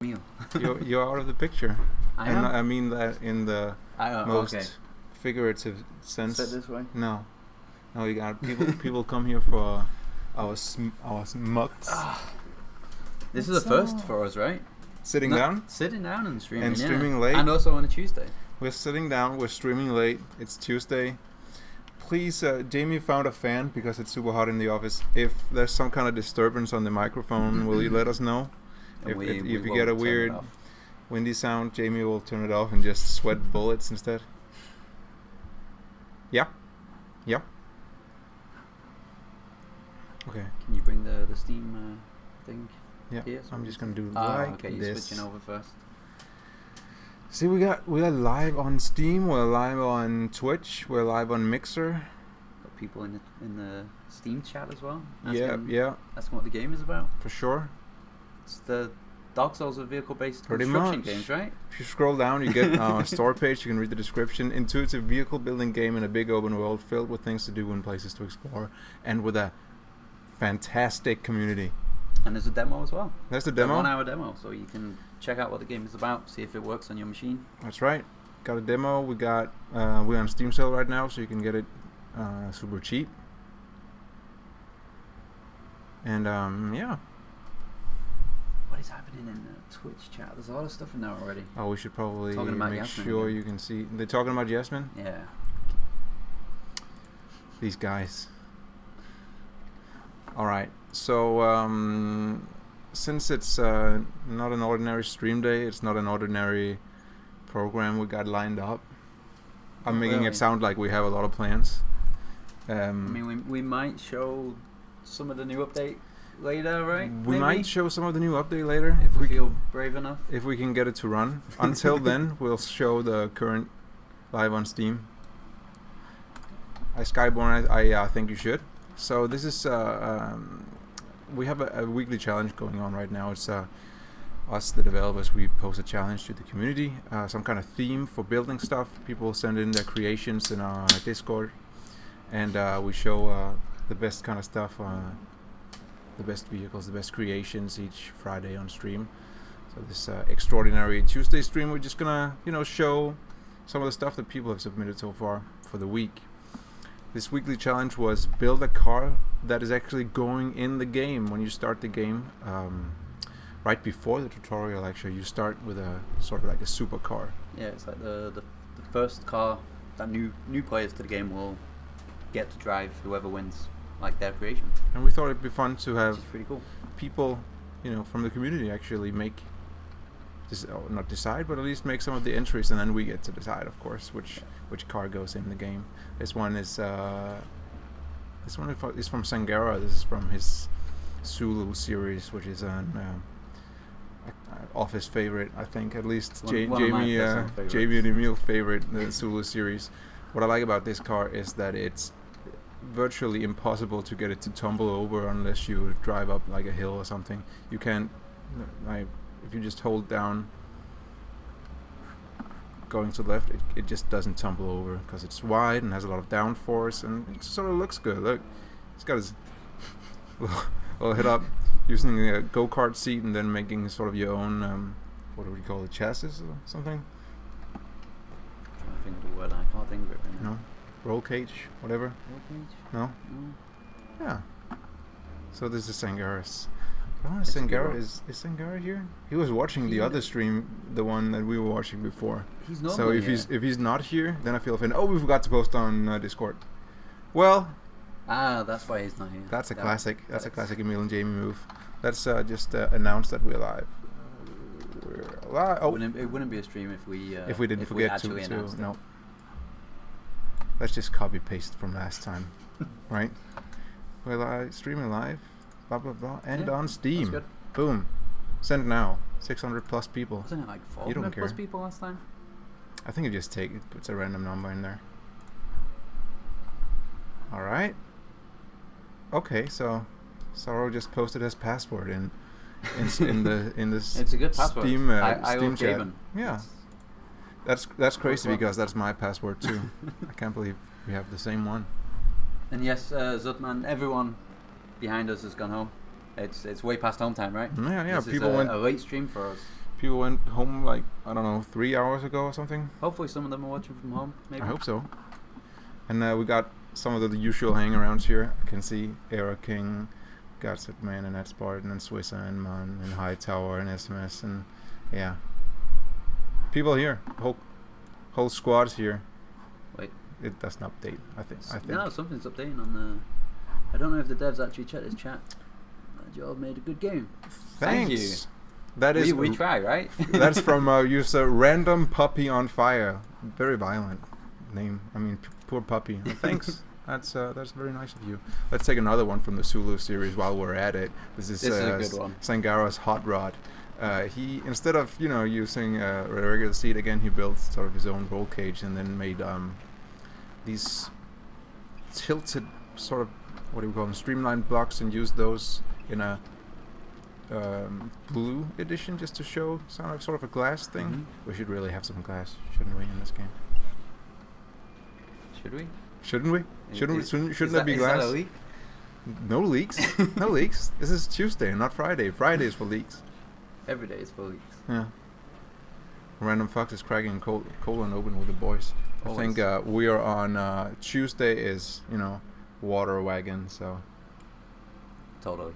Emil. You're out of the picture. I am? I mean that in the most okay. figurative sense. Said this way? No, you got people come here for our smucks. This is a first for us, right? Sitting down Sitting down and streaming. and streaming late. And also on a Tuesday. We're sitting down. We're streaming late. It's Tuesday. Please, Jamie found a fan because it's super hot in the office. If there's some kind of disturbance on the microphone, will you let us know? If you get a weird windy sound, Jamie will turn it off and just sweat bullets instead. Yeah. Okay. Can you bring the Steam thing? Yeah. Here, I'm just gonna do okay, this. you're switching over first. See, we are live on Steam. We're live on Twitch. We're live on Mixer. Got people in the Steam chat as well. Yeah. Asking what the game is about. For sure. It's the Dark Souls of vehicle-based Pretty construction much. games, right? If you scroll down, you get our store page. You can read the description. Intuitive vehicle building game in a big open world filled with things to do and places to explore, and with a fantastic community. And there's a demo as well. That's the demo? A 1 hour demo, so you can check out what the game is about, see if it works on your machine. That's right. Got a demo. We're on Steam sale right now, so you can get it super cheap. And yeah. What is happening in the Twitch chat? There's a lot of stuff in there already. Oh, we should probably make Yasmin sure again. you can see. They're talking about Yasmin? Yeah. These guys. Alright, so since it's not an ordinary stream day, it's not an ordinary program we got lined up. I'm making it sound like we have a lot of plans. I mean, we might show some of the new update later, right? We Maybe? might show some of the new update later if we feel brave enough. If we can get it to run. Until then, we'll show the current live on Steam. Skyborn, I think you should. So this is we have a weekly challenge going on right now. It's us, the developers, we post a challenge to the community, some kind of theme for building stuff. People send in their creations in our Discord, and we show the best kind of stuff, the best vehicles, the best creations each Friday on stream. So this extraordinary Tuesday stream, we're just gonna show some of the stuff that people have submitted so far for the week. This weekly challenge was build a car that is actually going in the game. When you start the game, right before the tutorial, actually, you start with a sort of like a supercar. Yeah, it's like the first car that new players to the game will get to drive, whoever wins, like their creation. And we thought it'd be fun to have pretty cool. People, from the community actually make this, not decide, but at least make some of the entries, and then we get to decide, of course, which car goes in the game. This one is from Sangara. This is from his Zulu series, which is an Office favorite, I think, at least Jamie and Emil favorite, the Zulu series. What I like about this car is that it's virtually impossible to get it to tumble over unless you drive up like a hill or something. You can't, if you just hold down going to the left, it just doesn't tumble over because it's wide and has a lot of downforce, and it sort of looks good. Look, he's got his little head up, using a go-kart seat and then making sort of your own, what do we call it, chassis or something? I'm trying to think of the word, I can't think of it right now. No? Roll cage, whatever? Roll cage? No? No. Yeah. So this is Sangara's. Sangara is Sangara here? He was watching the other stream, the one that we were watching before. He's not. So if he's not here, then I feel offended. Oh, we forgot to post on Discord. Well, that's why he's not here. That's a classic. That's a classic Emil and Jamie move. Let's just announce that we're live. We're live. Oh, it wouldn't be a stream if we didn't forget to announce it. No. Let's just copy paste from last time, right? We're live, streaming live. Blah blah blah, and on Steam. That's good. Boom, send now. 600 plus people. Wasn't it like You don't 400 plus care. people last time? I think it puts a random number in there. All right. Okay, so Sorrow just posted his password in this It's a good password. Steam I Steam chat. him. Yeah, that's crazy because that's my password too. I can't believe we have the same one. And yes, Zutman, everyone behind us has gone home. It's way past home time, right? Yeah. This People is went a late stream for us. People went home like, I don't know, 3 hours ago or something. Hopefully some of them are watching from home, maybe. I hope so. And we got some of the usual hangarounds here. I can see Era King, Gatsetman and Ed Spartan and Swissa and Man and Hightower and SMS and yeah. People here. Whole squad's here. Wait. It doesn't update, I think. No, something's updating on the... I don't know if the devs actually checked his chat. Joe made a good game. Thanks. Thank you. That is we try, right? That's from user Random Puppy on Fire. Very violent name. I mean, poor puppy. Thanks. That's very nice of you. Let's take another one from the Zulu series while we're at it. This is a good one. Sangara's Hot Rod. He, instead of using a regular seat again, he built sort of his own roll cage and then made these tilted sort of, what do we call them, streamlined blocks, and used those in a blue edition just to show sort of a glass thing. Mm-hmm. We should really have some glass, shouldn't we, in this game? Should we? Shouldn't we? Shouldn't there be glass? Is that a leak? No leaks. No leaks. This is Tuesday, not Friday. Friday is for leaks. Every day is for leaks. Yeah. Random Fox is cracking cold and open with the boys. Always. I think we are on Tuesday is water wagon, so. Totally.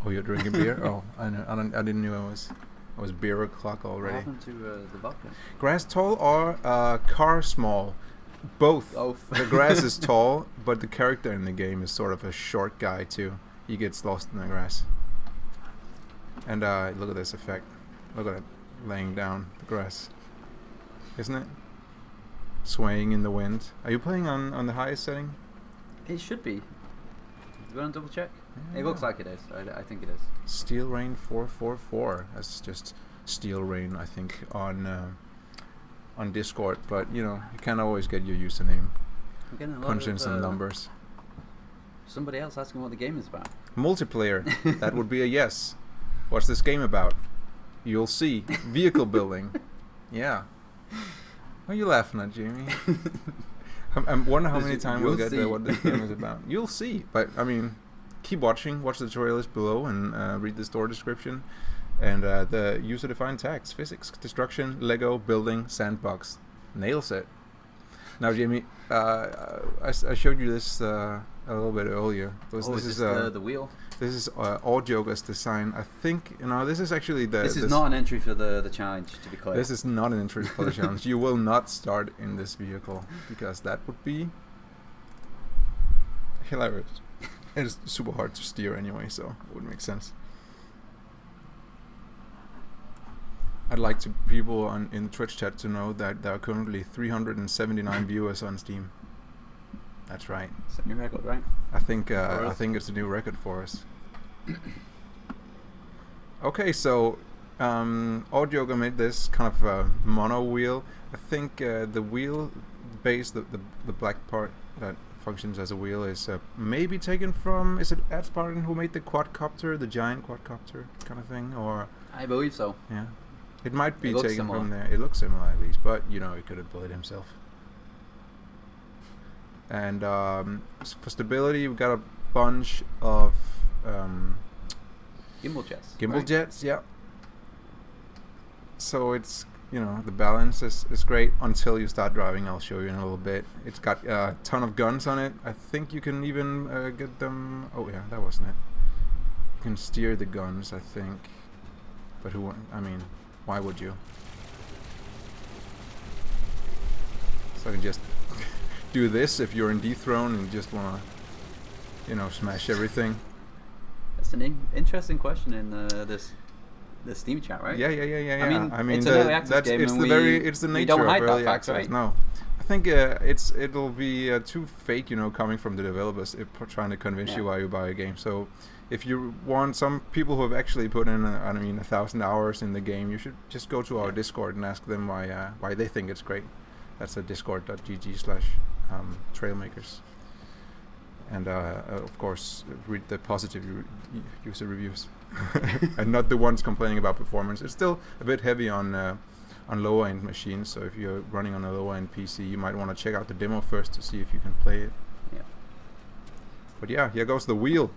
Oh, you're drinking beer? Oh, I know. I didn't know I was beer o'clock already. What happened to the vodka? Grass tall or car small? Both. The grass is tall, but the character in the game is sort of a short guy too. He gets lost in the grass. And look at this effect. Look at it laying down the grass. Isn't it? Swaying in the wind. Are you playing on the highest setting? It should be. Do you want to double check? Yeah. It looks like it is. I think it is. Steel Rain 444. That's just Steel Rain, I think, on Discord. But you can't always get your username. I'm getting a lot Punch in of, some numbers. Somebody else asking what the game is about. Multiplayer. That would be a yes. What's this game about? You'll see. Vehicle building. Yeah. What are you laughing at, Jamie? I wonder how many times we'll get to what this game is about. You'll see. But, I mean, keep watching. Watch the trailers below and read the store description. And the user-defined tags. Physics, destruction, Lego, building, sandbox. Nails it. Now, Jamie, I showed you this a little bit earlier. This is the wheel? This is Audioga's design. I think, this is actually This is not an entry for the challenge, to be clear. This is not an entry for the challenge. You will not start in this vehicle, because that would be hilarious. It's super hard to steer anyway, so it would make sense. I'd like people in the Twitch chat to know that there are currently 379 viewers on Steam. That's right. It's a new record, right? I think it's a new record for us. Okay, so Audioga made this kind of mono wheel. I think the wheel base, the black part that functions as a wheel, is maybe taken from. Is it Ed Spartan who made the quadcopter, the giant quadcopter kind of thing, or? I believe so. Yeah, it might be taken similar. from there. It looks similar at least, but he could have built it himself. And for stability, we've got a bunch of gimbal jets. Gimbal jets, yeah. So it's the balance is great until you start driving. I'll show you in a little bit. It's got a ton of guns on it. I think you can even get them. Oh yeah, that wasn't it. You can steer the guns, I think. But why would you? So I can just do this if you're in dethrone and just want to, smash everything. That's an interesting question in the Steam chat, right? Yeah. I mean, it's an early access game, it's the nature don't hide of that early fact, access. right? No, I think it'll be too fake, coming from the developers trying to convince you why you buy a game. So if you want some people who have actually put in 1,000 hours in the game, you should just go to our Discord and ask them why they think it's great. That's at discord.gg/Trailmakers. And of course, read the positive user reviews, and not the ones complaining about performance. It's still a bit heavy on lower end machines. So if you're running on a lower end PC, you might want to check out the demo first to see if you can play it. Yeah. But yeah, here goes the wheel.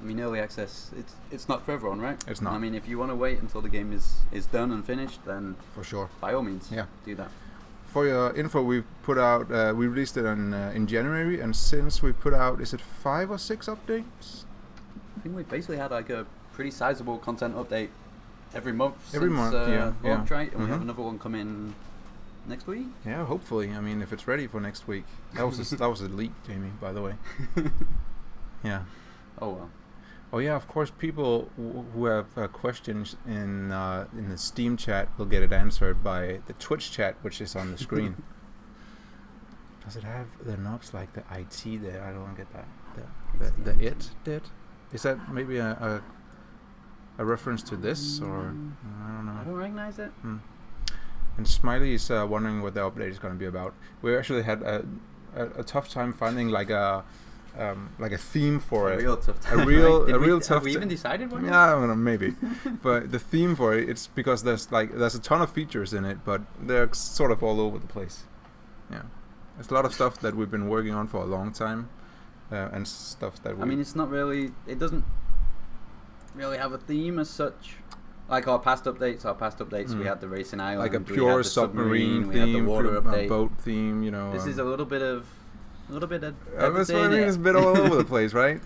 I mean, early access, it's not for everyone, right? It's not. I mean, if you want to wait until the game is done and finished, then For sure. by all means, Yeah. do that. For your info, we put out, we released it in January, and since we put out, is it 5 or 6 updates? I think we basically had like a pretty sizable content update every month Every since month, yeah, launch, yeah. right? And we have Mhm. another one coming next week. Yeah, hopefully. I mean, if it's ready for next week. That was a leak, Jamie, by the way. Yeah. Oh well. Oh yeah, of course. People who have questions in the Steam chat will get it answered by the Twitch chat, which is on the screen. Does it have the knobs like the IT there? I don't get that. The it did. Is that maybe a reference to this, or I don't know? I don't recognize it. And Smiley is wondering what the update is going to be about. We actually had a tough time finding like a theme for it. Real tough time. A real Have tough. we even decided one? Yeah, I don't know, maybe. But the theme for it, it's because there's a ton of features in it, but they're sort of all over the place. Yeah, there's a lot of stuff that we've been working on for a long time, and stuff that I mean, it's not really. It doesn't really have a theme as such. Like our past updates, we had the racing island, like a we pure had the submarine we had the theme, water update. boat theme. You know, This is a little bit of that's what I everything. mean. It's a bit all over the place, right?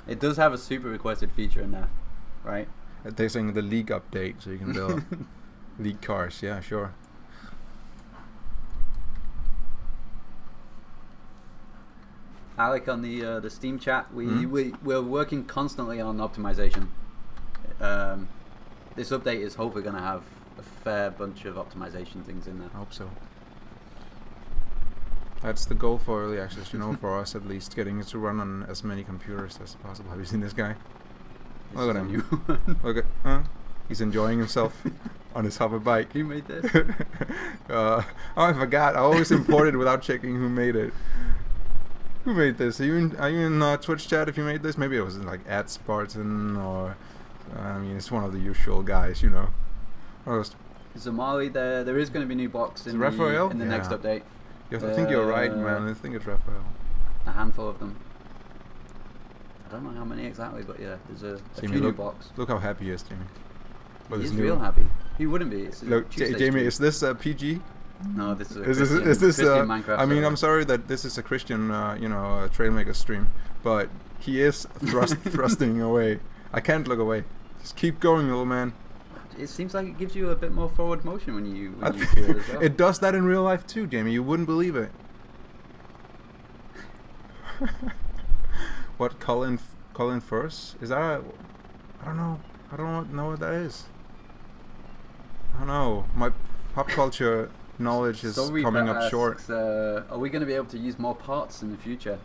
It does have a super requested feature in there, right? They're saying the league update, so you can build league cars. Yeah, sure. Alec, on the Steam chat, we're working constantly on optimization. This update is hopefully going to have a fair bunch of optimization things in there. I hope so. That's the goal for early access, you know, for us at least, getting it to run on as many computers as possible. Have you seen this guy? This Look at is a him. new one. Look at, he's enjoying himself on his hover bike. Who made this? Oh, I forgot. I always import it without checking who made it. Who made this? Are you in Twitch chat if you made this? Maybe it was like at Spartan, or I mean, it's one of the usual guys, you know. Zamali, there is going to be new blocks in Raphael? the next update. Yes, I think you're right, man. I think it's Raphael. A handful of them. I don't know how many exactly, but yeah, there's a Jamie, few new look, blocks. Look how happy he is, Jamie. With his He's new- real happy. He wouldn't be. It's a Look, Tuesday Jamie, stream. is this PG? No, this is a Is this Christian Minecraft I mean, server. I'm sorry that this is a Christian, Trailmakers stream, but he is thrusting away. I can't look away. Just keep going, little man. It seems like it gives you a bit more forward motion when you I do it think as well. it does that in real life too, Jamie. You wouldn't believe it. What Colin Firth? Is that I don't know. I don't know what that is. I don't know. My pop culture knowledge is Sorry, coming but up short. asks, are we going to be able to use more parts in the future?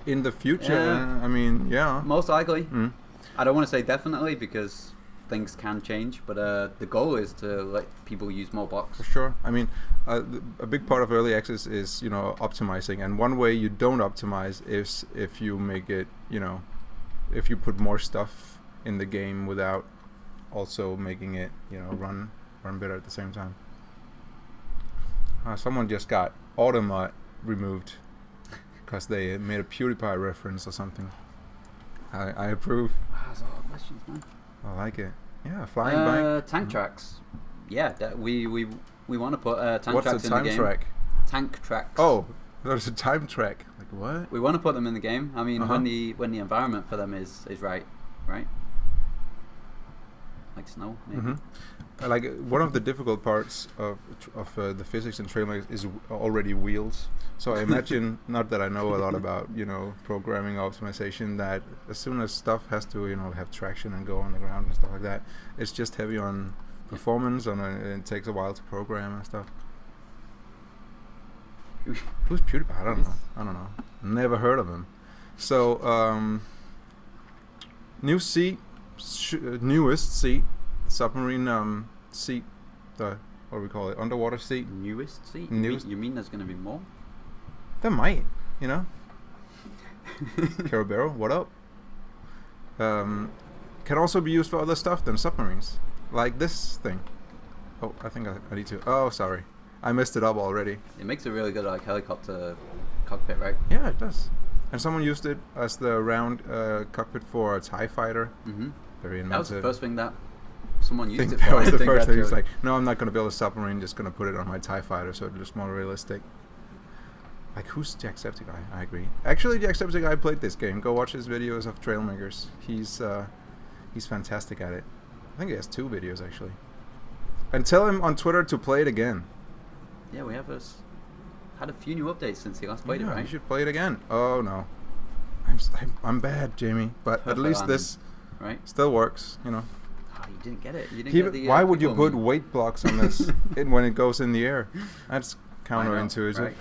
In the future, Yeah. I mean, yeah. Most likely. Mm. I don't want to say definitely because things can change, but the goal is to let people use more blocks. For sure. I mean, a big part of early access is, optimizing. And one way you don't optimize is if you make it, if you put more stuff in the game without also making it, run better at the same time. Someone just got Automot removed because they made a PewDiePie reference or something. I approve. Wow, there's a lot of questions, man. I like it. Yeah, flying bike. Tank tracks. Yeah, we want to put tank What's tracks a in the time game. track? Tank tracks. Oh, there's a time track. Like what? We want to put them in the game. I mean, Uh-huh. when the environment for them is right? Like snow, maybe. Mm-hmm. Like one of the difficult parts of the physics in Trailmakers is already wheels. So I imagine, not that I know a lot about programming optimization, that as soon as stuff has to have traction and go on the ground and stuff like that, it's just heavy on performance, and it takes a while to program and stuff. Who's PewDiePie? I don't know. Never heard of him. So new seat, newest seat, submarine seat, what do we call it? Underwater seat. Newest seat? Newest. You mean there's going to be more? There might, Carabero, what up? Can also be used for other stuff than submarines, like this thing. Oh, I think I need to. Oh, sorry, I messed it up already. It makes a really good helicopter cockpit, right? Yeah, it does. And someone used it as the round cockpit for a TIE fighter. Mm-hmm. Very inventive. That was the first thing that someone used it That for. was I the think first thing. He was actually. like, no, I'm not going to build a submarine, just going to put it on my TIE fighter so it looks more realistic. Like, who's Jacksepticeye? I agree. Actually, Jacksepticeye played this game. Go watch his videos of Trailmakers. He's fantastic at it. I think he has 2 videos, actually. And tell him on Twitter to play it again. Yeah, we have had a few new updates since he last played it, Yeah, right? you should play it again. Oh, no. I'm bad, Jamie. But Perfect at least landing, this right? still works, you know. Oh, you didn't get it. You didn't get the, Why would you people put weight blocks on this when it goes in the air? That's I know, counterintuitive. right?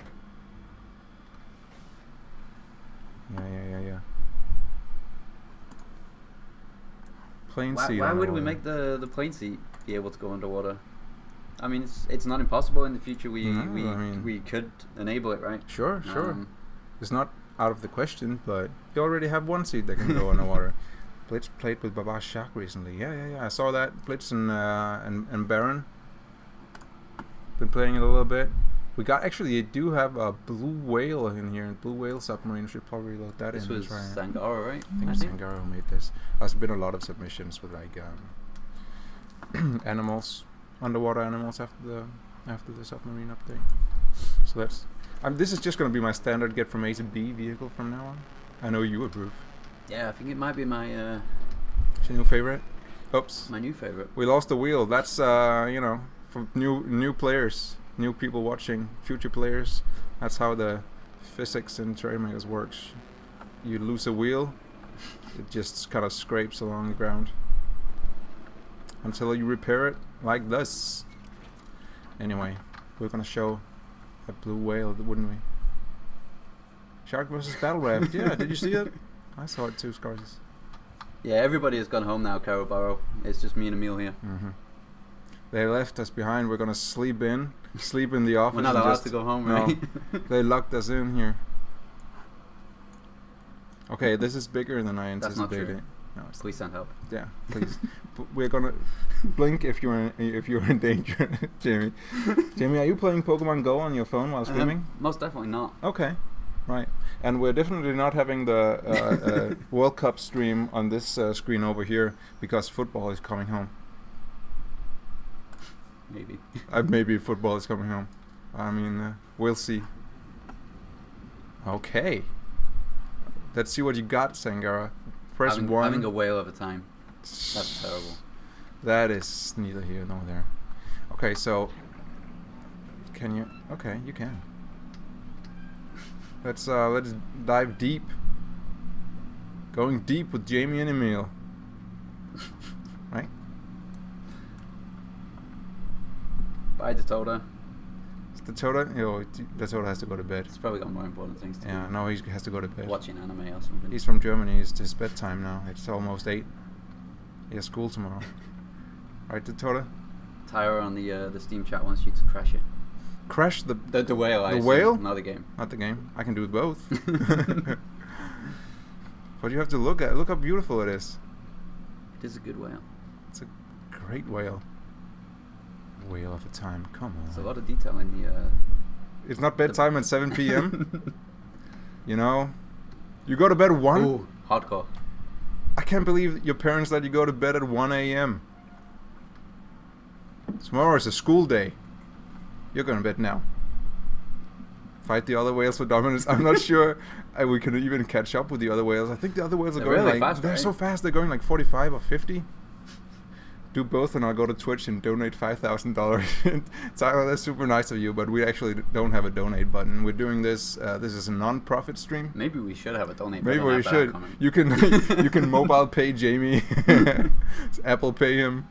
Yeah. Plane seat. Why would we make the plane seat be able to go underwater? I mean, it's not impossible. In the future, we could enable it, right? Sure. It's not out of the question, but you already have one seat that can go underwater. Blitz played with Baba Shark recently. Yeah. I saw that. Blitz and Baron. Been playing it a little bit. We got actually. You do have a blue whale in here. Blue whale submarine. We should probably load that in. This was and try Sangara, right? I think Sangara made this. There's been a lot of submissions with like animals, underwater animals after the submarine update. So that's. This is just going to be my standard get from A to B vehicle from now on. I know you approve. Yeah, I think it might be my It's your new favorite? Oops. my new favorite. We lost the wheel. That's for new players, new people watching, future players. That's how the physics in Trailmakers works. You lose a wheel, it just kind of scrapes along the ground until you repair it like this. Anyway, we're gonna show a blue whale, wouldn't we? Shark versus battle raft. Yeah, did you see it? I saw it too, Scarses. Yeah, everybody has gone home now, Carabaro. It's just me and Emil here. Mm-hmm. They left us behind. We're gonna sleep in the office. We're not and allowed just, to go home, no, right? they locked us in here. Okay, this is bigger than I That's not anticipated. true. No, it's Please send help. yeah, please. We're gonna blink if you're in danger, Jamie. Jamie, are you playing Pokemon Go on your phone while streaming? Most definitely not. Okay, right. And we're definitely not having the World Cup stream on this screen over here because football is coming home. Maybe. Maybe football is coming home. I mean, we'll see. Okay. Let's see what you got, Sangara. Press one. Having a whale of a time. That's terrible. That is neither here nor there. Okay, so can you? Okay, you can. Let's dive deep. Going deep with Jamie and Emil. Right? Bye, Dakota. The Toda, the Toda has to go to bed. He's probably got more important things to do. Yeah, no, he has to go to bed. Watching anime or something. He's from Germany. It's his bedtime now. It's almost 8. He has school tomorrow. Right, Toda? Tyra on the Steam chat wants you to crash it. Crash the whale. I the assume. whale? Not the game. Not the game. I can do both. But you have to look how beautiful it is. It is a good whale. It's a great whale. Whale of a time. Come on. There's a lot of detail in the. It's not bedtime at 7 p.m. You know, you go to bed 1. Ooh, hardcore. I can't believe your parents let you go to bed at 1 a.m. Tomorrow is a school day. You're going to bed now. Fight the other whales for dominance. I'm not sure we can even catch up with the other whales. I think the other whales are They're going really like fast, they're right? so fast. They're going like 45 or 50. Do both, and I'll go to Twitch and donate $5,000. Tyler, that's super nice of you, but we actually don't have a donate button. We're doing this. This is a non-profit stream. Maybe we should have a donate. Maybe button we after should. that comment. You can mobile pay Jamie. Apple pay him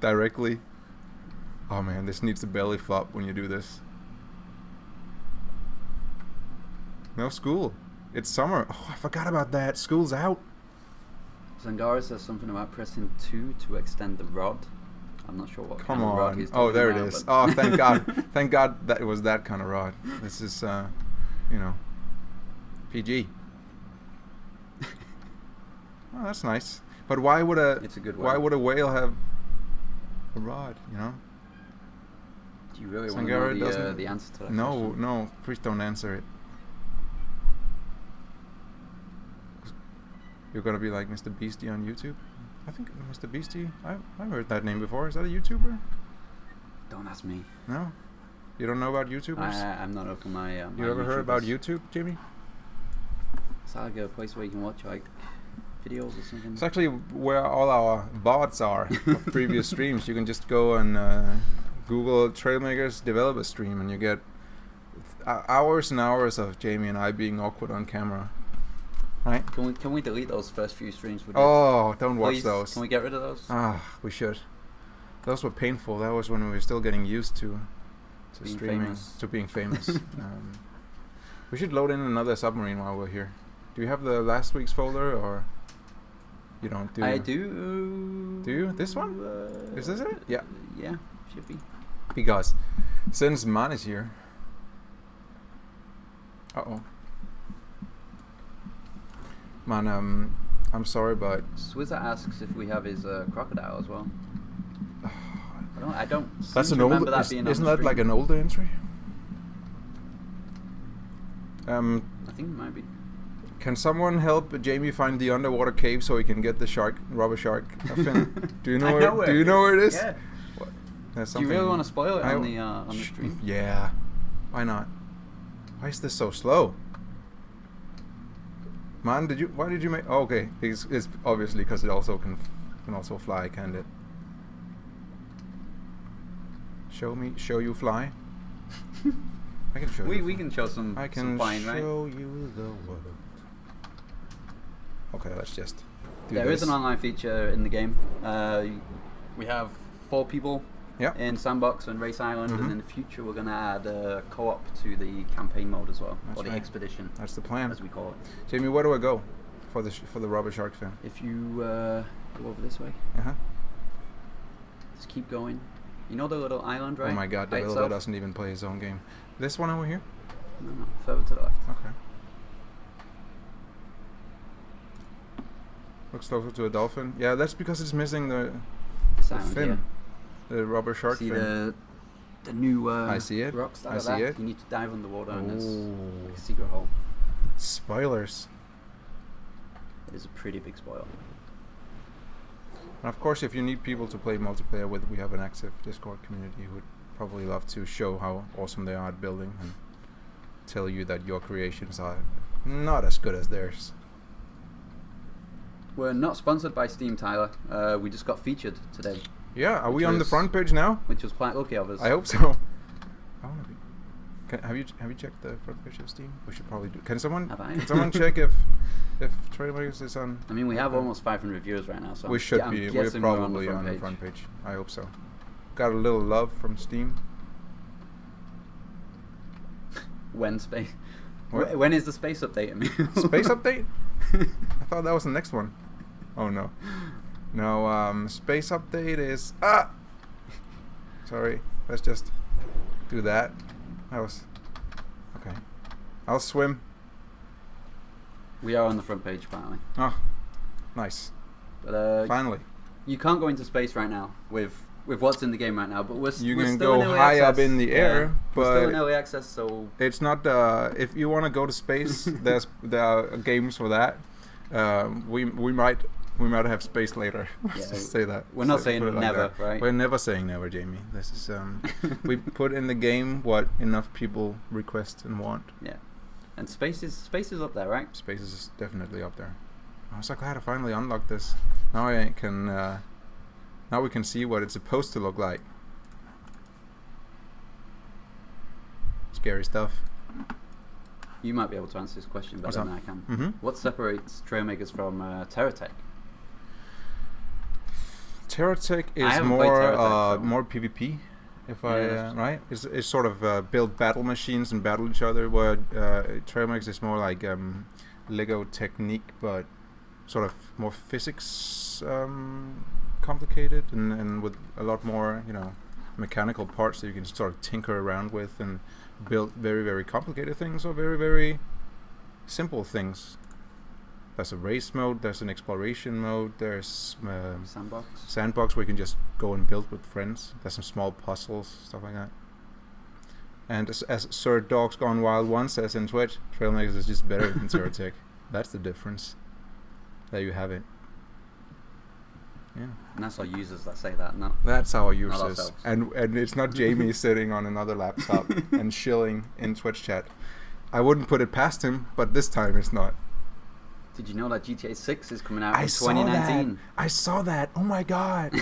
directly. Oh man, this needs to belly flop when you do this. No school. It's summer. Oh, I forgot about that. School's out. Zangara says something about pressing 2 to extend the rod. I'm not sure what Come kind of rod on. he's Oh, talking there about, it is. but- Oh, thank God. Thank God that it was that kind of rod. This is, PG. Oh, that's nice. But why would It's a good why whale. would a whale have a rod? You know? Do you really want Sangara to know doesn't- the answer to that No, question? no. Please don't answer it. You're gonna be like Mr. Beastie on YouTube. I think Mr. Beastie. I've heard that name before. Is that a YouTuber? Don't ask me. No. You don't know about YouTubers? I'm not open my. You my ever heard about YouTubers. YouTube, Jimmy? It's like a place where you can watch like videos or something. It's actually where all our VODs are of previous streams. You can just go and Google Trailmakers Developer stream, and you get hours and hours of Jamie and I being awkward on camera. Right? Can we delete those first few streams? Oh, don't watch Please? those. Can we get rid of those? We should. Those were painful. That was when we were still getting used to Being streaming, famous. to being famous. We should load in another submarine while we're here. Do you have the last week's folder, or you don't? Do I you? do. Do you? This one? Is this it? Yeah. Yeah, should be. Because since Man is here. Man, I'm sorry, but Swizzer asks if we have his crocodile as well. I don't. that's seem an to remember old. that being on Isn't the that like stream. an older entry? I think it might be. Can someone help Jamie find the underwater cave so he can get the rubber shark fin? Do you know where? Do you know where it is? Yeah. There's Do you really something- want to spoil it I- on the stream? Yeah. Why not? Why is this so slow? Man, why did you make? Oh, okay, it's obviously because it also can also fly, can't it? Show you fly. I can show you. We can show some. I some can flying, show right? you the world. Okay, let's just do There this. is an online feature in the game. We have 4 people Yeah. in Sandbox and Race Island, Mhm. and in the future we're going to add co-op to the campaign mode as well, That's or the right. expedition, That's the plan. as we call it. Jamie, where do I go for the rubber shark fin? If you go over this way, Uh-huh. just keep going. You know the little island, right? Oh my god, by Developer itself? doesn't even play his own game. This one over here? No, further to the left. Okay. Looks closer to a dolphin. Yeah, that's because it's missing the This island fin. here. The rubber shark See fin. the new I see it. rocks that I are see there? it. You need to dive underwater and there's Oh. like a secret hole. Spoilers. It is a pretty big spoil. And of course, if you need people to play multiplayer with, we have an active Discord community who would probably love to show how awesome they are at building and tell you that your creations are not as good as theirs. We're not sponsored by Steam, Tyler. We just got featured today, Yeah, are Which we on the was- front page now? which was quite lucky of us. I hope so. I want to be. Have you checked the front page of Steam? We should probably do. Can someone Have I? can someone check if Trailmakers is on? I mean, we have almost 500 viewers right now, so We should I'm be. We're guessing probably we're on the page. front page. I hope so. Got a little love from Steam. When space? What? When is the space update? Emil? Space update? I thought that was the next one. Oh no. No, space update is sorry. Let's just do that. That was okay. I'll swim. We are on the front page finally. Oh, nice. But Finally. you can't go into space right now with what's in the game right now. But we're You we're can still go in early high up access. in the air, we're still in but early access, so it's not. If you want to go to space, there are games for that. We might have space later. Let's Yeah, just say that. we're not Put saying it like never, that. right? We're never saying never, Jamie. This is we put in the game what enough people request and want. yeah. And space is up there, right? Space is definitely up there. I'm so glad I finally unlocked this. Now I can. Now we can see what it's supposed to look like. Scary stuff. You might be able to answer this question What's better up? than I can. Mm-hmm. What separates Trailmakers from Terratech? Terratech I is haven't played more Terratech, so- more PvP. If Yeah, I that's- right, it's sort of build battle machines and battle each other. Where Trailmakers is more like Lego Technique, but sort of more physics complicated and with a lot more mechanical parts that you can sort of tinker around with and build very, very complicated things or very, very simple things. There's a race mode, there's an exploration mode, there's Sandbox. sandbox where you can just go and build with friends. There's some small puzzles, stuff like that. And as Sir Dogs Gone Wild 1 says in Twitch, Trailmakers is just better than Terratech. That's the difference. there you have it. Yeah. And that's our users that say that, not That's our not users. ourselves. And it's not Jamie sitting on another laptop and chilling in Twitch chat. I wouldn't put it past him, but this time it's not. Did you know that GTA 6 is coming out in Saw 2019? that. I saw that. Oh my god.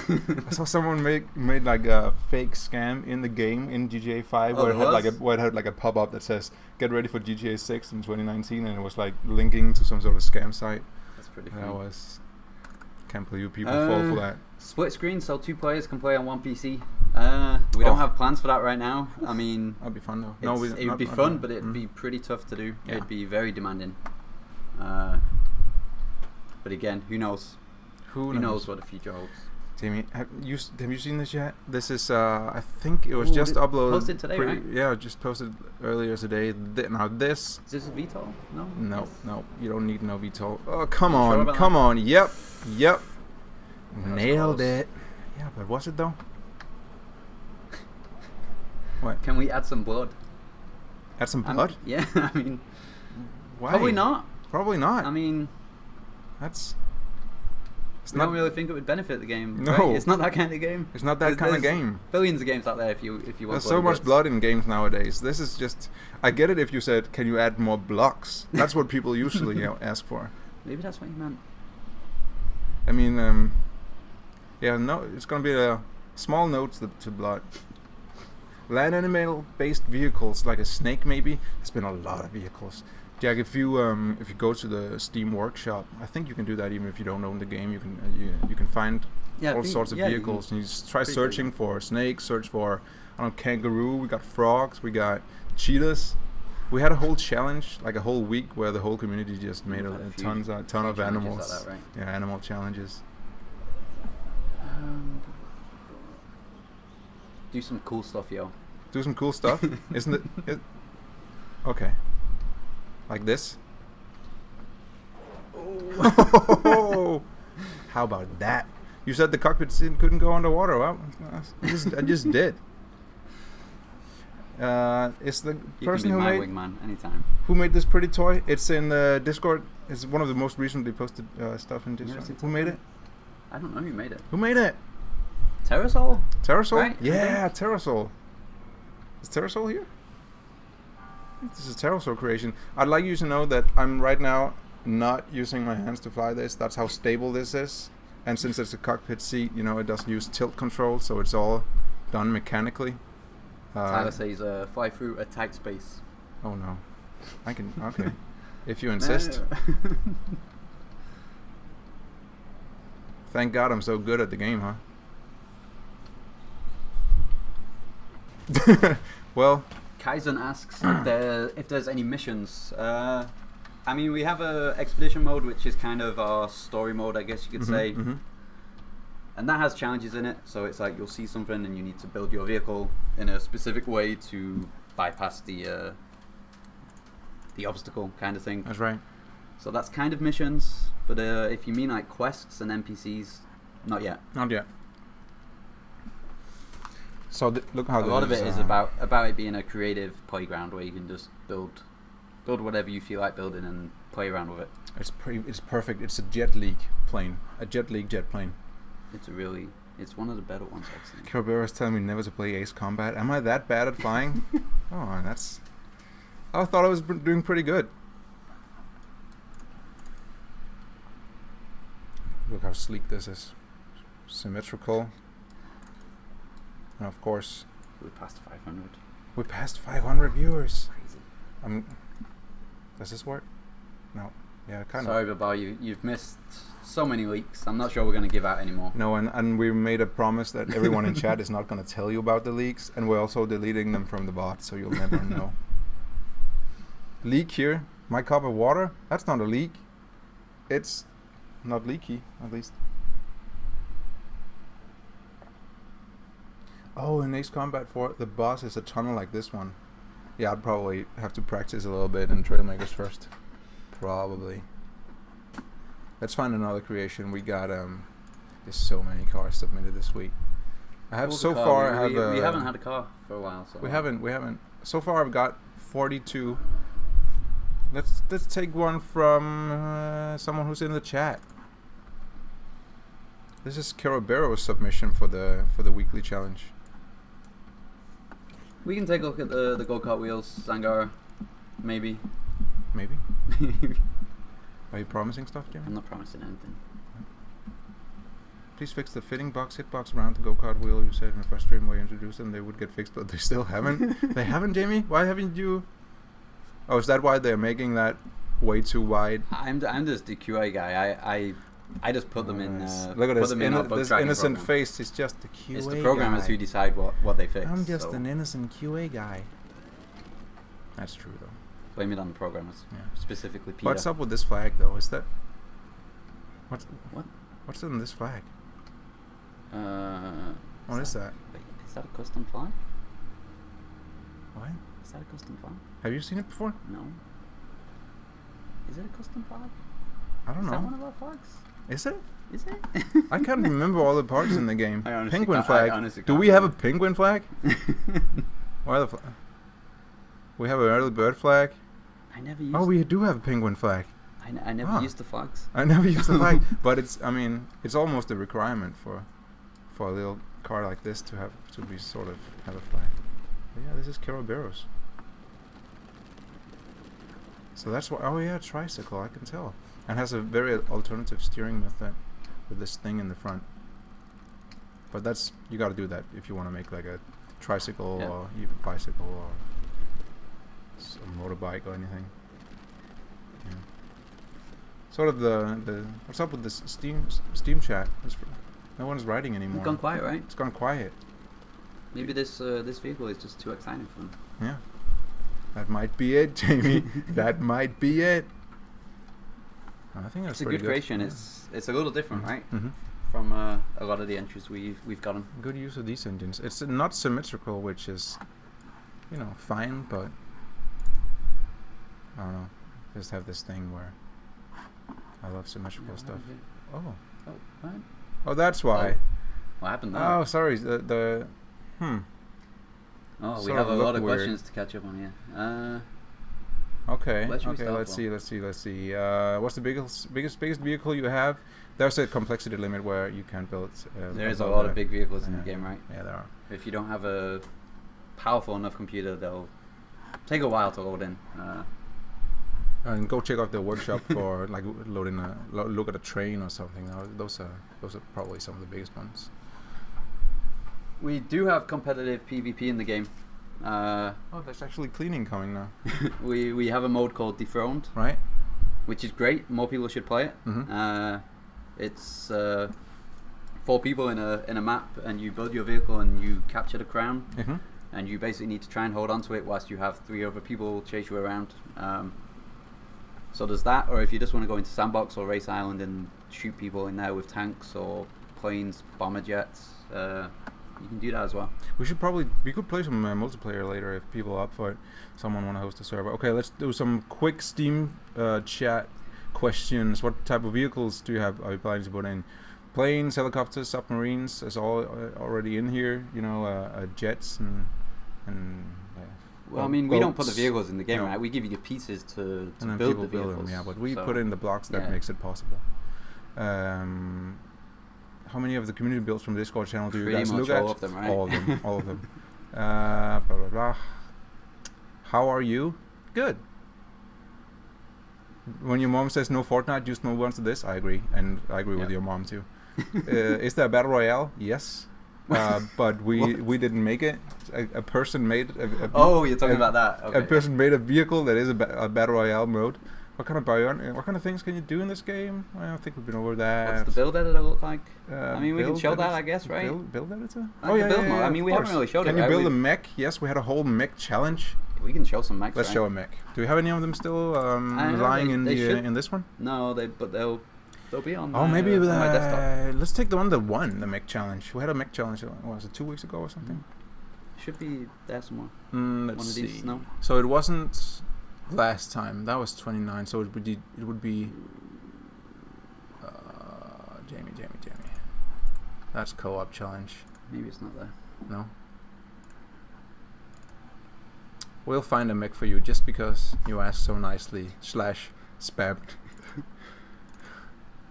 I saw someone made like a fake scam in the game in GTA 5 where it had like a pop-up that says get ready for GTA 6 in 2019, and it was like linking to some sort of scam site. That's pretty funny. Can't believe people fall for that. Split screen, so 2 players can play on one PC. We don't have plans for that right now. I mean, that'd be fun though. It would be fun, but it'd be pretty tough to do. Yeah. It'd be very demanding. But again, who knows? Who knows what the future holds? Jamie, have you seen this yet? This is I think it was just uploaded. Posted today, right? Yeah, just posted earlier today. Now this. Is this a VTOL? No. No. You don't need no VTOL. Oh come Sure on. Yep. That's Nailed close. it. Yeah, but was it though? What? Can we add some blood? Add some blood? Yeah, I mean, Why? probably not. Probably not. I mean, It's I don't really think it would benefit the game. No. Right? It's not that kind of game. It's not that kind of game. Billions of games out there if you want. There's so much blood in games nowadays. This is just. I get it if you said, "Can you add more blocks?" That's what people usually ask for. Maybe that's what you meant. I mean, yeah, no, it's gonna be a small note to blood. Land animal-based vehicles, like a snake, maybe. There's been a lot of vehicles. Jack, if you go to the Steam Workshop, I think you can do that even if you don't own the game. You can find all sorts of vehicles, and you just try searching for snakes, search for kangaroo. We got frogs, we got cheetahs. We had a whole challenge, like a whole week, where the whole community just made a ton of animals. Like that, right? Yeah, animal challenges. Do some cool stuff, yo. Do some cool stuff, isn't it? Okay. Like this. Oh. How about that? You said the cockpit couldn't go underwater. Well, I just did. It's the person who made wingman anytime. Who made this pretty toy? It's in the Discord. It's one of the most recently posted stuff in Discord. Who made it? I don't know who made it. Who made it? Terrasol? Terrasol? Right? Yeah, Terrasol. Is Terrasol here? I think this is Terrasol creation. I'd like you to know that I'm right now not using my hands to fly this. That's how stable this is. And since it's a cockpit seat, it doesn't use tilt control, so it's all done mechanically. Tyler says fly through a tight space. Oh no. I can, okay. If you insist. Thank God I'm so good at the game, huh? Well, Kaizen asks if there's any missions. I mean, we have a expedition mode, which is kind of our story mode, I guess you could say. Mm-hmm. And that has challenges in it. So it's like you'll see something and you need to build your vehicle in a specific way to bypass the obstacle kind of thing. That's right. So that's kind of missions. But if you mean like quests and NPCs, not yet. Not yet. So look how a lot of it is about it being a creative playground where you can just build whatever you feel like building and play around with it. It's perfect. It's a jet league plane, jet plane. It's one of the better ones I've seen. Kerberos telling me never to play Ace Combat. Am I that bad at flying? Oh, I thought I was doing pretty good. Look how sleek this is. Symmetrical. And of course, we passed 500. We passed 500 viewers. Crazy. Does this work? No. Yeah, kind of. Sorry, Babar, you've missed so many leaks. I'm not sure we're going to give out anymore. No, and we made a promise that everyone in chat is not going to tell you about the leaks, and we're also deleting them from the bot, so you'll never know. Leak here. My cup of water. That's not a leak. It's not leaky, at least. Oh, in Ace Combat 4, the boss is a tunnel like this one. Yeah, I'd probably have to practice a little bit in Trailmakers first. Probably. Let's find another creation. We got there's so many cars submitted this week. I have so far. We haven't had a car for a while. So we haven't. So far, I've got 42. Let's take one from someone who's in the chat. This is Carabero's submission for the weekly challenge. We can take a look at the go-kart wheels, Zangara. Maybe. Maybe. Are you promising stuff, Jimmy? I'm not promising anything. Please fix the fitting box, hitbox around the go-kart wheel. You said in the first stream where you introduced them, they would get fixed, but they still haven't. They haven't, Jamie? Why haven't you? Oh, is that why they're making that way too wide? I'm just the QA guy. I just put them in. Look at put this, them in our bug this tracking innocent program. face. It's just the QA It's the programmers guy. who decide what they fix. I'm just so an innocent QA guy. That's true, though. blame it on the programmers, Yeah. specifically Peter. What's up with this flag, though? Is that what's in this flag? What is that? Wait, is that a custom flag? What? Is that a custom flag? Have you seen it before? No. Is it a custom flag? I don't Is that know. one of our flags? Is it? Is it? I can't remember all the parts in the game. I honestly Penguin can't- flag. I honestly Do can't we have a remember. penguin flag? Why the we have an early bird flag. I never used. Oh, we do have a penguin flag. I never Ah. used the flags. I never used the flag, but it's. I mean, it's almost a requirement for a little car like this to be sort of have a flag. But yeah, this is Carabero's. So that's why. Oh yeah, tricycle. I can tell, and has a very alternative steering method with this thing in the front. But that's you got to do that if you want to make like a tricycle Yeah. or even bicycle or a motorbike or anything. Yeah. Sort of the what's up with this Steam chat? No one's writing anymore. It's gone quiet, right? It's gone quiet. Maybe this vehicle is just too exciting for them. Yeah. That might be it, Jamie. That might be it. I think that's It's a pretty good creation. Yeah. It's a little different, Mhm. right? Mhm. From a lot of the entries we've gotten. Good use of these engines. It's not symmetrical, which is, fine, but I don't know. Just have this thing where I love symmetrical stuff. Oh. Oh, what? Oh, that's why. Oh. What happened there? Oh, sorry. Oh, we sort have of a lot look of weird. questions to catch up on here. Okay. Where should we Okay. start Let's see. What's the biggest vehicle you have? There's a complexity limit where you can't build. There's a above lot that. of big vehicles in the Yeah. game, right? Yeah, there are. If you don't have a powerful enough computer, they'll take a while to load in. And go check out the workshop for like loading look at a train or something. Those are probably some of the biggest ones. We do have competitive PvP in the game. Oh, there's actually cleaning coming now, we have a mode called Dethroned, right? which is great. More people should play it. Mm-hmm. It's 4 people in a map, and you build your vehicle and you capture the crown, Mm-hmm. and you basically need to try and hold on to it whilst you have 3 other people chase you around. So there's that, or if you just want to go into Sandbox or Race Island and shoot people in there with tanks or planes, bomber jets, you can do that as well. We could play some multiplayer later if people are up for it. Someone want to host a server. Okay, let's do some quick Steam chat questions. What type of vehicles are you planning to put in? Planes, helicopters, submarines is all already in here. Jets and Well, I mean, we don't put the boats. vehicles in the game, No. right? We give you the pieces to And then build people the build vehicles. them. Yeah, but we so put in the blocks that yeah. makes it possible. How many of the community builds from the Discord channel do you Pretty guys much look at? all of them, right? All of them. All of them. Blah blah blah. How are you? Good. When your mom says no Fortnite, just move on to this. I agree, and I agree with Yeah. your mom too. Is there a battle royale? Yes, but we didn't make it. A person made. Oh, you're talking a- about that. Okay. A person made a vehicle that is a battle royale mode. What kind of things can you do in this game? I don't think we've been over that. What's the build editor look like? I mean, we can Build show that, editor- I guess, right? Build editor? Like the build mode. I mean, of we haven't course. really showed Can it, you right? build a We've- mech? Yes, we had a whole mech challenge. We can show some mechs. Let's right? show a mech. Do we have any of them still know, lying they should. in this one? No, they'll be on. Oh, maybe on my desktop. let's take the one that won the mech challenge. We had a mech challenge. Was it 2 weeks ago or something? Should be there somewhere. Let's One of see. these, no? So it wasn't last time. That was 29. So it would be Jamie. That's co-op challenge. Maybe it's not there. No. We'll find a mech for you just because you asked so nicely / spammed.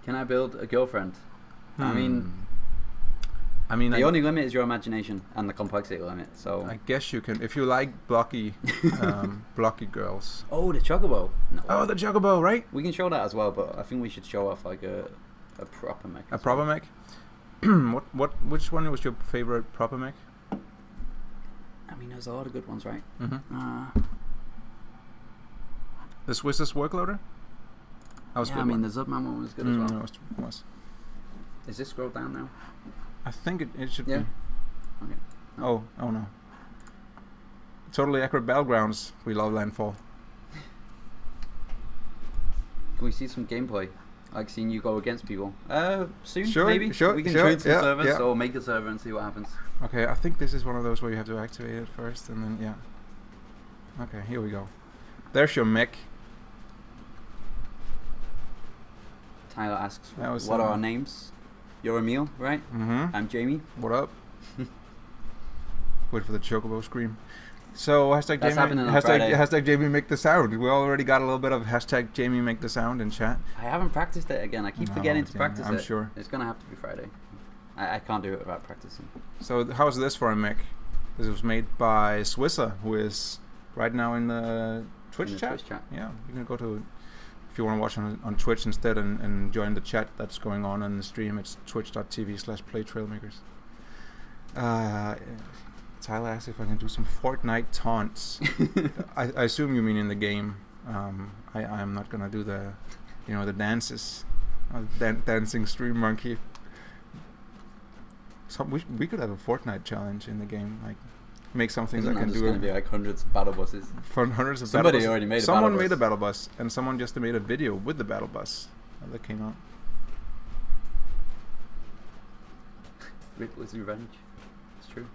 Can I build a girlfriend? I mean, I mean, The only limit is your imagination and the complexity limit. So I guess you can, if you like blocky, blocky girls. Oh, the chocobo. No. Oh, the Chocobo, right? We can show that as well, but I think we should show off like a proper mech. A as proper well. mech? Which one was your favorite proper mech? I mean, there's a lot of good ones, right? Mm-hmm. The Swiss's workloader? That was Yeah, good I mean, one. the Zubman one was good as well. Was. Is this scrolled down now? I think it should Yeah. be. Okay. No. Oh no. Totally Accurate Battlegrounds. We love Landfall. Can we see some gameplay? Like seeing you go against people. Soon, Sure, maybe? sure, We can sure, join some yeah, servers yeah. or make a server and see what happens. Okay, I think this is one of those where you have to activate it first and then, yeah. Okay, here we go. There's your mech. Tyler asks, That was, what are our names? You're Emil, right? Mm-hmm. I'm Jamie. What up? Wait for the Chocobo scream. So hashtag That's Jamie, happening on Friday. hashtag Jamie make the sound. We already got a little bit of hashtag Jamie make the sound in chat. I haven't practiced it again. I keep No, forgetting to Jamie, practice I'm it. sure. It's going to have to be Friday. I can't do it without practicing. So how's this for a mech? This was made by Swisser, who is right now in the Twitch In the chat. Twitch chat. Yeah, you can go to, if you want to watch on Twitch instead and join the chat that's going on the stream. It's twitch.tv/playtrailmakers. Tyler asked if I can do some Fortnite taunts. I assume you mean in the game. I'm not gonna do the, the dances, dancing stream monkey. So we could have a Fortnite challenge in the game, like make something Isn't that can just do going to be like hundreds of battle buses? for hundreds of Somebody battle buses. already made a Someone battle made bus. a battle bus, and someone just made a video with the battle bus that came out. Ripley's Revenge. It's true.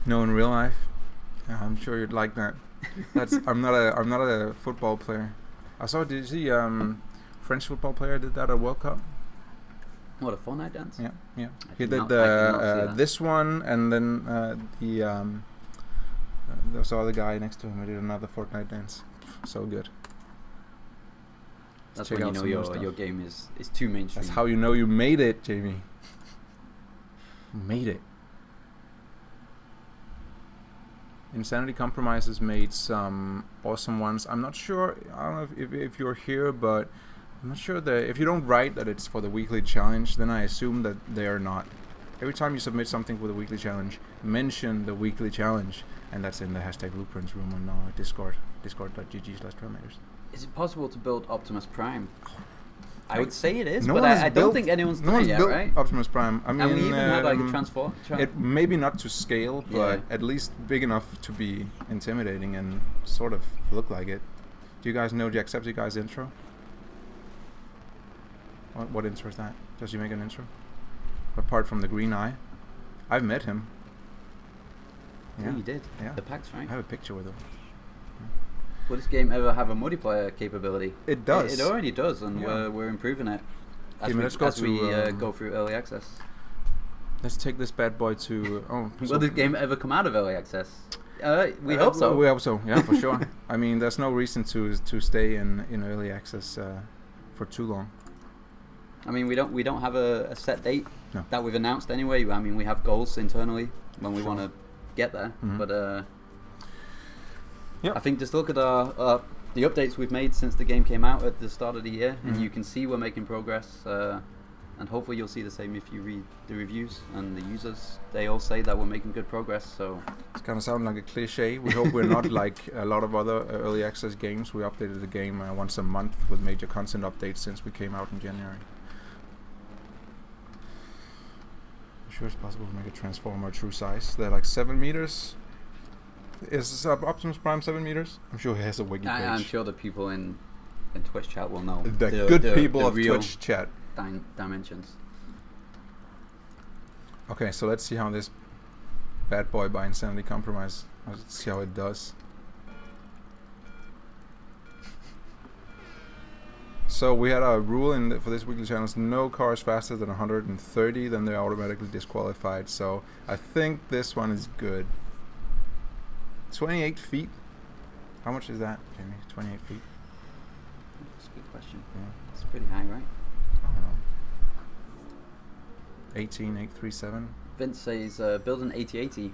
No, in real life, yeah, I'm sure you'd like that. I'm not a football player. Did you see French football player did that at World Cup? What, a Fortnite dance? Yeah. I He did did not see that. this one, and then there was other guy next to him who did another Fortnite dance. So good. That's check when you out know some more stuff. your game is too mainstream. That's how you know you made it, Jamie. You made it. Insanity Compromises made some awesome ones. I'm not sure. I don't know if you're here, but I'm not sure that if you don't write that it's for the weekly challenge, then I assume that they are not. Every time you submit something for the weekly challenge, mention the weekly challenge, and that's in the hashtag Blueprints room on Discord, discord.gg/Trailmakers. Is it possible to build Optimus Prime? I Like, would say it is, no but one has I don't built- think anyone's No done one's it yet, built right? Optimus Prime. I mean, And we even had like a transform. it maybe not to scale, but Yeah. at least big enough to be intimidating and sort of look like it. Do you guys know Jacksepticeye's intro? What intro is that? Does he make an intro? Apart from the green eye, I've met him. Yeah, you did. Yeah. The packs, right? I have a picture with him. Will this game ever have a multiplayer capability? It does. It already does, and Yeah. we're improving it as Okay, we, let's go as we to, go through early access. Let's take this bad boy to. Will this game ever come out of early access? We hope so. We hope so. Yeah, for sure. I mean, there's no reason to stay in early access for too long. I mean, we don't have a set date No. that we've announced anyway. I mean, we have goals internally when we Sure. want to get there, Mhm. but Yep. I think just look at the updates we've made since the game came out at the start of the year, and Mhm. you can see we're making progress. And hopefully you'll see the same if you read the reviews and the users. They all say that we're making good progress. So It's gonna sound like a cliche. We hope we're not like a lot of other early access games. We updated the game once a month with major content updates since we came out in January. I'm sure it's possible to make a transformer true size. They're like 7 meters. Is Optimus Prime 7 meters? I'm sure he has a wiki page. I'm sure the people in Twitch chat will know The good people the of real Twitch chat. dimensions. Okay, so let's see how this bad boy by Insanity Compromise. Let's see how it does. So we had a rule for this weekly challenge: no cars faster than 130, then they're automatically disqualified. So I think this one is good. 28 feet. How much is that, Jamie? 28 feet. That's a good question. Yeah. It's pretty high, right? I don't know. 18837. Vince says build an 8080.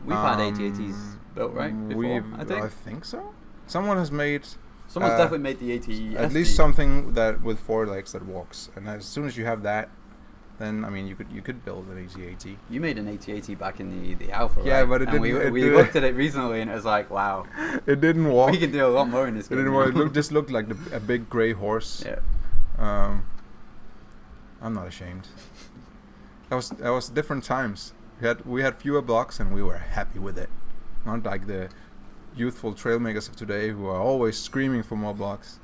We've had 8080s built, right? Before, I I think so. Someone has made. Someone's definitely made the 80. At least something that with 4 legs that walks, and as soon as you have that, then I mean you could build an 8080. You made an 8080 back in the alpha, yeah, right? but it and didn't. We looked at it recently, and it was like, wow, it didn't walk. we can do a lot more in this It game. didn't walk. It just looked like a big gray horse. Yeah. I'm not ashamed. That was different times. We had fewer blocks, and we were happy with it. Not like the youthful trailmakers of today who are always screaming for more blocks.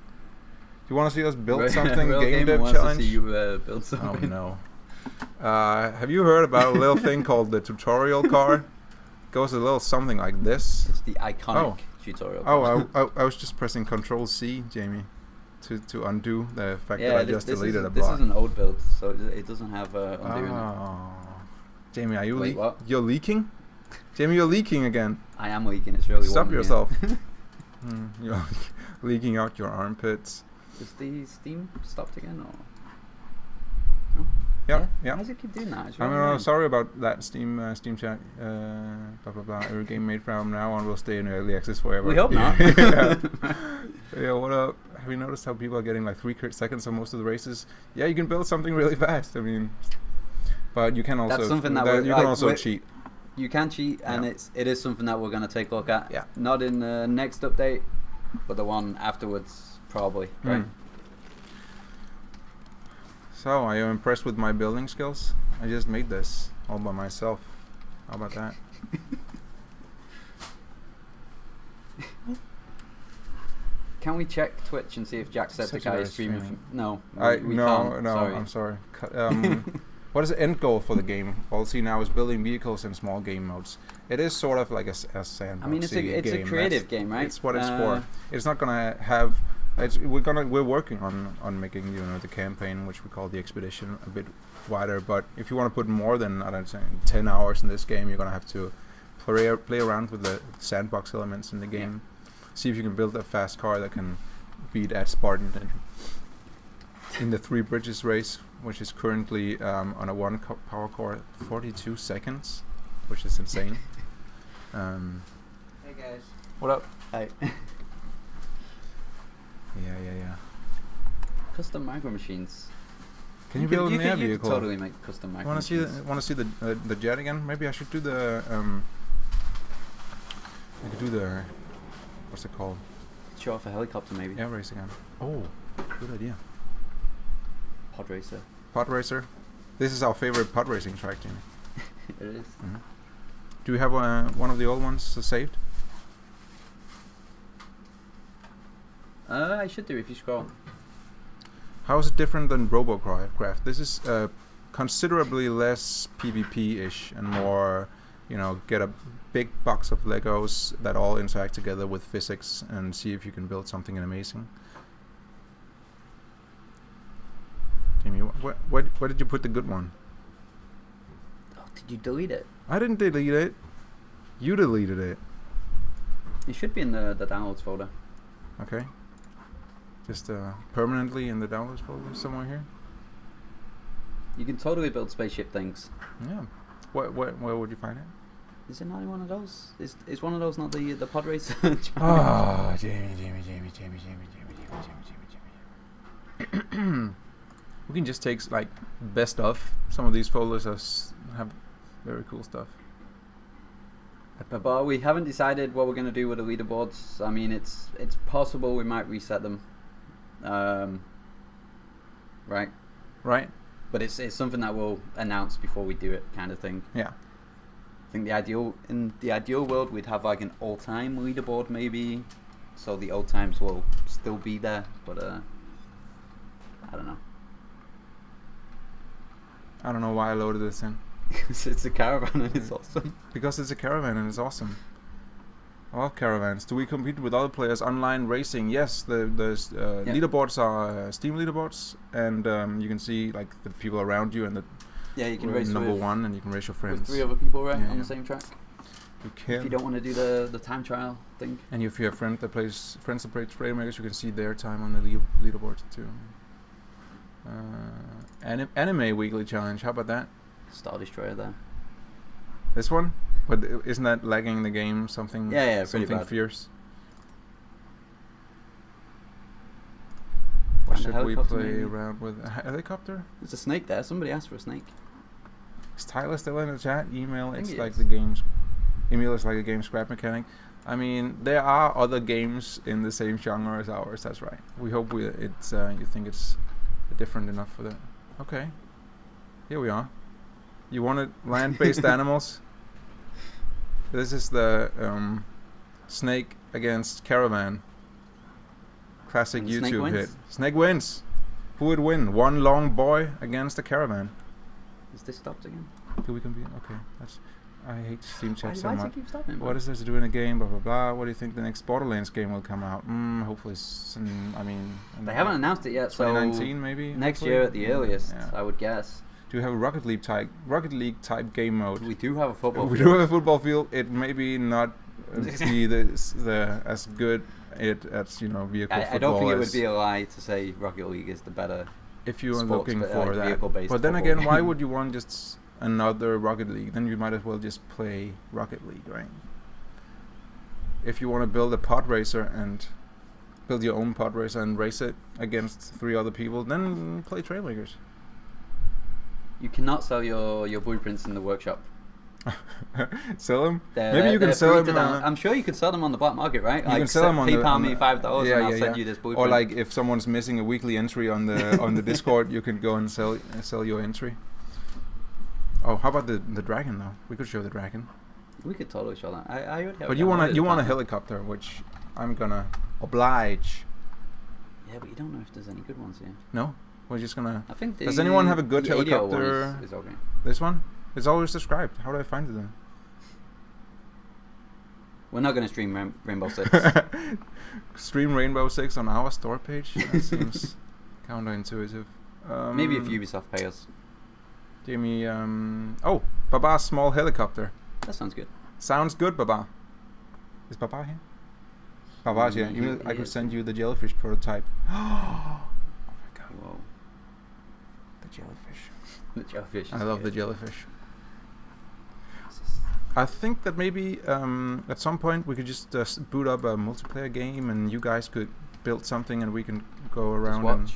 Do you want to see us build something? Game dev challenge? To see you build something. Oh no. Have you heard about a little thing called the tutorial car? Goes a little something like this. It's the iconic tutorial car. I was just pressing Control C, Jamie, to undo the fact that I just deleted a block. This is an old build, so it doesn't have undo in it. Jamie, are you what? You're leaking? Jamie, you're leaking again. I am leaking. It's really Stop warm here. yourself. You're leaking out your armpits. Is the Steam stopped again, or? Yeah. Why does it keep doing that? It's I'm really annoying. sorry about that. Steam chat. Blah blah blah. Every game made from now on will stay in early access forever. We hope not. Yeah. What up? Have you noticed how people are getting like 3 seconds on most of the races? Yeah, you can build something really fast. I mean, but you can also That's something that you can also cheat. You can cheat, and it is something that we're going to take a look at. Yeah. Not in the next update, but the one afterwards, probably. Right. So, are you impressed with my building skills? I just made this all by myself. How about that? Can we check Twitch and see if Jacksepticeye is streaming? No. No, Sorry. I'm sorry. What is the end goal for the game? All I see now is building vehicles in small game modes. It is sort of like a sandbox. I mean, it's a creative game, right? It's what it's for. It's not gonna have. We're working on making the campaign, which we call the expedition, a bit wider. But if you want to put more than 10 hours in this game, you're gonna have to play around with the sandbox elements in the game. See if you can build a fast car that can beat at Spartan in the 3 bridges race, which is currently on a 1 power core 42 seconds, which is insane. Hey guys. What up? Hi. Yeah. Custom micro machines. Can you build an air vehicle? You can totally make custom micro machines. Want to see the jet again? Maybe I should do the I could do the what's it called? Show off a helicopter, maybe. Air race again. Oh, good idea. Pod racer. Pod racer. This is our favorite pod racing track, Jimmy. It is. Mm-hmm. Do we have one of the old ones saved? I should do if you scroll. How is it different than Robocraft? This is considerably less PvP-ish and more, get a big box of Legos that all interact together with physics and see if you can build something amazing. Jamie, where did you put the good one? Oh, did you delete it? I didn't delete it. You deleted it. It should be in the downloads folder. Okay. Just permanently in the downloads folder somewhere here. You can totally build spaceship things. Yeah. Where would you find it? Is it not in one of those? Is one of those not the pod racer? Oh, Jamie. We can just take like best of. Some of these folders have very cool stuff. But we haven't decided what we're going to do with the leaderboards. I mean, it's possible we might reset them. Right. But it's something that we'll announce before we do it, kind of thing. Yeah. I think in the ideal world we'd have like an all-time leaderboard maybe, so the old times will still be there. But I don't know. I don't know why I loaded this in. It's a caravan and it's awesome. Because it's a caravan and it's awesome. I love caravans. Do we compete with other players online racing? Yes, the leaderboards are Steam leaderboards, and you can see like the people around you and you can race number 1, and you can race your friends. With 3 other people, right, on the same track. You can. If you don't want to do the time trial thing. And if you have friends that play Trailmakers, you can see their time on the leaderboard too. Anime weekly challenge. How about that? Star Destroyer there. This one? But isn't that lagging the game something? Yeah, pretty something bad. fierce. What should we play around with? A helicopter? There's a snake there. Somebody asked for a snake. Is Tyler still in the chat? Email. It's like is. the games. Emil is like a game scrap mechanic. I mean, there are other games in the same genre as ours. That's right. We hope you think it's different enough for that. Okay. Here we are. You wanted land-based animals? This is the snake against caravan. Classic And snake YouTube wins? hit. Snake wins. Who would win? One long boy against a caravan. Is this stopped again? Do we compete? Okay. I hate Steam chat so Why does much. it keep stopping? What is there to do in a game? Blah blah blah. What do you think the next Borderlands game will come out? Hopefully, They haven't announced it yet, so 2019 maybe. next hopefully? year at the earliest, Yeah. I would guess. Do you have a Rocket League type game mode? We do have a football. We field. do have a football field. It may be not be the as good as vehicle football. I don't think it would as be a lie to say Rocket League is the better. if you are sports, looking but, for like, that. vehicle-based But then football again, why game. would you want just another Rocket League? Then you might as well just play Rocket League, right? If you want to build a pod racer and build your own pod racer and race it against 3 other people, then play Trailmakers. You cannot sell your blueprints in the workshop. Sell them? Maybe Maybe you can sell them. I'm sure you could sell them on the black market, right? You can sell them on PayPal the me $5 and I'll send you this blueprint. Or like if someone's missing a weekly entry on the on the Discord, you can go and sell your entry. Oh, how about the dragon though? We could show the dragon. We could totally show that. I already have But it you want downloaded, a helicopter, which I'm gonna oblige. Yeah, but you don't know if there's any good ones here. No, we're just gonna. I think Does anyone have a good the ADO one helicopter? is okay. This one? It's always described. How do I find it then? We're not going to stream Rainbow Six. Stream Rainbow Six on our store page? That seems counterintuitive. Maybe if Ubisoft pay us. Give me oh, Baba's small helicopter. That sounds good. Sounds good, Baba. Is Baba here? Baba's here. Even I could send you the jellyfish prototype. Oh my god. Whoa. The jellyfish. The jellyfish. I love the jellyfish. I think that maybe at some point we could just boot up a multiplayer game and you guys could build something and we can go around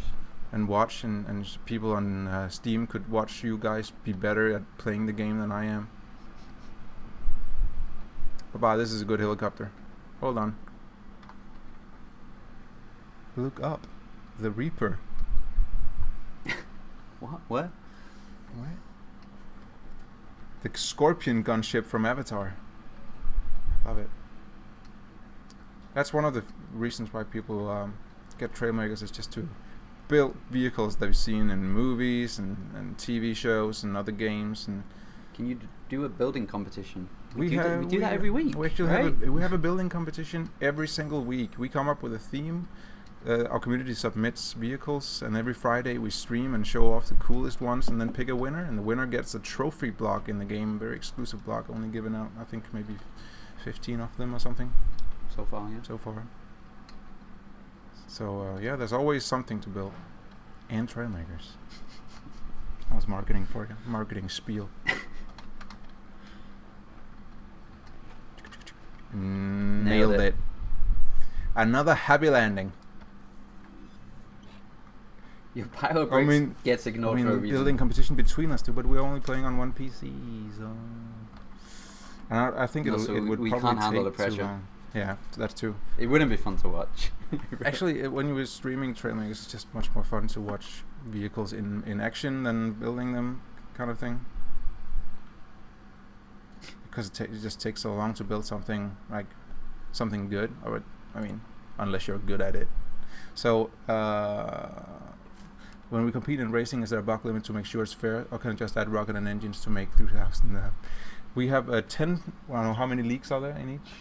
and watch and people on Steam could watch you guys be better at playing the game than I am. Baba, this is a good helicopter. Hold on. Look up. The Reaper. What? What? The Scorpion gunship from Avatar. Love it. That's one of the reasons why people get Trailmakers, is just to build vehicles they've seen in movies and TV shows and other games. And can you do a building competition? We do that every week. We actually right? have a building competition every single week. We come up with a theme. Our community submits vehicles, and every Friday we stream and show off the coolest ones, and then pick a winner. And the winner gets a trophy block in the game, very exclusive block, only given out, I think, maybe 15 of them or something. So far, yeah. So far. So yeah, there's always something to build. And Trailmakers. I was marketing for you. Marketing spiel. Nailed it. Another happy landing. Your pilot breaks gets ignored for a reason. Building competition between us two, but we're only playing on one PC, so. And I think it would we probably can't handle take the pressure. too long. Yeah, that too. It wouldn't be fun to watch. Actually, when you were streaming Trailmakers, it's just much more fun to watch vehicles in action than building them, kind of thing. Because it just takes so long to build something good, or unless you're good at it. So when we compete in racing, is there a buck limit to make sure it's fair, or can I just add rocket and engines to make 3,000? We have 10. I don't know how many leagues are there in each.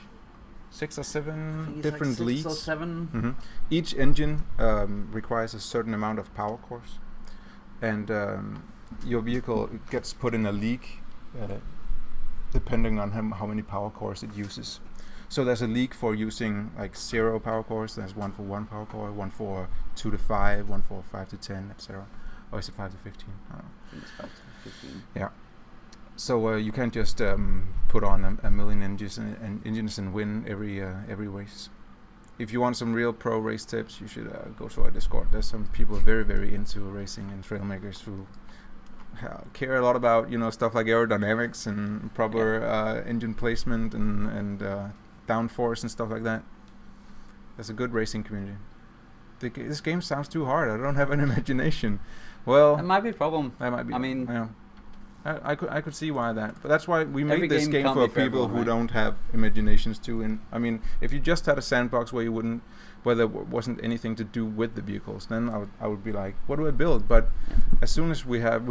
6 or 7 different leagues. 6 or 7. Mm-hmm. Each engine requires a certain amount of power cores, and your vehicle gets put in a league depending on how many power cores it uses. So there's a league for using 0 power cores. There's one for 1 power core, one for 2 to 5, one for 5 to 10, etc. Or is it 5 to 15? I don't know. I think it's 5 to 15. Yeah. So you can't just put on a million engines and win every race. If you want some real pro race tips, you should go to our Discord. There's some people very, very into racing and Trailmakers who care a lot about stuff like aerodynamics and proper engine placement and downforce and stuff like that. There's a good racing community. This game sounds too hard. I don't have an imagination. Well, that might be a problem. That might be. I mean, I could see why that, but that's why we every made this game for people who right? don't have imaginations too. And I mean, if you just had a sandbox where there wasn't anything to do with the vehicles, then I would be like, what do I build? But as soon as we have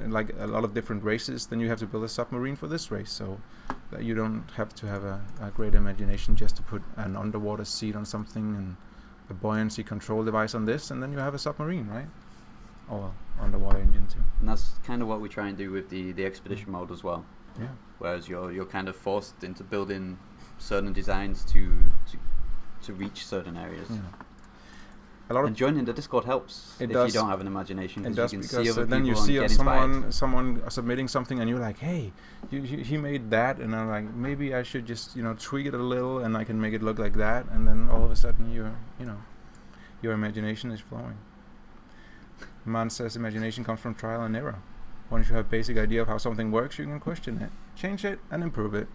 like a lot of different races, then you have to build a submarine for this race, so that you don't have to have a great imagination just to put an underwater seat on something and a buoyancy control device on this, and then you have a submarine, right? Oh well, underwater engine too. And that's kind of what we try and do with the expedition mode as well. Yeah. Whereas you're kind of forced into building certain designs to reach certain areas. Yeah. And joining the Discord helps if you don't have an imagination. It does, you can because see other then you people see and get someone submitting something and you're like, hey, he made that, and I'm like, maybe I should just tweak it a little and I can make it look like that, and then all of a sudden your imagination is flowing. Man says imagination comes from trial and error. Once you have a basic idea of how something works, you can question it, change it, and improve it.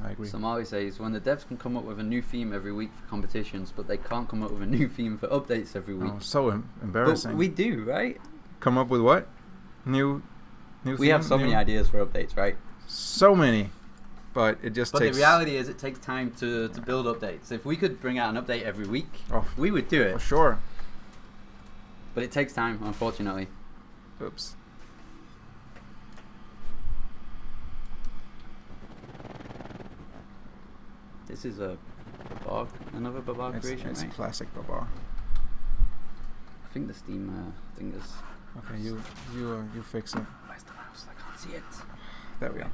I agree. Somali says, when the devs can come up with a new theme every week for competitions, but they can't come up with a new theme for updates every week. Oh, so embarrassing. But we do, right? Come up with what? New we have so many ideas for updates, right? So many. But it just takes... But the reality is it takes time to build updates. If we could bring out an update every week, we would do it. For sure. But it takes time, unfortunately. Oops. This is a Babar, another Babar creation, it's right? a classic Babar. I think the Steam thing is... Okay, you fix it. Where's the mouse? I can't see it. There we go.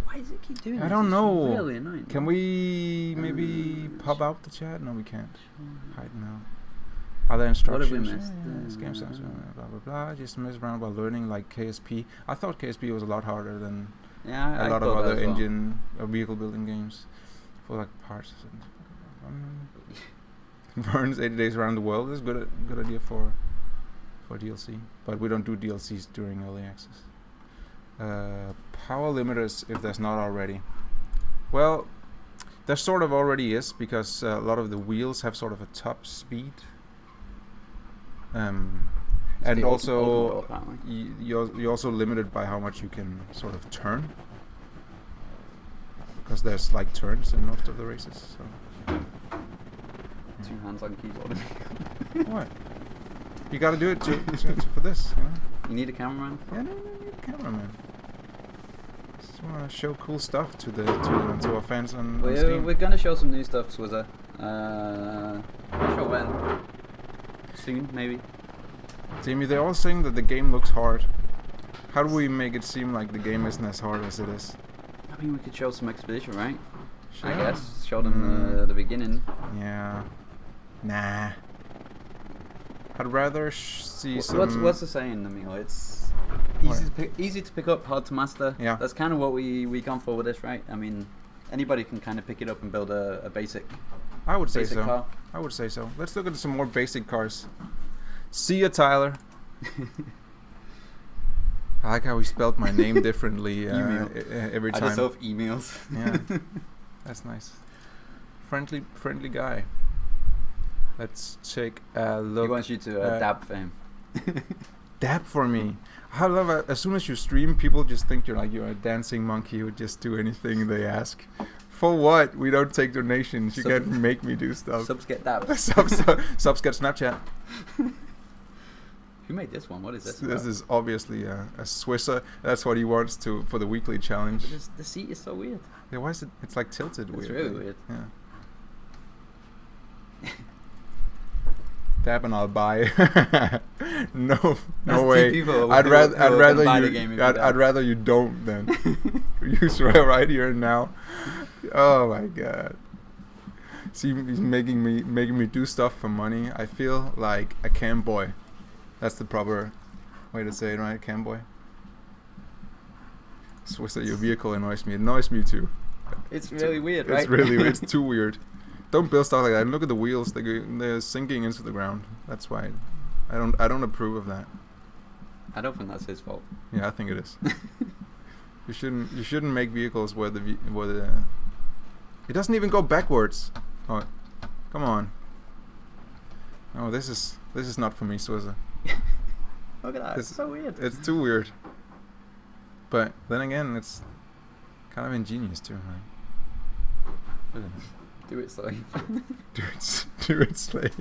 Why does it keep doing this? I don't know. It's really annoying. Can we maybe pop out the chat? No, we can't. Hide now. Other instructions. What have we missed? This game sounds blah blah blah. Just mess around while learning, like KSP. I thought KSP was a lot harder than a lot of other engine or vehicle building games for like parts. Burns 80 days around the world is good idea for DLC, but we don't do DLCs during early access. Power limiters, if there's not already. Well, there sort of already is, because a lot of the wheels have sort of a top speed. And also you're also limited by how much you can sort of turn, because there's like turns in most of the races. So 2 hands on keyboard. What? You got to do it for this. You need a cameraman. Yeah, no, you need a cameraman. Just want to show cool stuff to our fans on Steam. We're gonna show some new stuff, Swizzer. Not sure when. Soon, maybe. Jamie, they're all saying that the game looks hard. How do we make it seem like the game isn't as hard as it is? I mean, we could show some Expedition, right? Sure. I guess. Show them the beginning. Yeah. Nah. I'd rather see some... What's the saying, Emil? It's easy to pick up, hard to master. Yeah. That's kind of what we gone for with this, right? I mean, anybody can kind of pick it up and build a basic. I would say so. Car. I would say so. Let's look at some more basic cars. See ya, Tyler. I like how he spelled my name differently every time. I just love emails. Yeah, that's nice. Friendly guy. Let's take a look. He wants you to dab for him. Dab for me. I love it. As soon as you stream, people just think you're a dancing monkey who would just do anything they ask. For what? We don't take donations. You can't make me do stuff. Subs get dabbed. Subs get Snapchat. Who made this one? What is this? This is obviously a Swisser. That's what he wants for the weekly challenge. The seat is so weird. Yeah, why is it? It's like tilted weird. It's really weird. Yeah. Dab and I'll buy. no That's way. I'd rather you don't then. You swear right here and now. Oh my god. See, he's making me do stuff for money. I feel like a cam boy. That's the proper way to say it, right, Camboy? Swizzer, your vehicle annoys me. It annoys me too. It's really weird, right? It's really weird. It's too weird. Don't build stuff like that. And look at the wheels. They're sinking into the ground. That's why I don't approve of that. I don't think that's his fault. Yeah, I think it is. You shouldn't make vehicles where the it doesn't even go backwards. Oh, come on. Oh, this is not for me, Swizzer. Look at that. It's so weird. It's too weird. But then again, it's kind of ingenious too, right? Do it, slave. do it, slave.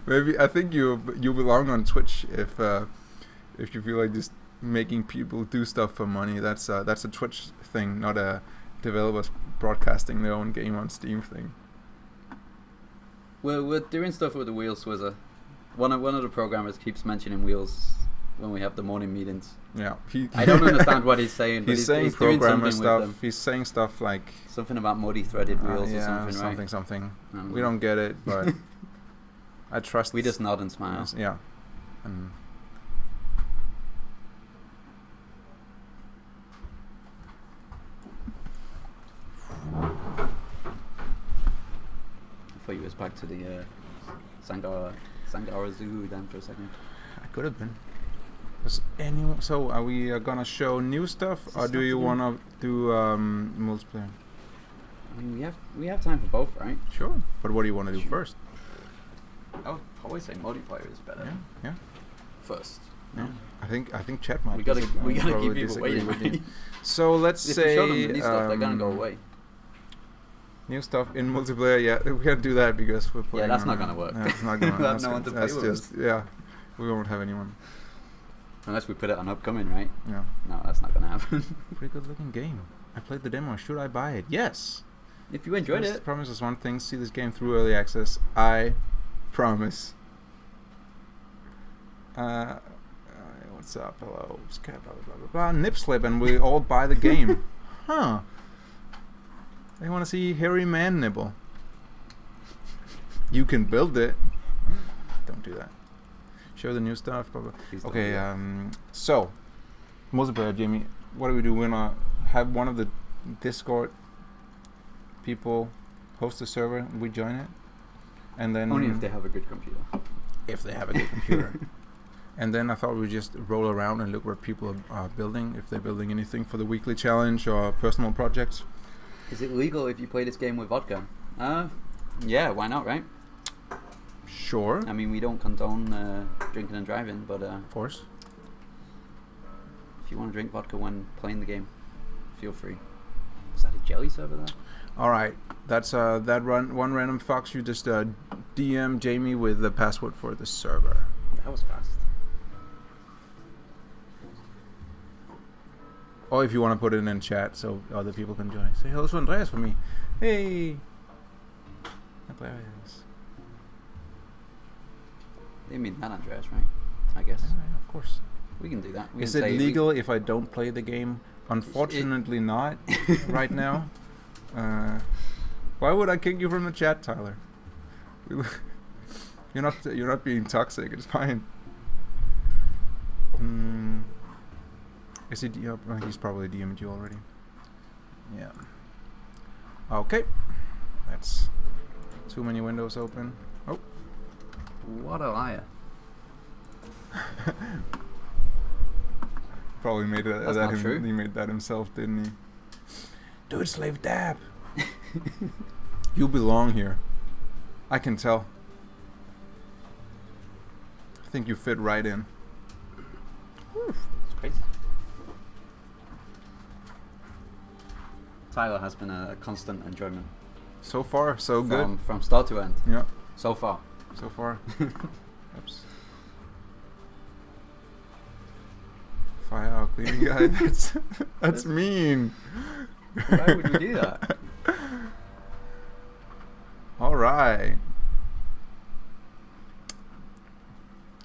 Maybe I think you belong on Twitch if you feel like just making people do stuff for money. That's a Twitch thing, not a developers broadcasting their own game on Steam thing. We're doing stuff with the wheels, Swizzer. One of the programmers keeps mentioning wheels when we have the morning meetings. Yeah, I don't understand what he's saying. But he's saying doing programmer something stuff. with them. He's saying stuff like Something about multi-threaded wheels or something, right? Something. We don't get it, but I trust. We just nod and smile. Yeah. And I thought you was back to the Sangara Zoo then for a second. I could have been. Does anyone? So are we gonna show new stuff, or do you wanna do multiplayer? I mean, we have time for both, right? Sure. But what do you want to do first? I would probably say multiplayer is better. Yeah. First. Yeah. I think chat might. We gotta keep people disagree waiting. with you. So let's If say we show them the new stuff, they're gonna go away. New stuff in multiplayer. Yeah, we gotta do that because we're playing. Yeah, that's not gonna work. That's not gonna. We'll have no one to play with us. Yeah, we won't have anyone. Unless we put it on upcoming, right? Yeah. No, that's not gonna happen. Pretty good looking game. I played the demo. Should I buy it? Yes. If you enjoyed it. Promises one thing. See this game through early access. I promise. What's up? Hello. Blah blah blah blah blah. Nip slip, and we all buy the game. Huh. They want to see hairy man nibble. You can build it. Don't do that. Show the new stuff. Blah, blah. Okay. So, multiplayer, Jamie. What do? We're gonna have one of the Discord people host a server. And we join it, and then only if they have a good computer. If they have a good computer. And then I thought we'd just roll around and look where people are building. If they're building anything for the weekly challenge or personal projects. Is it legal if you play this game with vodka? Yeah, why not, right? Sure. I mean, we don't condone drinking and driving, but of course. If you want to drink vodka when playing the game, feel free. Is that a jelly server there? All right, that's that one random fox. You just DM Jamie with the password for the server. That was fast. Or if you want to put it in chat so other people can join. Say hello to Andreas for me. Hey. Andreas. They mean that, Andreas, right? I guess. Yeah, of course. We can do that. Is it legal if I don't play the game? Unfortunately not right now. Why would I kick you from the chat, Tyler? You're not being toxic. It's fine. Is he? He's probably DM'd you already. Yeah. Okay. That's too many windows open. Oh. What a liar. Probably made it. That's not true. He made that himself, didn't he? Do it, slave dab. You belong here. I can tell. I think you fit right in. It's crazy. Tyler has been a constant enjoyment. So far, so good. From start to end. Yeah. So far. So far. Oops. Fire out cleaning guy. That's mean. Why would we do that? All right.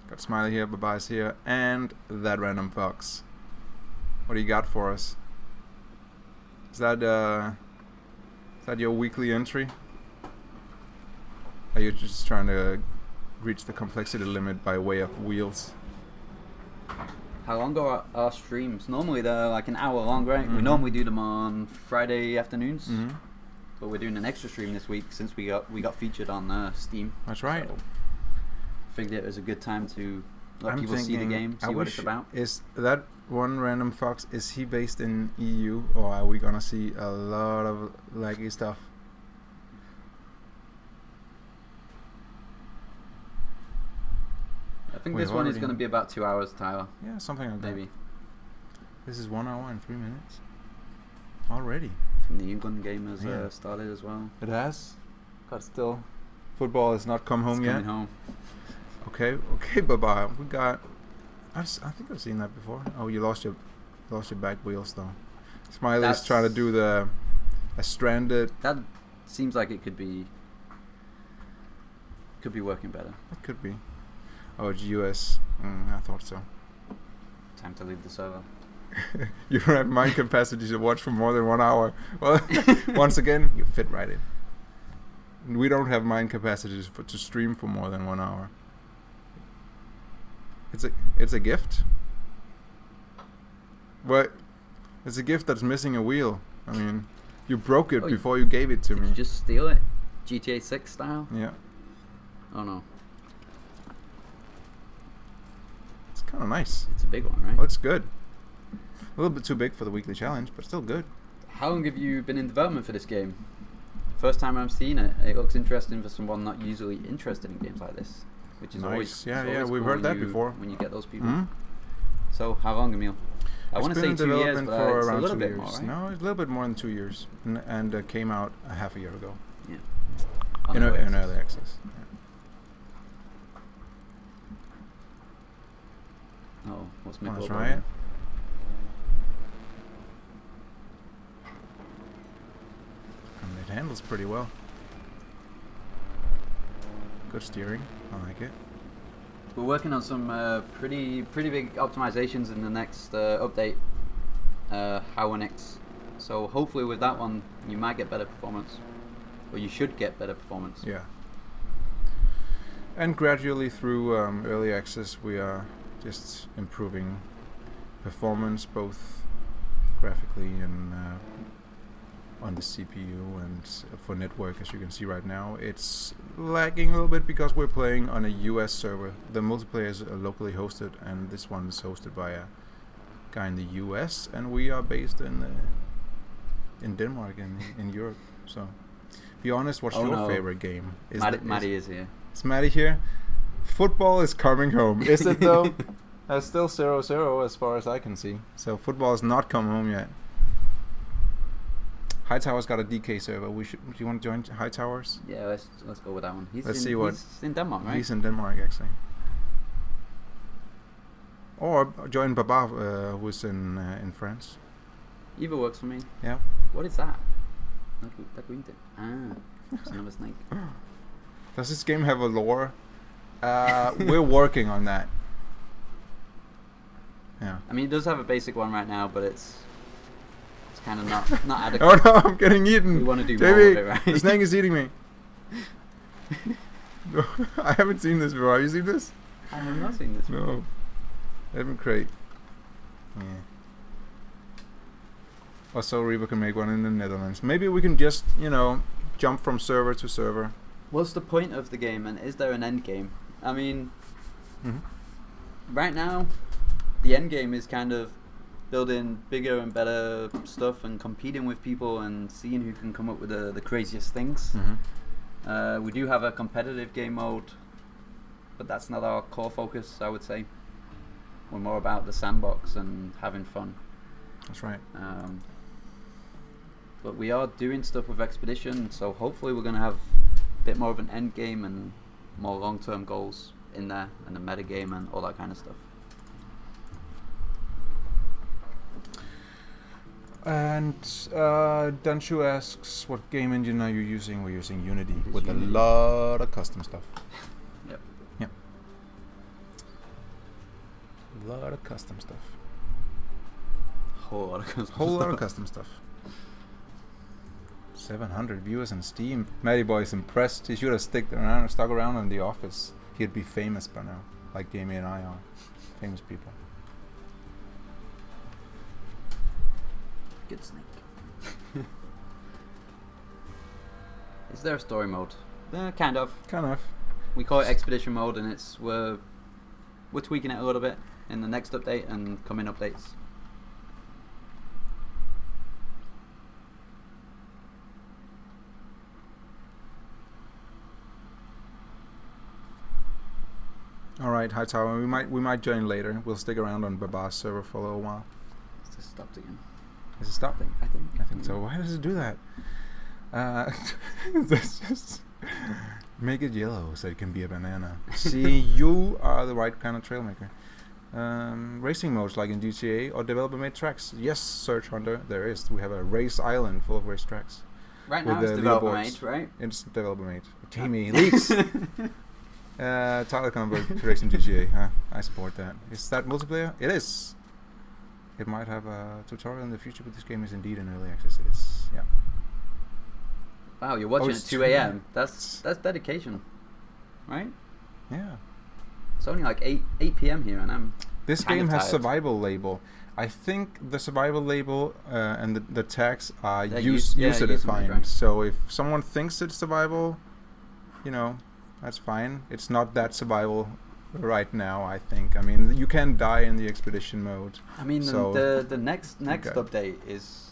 Got Smiley here, Bye-byes here, and that random fox. What do you got for us? Is that your weekly entry? Are you just trying to reach the complexity limit by way of wheels? How long are our streams? Normally they're like an hour long, right? We normally do them on Friday afternoons, but we're doing an extra stream this week since we got featured on Steam. That's right. So figured it was a good time to let people see the thinking, game, see what it's about. Is that one random fox? Is he based in EU, or are we gonna see a lot of laggy stuff? I think this one is going to be about 2 hours, Tyler. Yeah, something like maybe. that. This is 1 hour and 3 minutes already. From the England game has started as well. It has, but still, football has not come home it's yet. Coming home. Okay, Baba. We got. I think I've seen that before. Oh, you lost your back wheels though. Smiley's trying to do a stranded. That seems like it could be working better. It could be. Oh, it's US. I thought so. Time to leave the server. You don't have mind capacity to watch for more than 1 hour. Well, once again, you fit right in. We don't have mind capacity to stream for more than 1 hour. It's a gift. But it's a gift that's missing a wheel. I mean, you broke it before you gave it to me. Did you just steal it? GTA 6 style? Yeah. Oh no. It's kind of nice. It's a big one, right? Looks good. A little bit too big for the weekly challenge, but still good. How long have you been in development for this game? First time I've seen it. It looks interesting for someone not usually interested in games like this, which is Nice. always We've cool heard that before. when you get those people. Mm-hmm. So how long, Emil? I want to say 2 years, but for it's around a little 2 bit years. more, right? No, it's a little bit more than 2 years, and came out a half a year ago. Yeah. In early access. Yeah. Oh, what's my Let's goal? try it. It handles pretty well. Good steering. I like it. We're working on some pretty big optimizations in the next update, Howenix. So hopefully with that one, you might get better performance, or you should get better performance. Yeah. And gradually through early access, we are just improving performance, both graphically and on the CPU and for network. As you can see right now, it's lagging a little bit because we're playing on a US server. The multiplayer is locally hosted, and this one is hosted by a guy in the US, and we are based in Denmark and in Europe. So be honest, what's your favorite game? Maddie is here. Is Maddie here? Football is coming home. Is it though? That's still 0-0 as far as I can see. So football has not come home yet. Hightower's got a DK server. Do you want to join Hightowers? Yeah, let's go with that one. He's in Denmark, right? He's in Denmark actually. Or join Baba, who's in France. Either works for me. Yeah. What is that? That green thing. Ah, it's another snake. Does this game have a lore? We're working on that. Yeah. I mean, it does have a basic one right now, but it's kind of not adequate. Oh no, I'm getting eaten. We want to do JB, more of it, right? the snake is eating me. No, I haven't seen this before. Have you seen this? I have not seen this before. No. Haven't crate. Yeah. Also, Reba can make one in the Netherlands. Maybe we can just, jump from server to server. What's the point of the game, and is there an end game? I mean, right now, the end game is kind of building bigger and better stuff and competing with people and seeing who can come up with the craziest things. We do have a competitive game mode, but that's not our core focus, I would say. We're more about the sandbox and having fun. That's right. But we are doing stuff with Expedition, so hopefully we're going to have a bit more of an end game and more long-term goals in there, and a meta game and all that kind of stuff. And Danshu asks, what game engine are you using? We're using Unity with Unity. A lot of custom stuff. Yep. A lot of custom stuff. Whole lot of custom Whole lot of custom stuff. 700 viewers on Steam. Matty Boy is impressed. He should have stuck around in the office. He'd be famous by now, like Jamie and I are. Famous people. Good snake. Is there a story mode? Kind of. Kind of. We call it expedition mode, and we're tweaking it a little bit in the next update and coming updates. All right, Hightower. We might join later. We'll stick around on Baba's server for a little while. It's just stopped again. Is it stopped? I think So. Why does it do that? Let's just make it yellow so it can be a banana. See, you are the right kind of trail maker. Racing modes like in GTA or developer-made tracks. Yes, Search Hunter, there is. We have a race island full of race tracks. Right now it's developer-made, right? It's developer-made. Jamie, leaks! Tyler Convert Racing GTA. Huh? I support that. Is that multiplayer? It is. It might have a tutorial in the future, but this game is indeed in early access. It is. Yeah. Wow, you're watching at 2 a.m. That's dedication, right? Yeah. It's only like 8 p.m. here, and I'm. This game has survival label. I think the survival label and the tags are user defined. So if someone thinks it's survival, that's fine. It's not that survival right now, I think. I mean, you can die in the expedition mode. I mean, so the next update is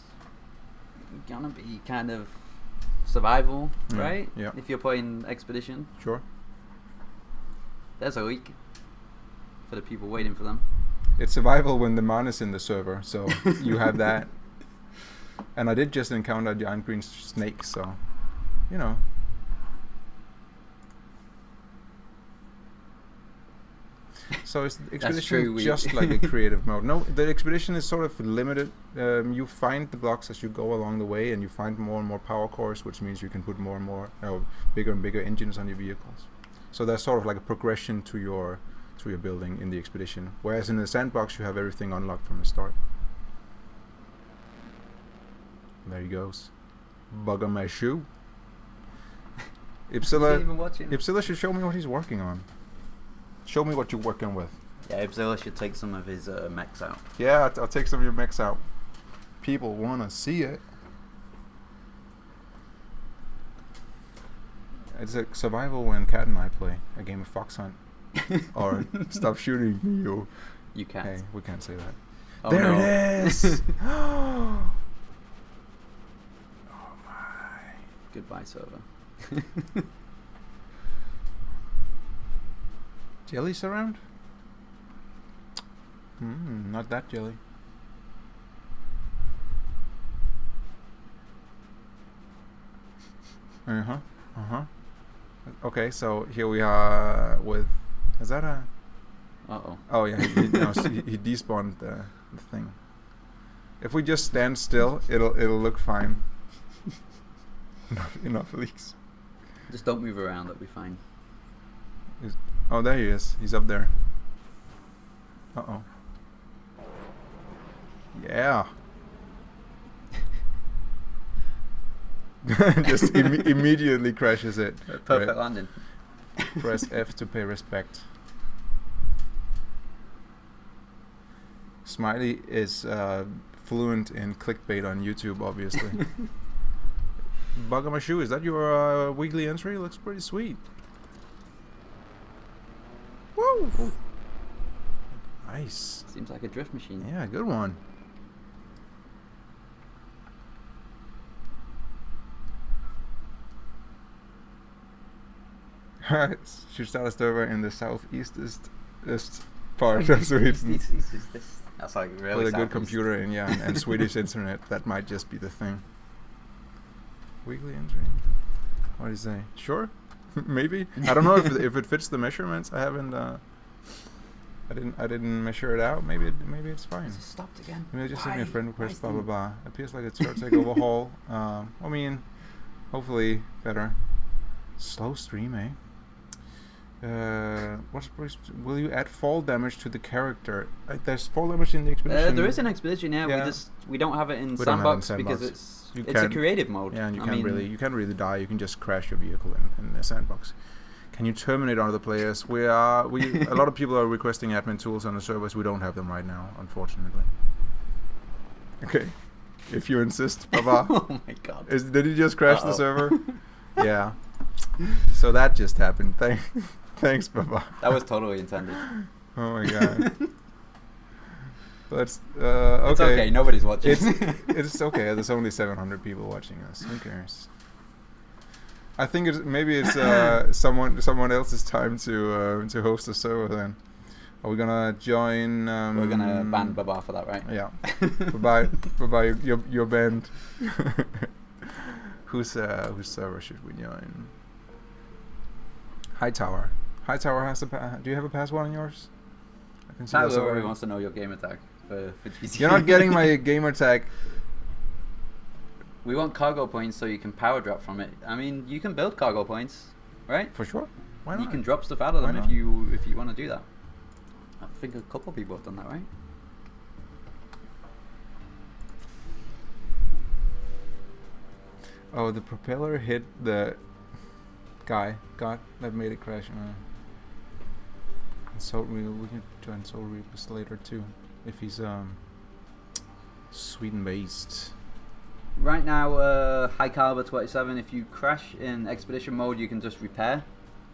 gonna be kind of survival, right? Yeah. If you're playing expedition. Sure. There's a leak for the people waiting for them. It's survival when the man is in the server, so you have that. And I did just encounter a giant green snake, so So is the expedition just like a creative mode? No, the expedition is sort of limited. You find the blocks as you go along the way, and you find more and more power cores, which means you can put more and more, bigger and bigger engines on your vehicles. So there's sort of like a progression to your building in the expedition. Whereas in the sandbox, you have everything unlocked from the start. There he goes. Bug on my shoe. Ipsilla should show me what he's working on. Show me what you're working with. Yeah, Ipsilla should take some of his mechs out. Yeah, I'll take some of your mechs out. People want to see it. It's a survival when Cat and I play a game of Fox Hunt. Or stop shooting me, you. You can't. Hey, we can't say that. Oh, there no. it is! Oh my. Goodbye, server. Jelly's around? Not that jelly. Okay, so here we are with. Is that a? Uh-oh. Oh yeah, he despawned the thing. If we just stand still, it'll look fine. Enough leaks. Just don't move around, that'll be fine. Oh, there he is. He's up there. Uh-oh. Yeah. Just immediately crashes it. Perfect landing. Press F to pay respect. Smiley is fluent in clickbait on YouTube, obviously. Bug on my shoe, is that your weekly entry? Looks pretty sweet. Woo! Ooh. Nice. Seems like a drift machine. Yeah, good one. Should start a server in the southeastest part of Sweden. That's like really with a good computer and Swedish internet. That might just be the thing. Weekly entry. What do you say? Sure. Maybe. I don't know if it fits the measurements. I haven't. I didn't measure it out. Maybe it's fine. It stopped again. Maybe just send me a friend request. Blah blah blah. Appears like it's short take overhaul. I mean, hopefully better. Slow stream, eh? Will you add fall damage to the character? There's fall damage in the expedition. There is an expedition. Yeah. We don't have it in sandbox because it's a creative mode. Yeah, and you can't really die. You can just crash your vehicle in the sandbox. Can you terminate other players? A lot of people are requesting admin tools on the servers. We don't have them right now, unfortunately. Okay. if you insist, Baba. Oh my god. Did he just crash the Uh-oh. server? Yeah. So that just happened. Thanks, Baba. That was totally intended. Oh my god. But okay. It's okay. Nobody's watching. It's okay. There's only 700 people watching us. Who cares? I think maybe it's someone else's time to host the server. Then are we gonna join? We're gonna ban Baba for that, right? Yeah. Bye bye. You're banned. Whose server should we join? Hightower. Hightower has a. Do you have a password on yours? I can see that's Tyler already. wants to know your gamer tag for GT. You're not getting my gamer tag. We want cargo points so you can power drop from it. I mean, you can build cargo points, right? For sure. Why not? You can drop stuff out of Why them not? if you want to do that. I think a couple people have done that, right? Oh, the propeller hit the guy. God, that made it crash. And Soul Reaper, we can join Soul Reapers later too, if he's Sweden based. Right now, high caliber 27. If you crash in expedition mode, you can just repair,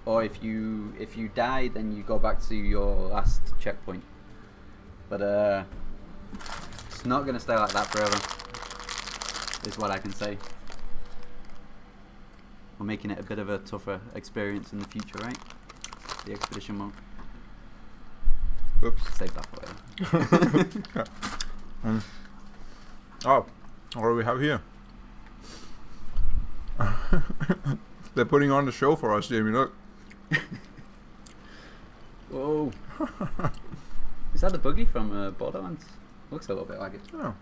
or if you die, then you go back to your last checkpoint. But it's not gonna stay like that forever. Is what I can say. We're making it a bit of a tougher experience in the future, right? The expedition mode. Oops. Save that for later. Oh, what do we have here? They're putting on the show for us, Jamie. Look. Whoa. Is that the buggy from Borderlands? Looks a little bit like it. Oh.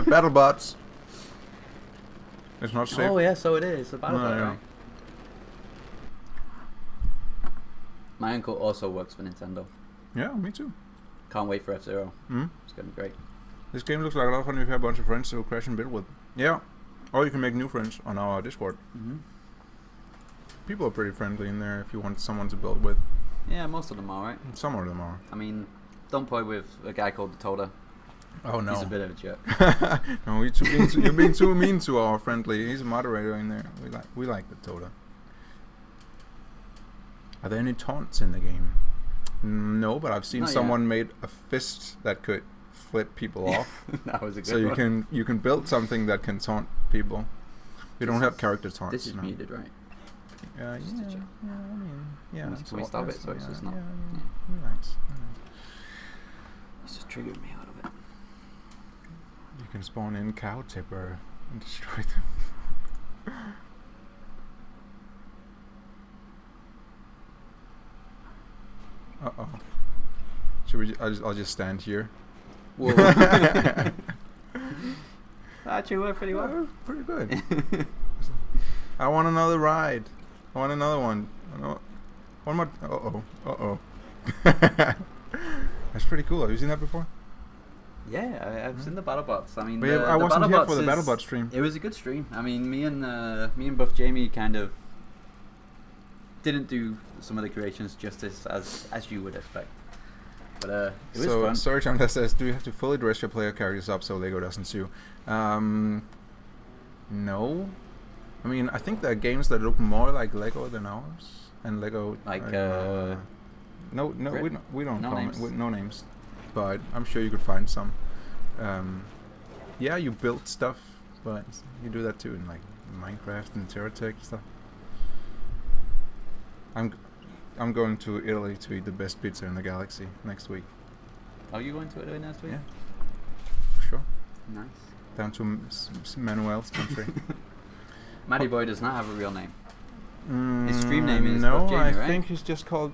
Battle bots. It's not safe. Oh yeah, so it is. A battle No, bot, yeah. right? My uncle also works for Nintendo. Yeah, me too. Can't wait for F-Zero. Mm. It's gonna be great. This game looks like a lot of fun if you have a bunch of friends to crash and build with. Yeah. Or you can make new friends on our Discord. Mm-hmm. People are pretty friendly in there if you want someone to build with. Yeah, most of them are, right? Some of them are. I mean, don't play with a guy called the Toda. Oh no. He's a bit of a jerk. No, you're being too mean to our friendly. He's a moderator in there. We like the Toda. Are there any taunts in the game? No, but I've seen Not someone yet. made a fist that could flip people off. That was a good So one. you can build something that can taunt people. We don't have character taunts. This is no. muted, right? Yeah, Just to check. I mean, yeah. Can we stop it so it's just not? Yeah, relax. It's just triggered me a little bit. You can spawn in cow tipper and destroy them. Uh-oh. Should we? I'll just stand here. Whoa. Actually worked pretty That well. was pretty good. I want another ride. I want another one. One more. Uh-oh. That's pretty cool. Have you seen that before? Yeah, I've seen the BattleBots. I mean, But the, I the wasn't here BattleBots for the is- BattleBot stream. It was a good stream. I mean, me and Buff Jamie kind of didn't do some of the creations justice as you would expect. But it was So fun. Serge on that says, do you have to fully dress your player characters up so Lego doesn't sue? No. I mean, I think there are games that look more like Lego than ours, and Lego. Like, no, Brit? we don't No comment names? with no names, but I'm sure you could find some. Yeah, you build stuff, but you do that too in like Minecraft and TerraTech stuff. I'm going to Italy to eat the best pizza in the galaxy next week. Are you going to Italy next week? Yeah, for sure. Nice. Down to Manuel's country. Matty Boy does not have a real name. His stream name is no, Buff Jamie, I right? think he's just called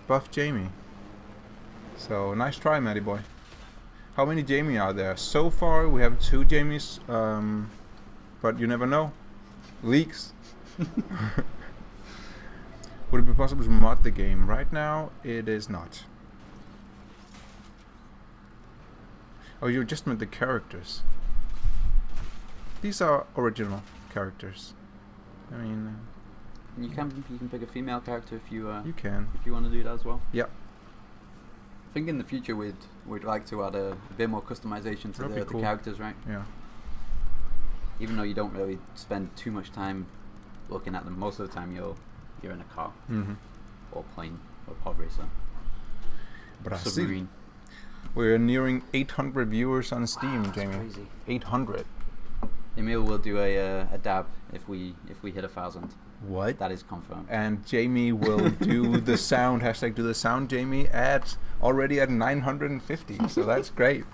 Buff Jamie. So nice try, Matty Boy. How many Jamie are there? So far, we have 2 Jamies, but you never know. Leaks. Would it be possible to mod the game? Right now, it is not. Oh, you just meant the characters. These are original characters. I mean, You can pick a female character if you you can. if you want to do that as well. Yep. I think in the future we'd like to add a bit more customization to That'd be the cool. characters, right? Yeah. Even though you don't really spend too much time looking at them, most of the time you're in a car Mm-hmm. or plane or pod racer, Brazil. submarine. We're nearing 800 viewers on Steam, That's Jamie. crazy. 800. Emil will do a dab if we hit 1,000. What? That is confirmed. And Jamie will do the sound, hashtag do the sound, Jamie, already at 950. So that's great.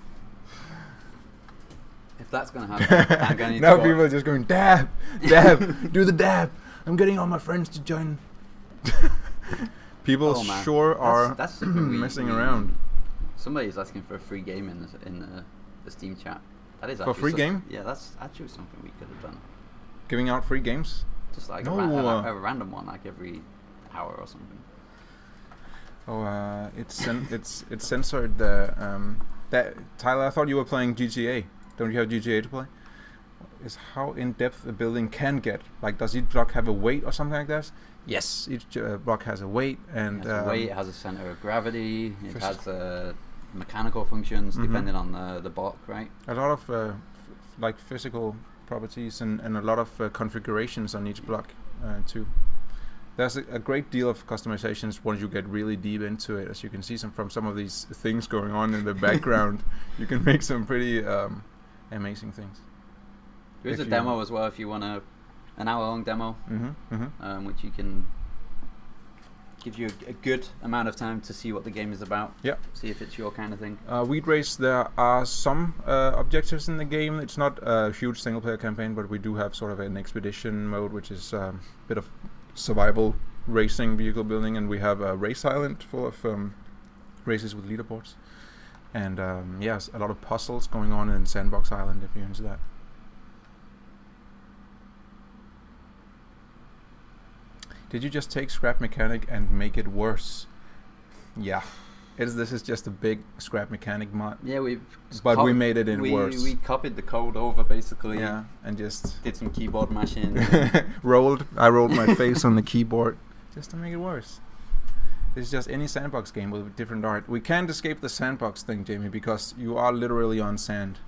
If that's gonna happen, I'm gonna need Now to people are just going, dab, dab, do the dab. I'm getting all my friends to join. People man. sure are That's something messing around. Somebody's asking for a free game in the Steam chat. That is For actually free some- game? Yeah, that's actually something we could have done. Giving out free games? Just like No. a random one, like every hour or something. Oh, it's censored the that Tyler. I thought you were playing GTA. Don't you have GTA to play? Is how in depth a building can get. Like, does each block have a weight or something like that? Yes, each block has a weight, and It has a weight, it has a center of gravity, it Phys- has mechanical functions Mhm. depending on the block, right? a lot of like physical properties and a lot of configurations on each block too. There's a great deal of customizations once you get really deep into it. As you can see from some of these things going on in the background, you can make some pretty amazing things. There is If a you- demo as well if you want an hour-long demo, which you can give you a good amount of time to see what the game is about. Yeah. See if it's your kind of thing. Weed Race, there are some objectives in the game. It's not a huge single-player campaign, but we do have sort of an expedition mode, which is a bit of survival racing, vehicle building, and we have a race island full of races with leaderboards. And yes, a lot of puzzles going on in Sandbox Island if you're into that. Did you just take Scrap Mechanic and make it worse? Yeah. This is just a big Scrap Mechanic mod. Yeah, we made it worse. We copied the code over basically. Yeah, and just Did some keyboard mashing. I rolled my face on the keyboard just to make it worse. It's just any sandbox game with different art. We can't escape the sandbox thing, Jamie, because you are literally on sand.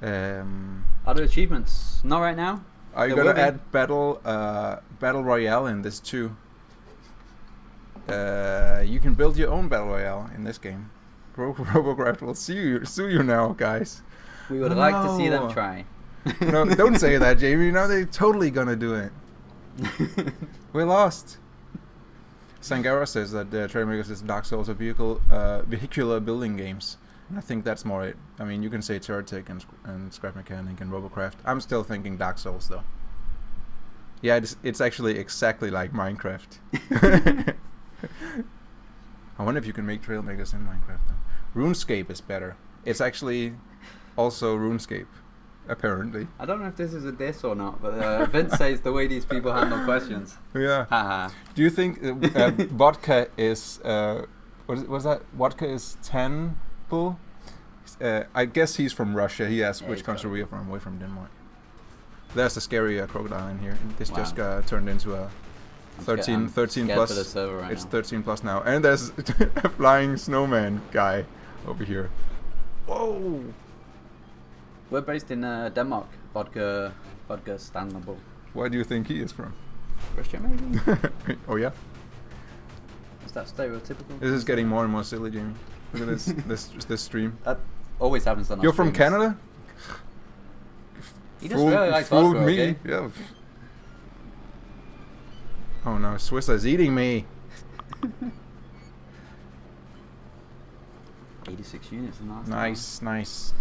Other achievements? Not right now. Are you There gonna will be. add battle royale in this too? You can build your own battle royale in this game. Robocraft will sue you now, guys. We would like to see them No. try. No, don't say that, Jamie. Now they're totally gonna do it. We're lost. Sangara says that Trailmakers is Dark Souls of vehicular building games. And I think that's more it. I mean, you can say Turtech and Scrap Mechanic and Robocraft. I'm still thinking Dark Souls, though. Yeah, it's actually exactly like Minecraft. I wonder if you can make Trailmakers in Minecraft, though. RuneScape is better. It's actually also RuneScape, apparently. I don't know if this is a diss or not, but Vince says the way these people handle questions. Yeah. Haha. Do you think vodka is was that vodka is temple? I guess he's from Russia. He asked Yeah, which he's country probably- we're from. We're from Denmark. There's a scary crocodile in here. This Wow. just got turned into a I'm 13 scared plus. for the server right It's now. 13 plus now, and there's a flying snowman guy over here. Whoa! We're based in Denmark. Vodka standable. Where do you think he is from? Russia maybe? Oh yeah. Is that stereotypical? This is getting more and more silly, Jamie. Look at this stream. That always happens on our You're from streams. Canada? He just really likes fooled vodka, me. okay? Yeah. Oh no, Swissa's eating me. 86 units in the last Nice.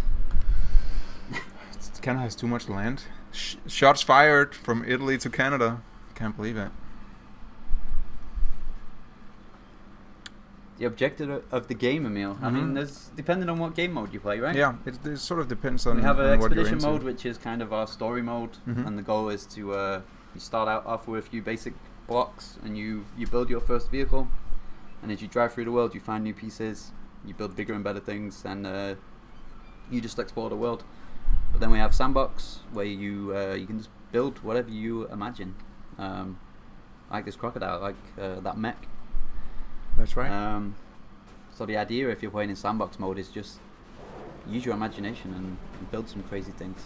Canada has too much land. Shots fired from Italy to Canada. Can't believe it. The objective of the game, Emil. I mean, Mhm. there's depending on what game mode you play, right? Yeah, it sort of depends on. We have an on what you're expedition into. mode, which is kind of our story mode, Mhm. and the goal is to you start out off with a few basic blocks, and you build your first vehicle, and as you drive through the world, you find new pieces, you build bigger and better things, and you just explore the world. But then we have sandbox, where you can just build whatever you imagine, like this crocodile, like that mech. That's right. So the idea, if you're playing in sandbox mode, is just use your imagination and build some crazy things.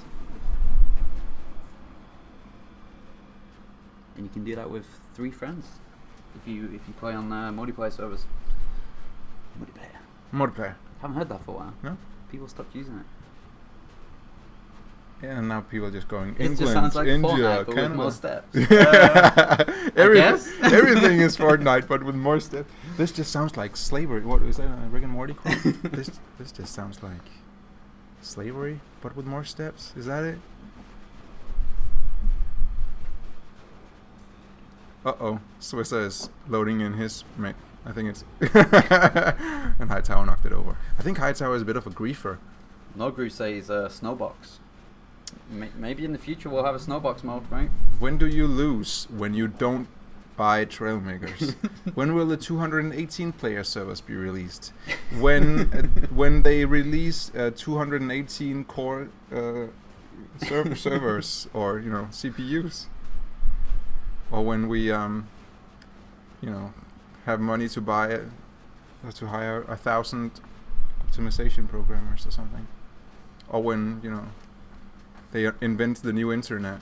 And you can do that with 3 friends if you play on multiplayer servers. Multiplayer. Haven't heard that for a while. No? People stopped using it. Yeah, and now people are just going It England, just sounds like India, Fortnite, but Canada. with more steps. Everything, everything is Fortnite, but with more steps. This just sounds like slavery. What is that? A Rick and Morty quote? this just sounds like slavery, but with more steps. Is that it? Uh-oh. Swisser is loading in his mate. I think it's... and Hightower knocked it over. I think Hightower is a bit of a griefer. Nogru says Snowbox. Maybe in the future we'll have a Snowbox mode, right? When do you lose? When you don't buy Trailmakers. When will the 218 player servers be released? When they release 218 core servers or CPUs, or when we have money to buy it, or to hire 1,000 optimization programmers or something, or when they invent the new internet.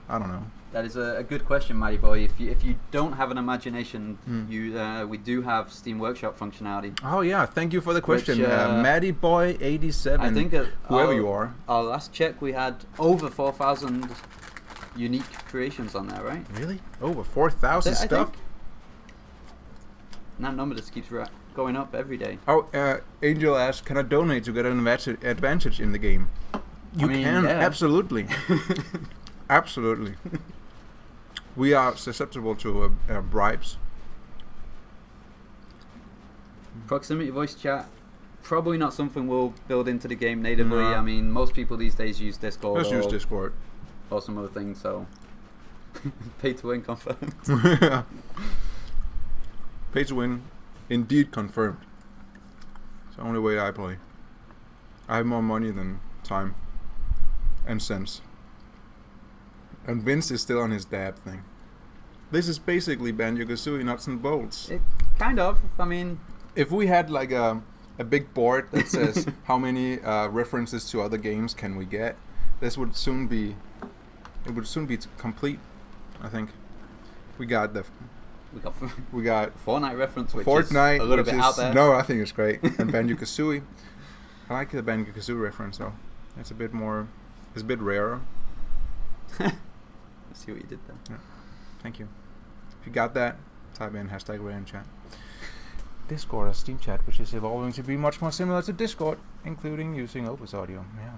I don't know. That is a good question, Matty Boy. If you don't have an imagination, we do have Steam Workshop functionality. Oh yeah, thank you for the question, Which, Matty Boy 87. I think whoever you are. Our last check, we had over 4,000 unique creations on there, right? Really? Over 4,000 stuff? And that number just keeps going up every day. Oh, Angel asked, can I donate to get an advantage in the game? You can, yeah. absolutely. Absolutely. We are susceptible to bribes. Proximity voice chat, probably not something we'll build into the game natively. No. I mean, most people these days use Discord. Let's use Discord. Or some other things, so pay to win confirmed. Pay to win, indeed confirmed. It's the only way I play. I have more money than time and sense. And Vince is still on his dab thing. This is basically Banjo-Kazooie nuts and bolts. Kind of. I mean, if we had like a big board that says how many references to other games can we get, this would soon be. It would soon be complete. I think we got Fortnite reference, which Fortnite, is a little bit out there. No, I think it's great. And Banjo-Kazooie. I like the Banjo-Kazooie reference though. It's a bit more. It's a bit rarer. Let's see what you did there. Yeah. Thank you. If you got that, type in #rare in chat. Discord or Steam chat, which is evolving to be much more similar to Discord, including using Opus Audio. Yeah,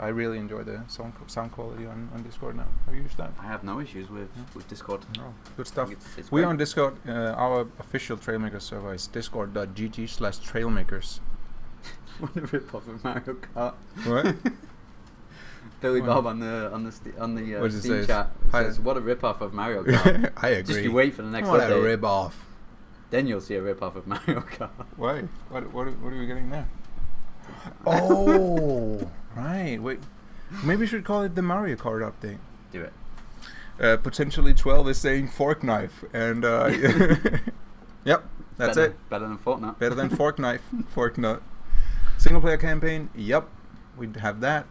I really enjoy the sound quality on Discord now. Have you used that? I have no issues with Discord. No, good stuff. It's We great. are on Discord. Our official Trailmakers server is discord.gg/Trailmakers. What a rip off of Mario Kart. What? Billy What? Bob on the What does it Steam say? chat says, "What a rip off of Mario Kart." I agree. Just you wait for the next What a update. rip off. Then you'll see a rip off of Mario Kart. Why? What are we getting there? Oh, right. Wait. Maybe we should call it the Mario Kart update. Do it. Potentially 12 is saying fork knife, and yep, that's it. Better than Fortnite. Better than fork knife, fork nut. Single player campaign. Yep, we'd have that.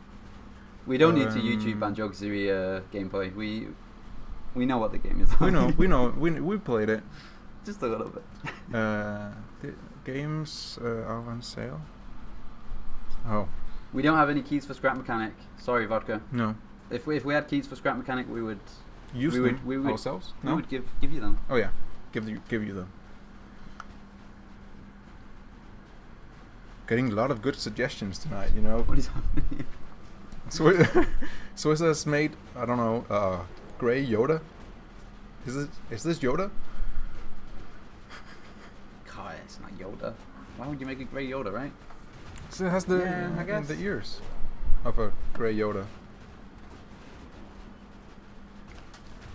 We don't need to YouTube Banjo-Kazooie gameplay. We know what the game is. We know. We played it. Just a little bit. The games are on sale. Oh We don't have any keys for Scrap Mechanic. Sorry, Vodka. no, If we had keys for Scrap Mechanic, we would use we them would ourselves. we No. would give you them. Oh yeah, give you them. Getting a lot of good suggestions tonight, you know. What is happening? Swiss has made, I don't know, gray Yoda. Is this Yoda? God, it's not Yoda. Why would you make a grey Yoda, right? So it has the Yeah, I guess. the ears of a gray Yoda.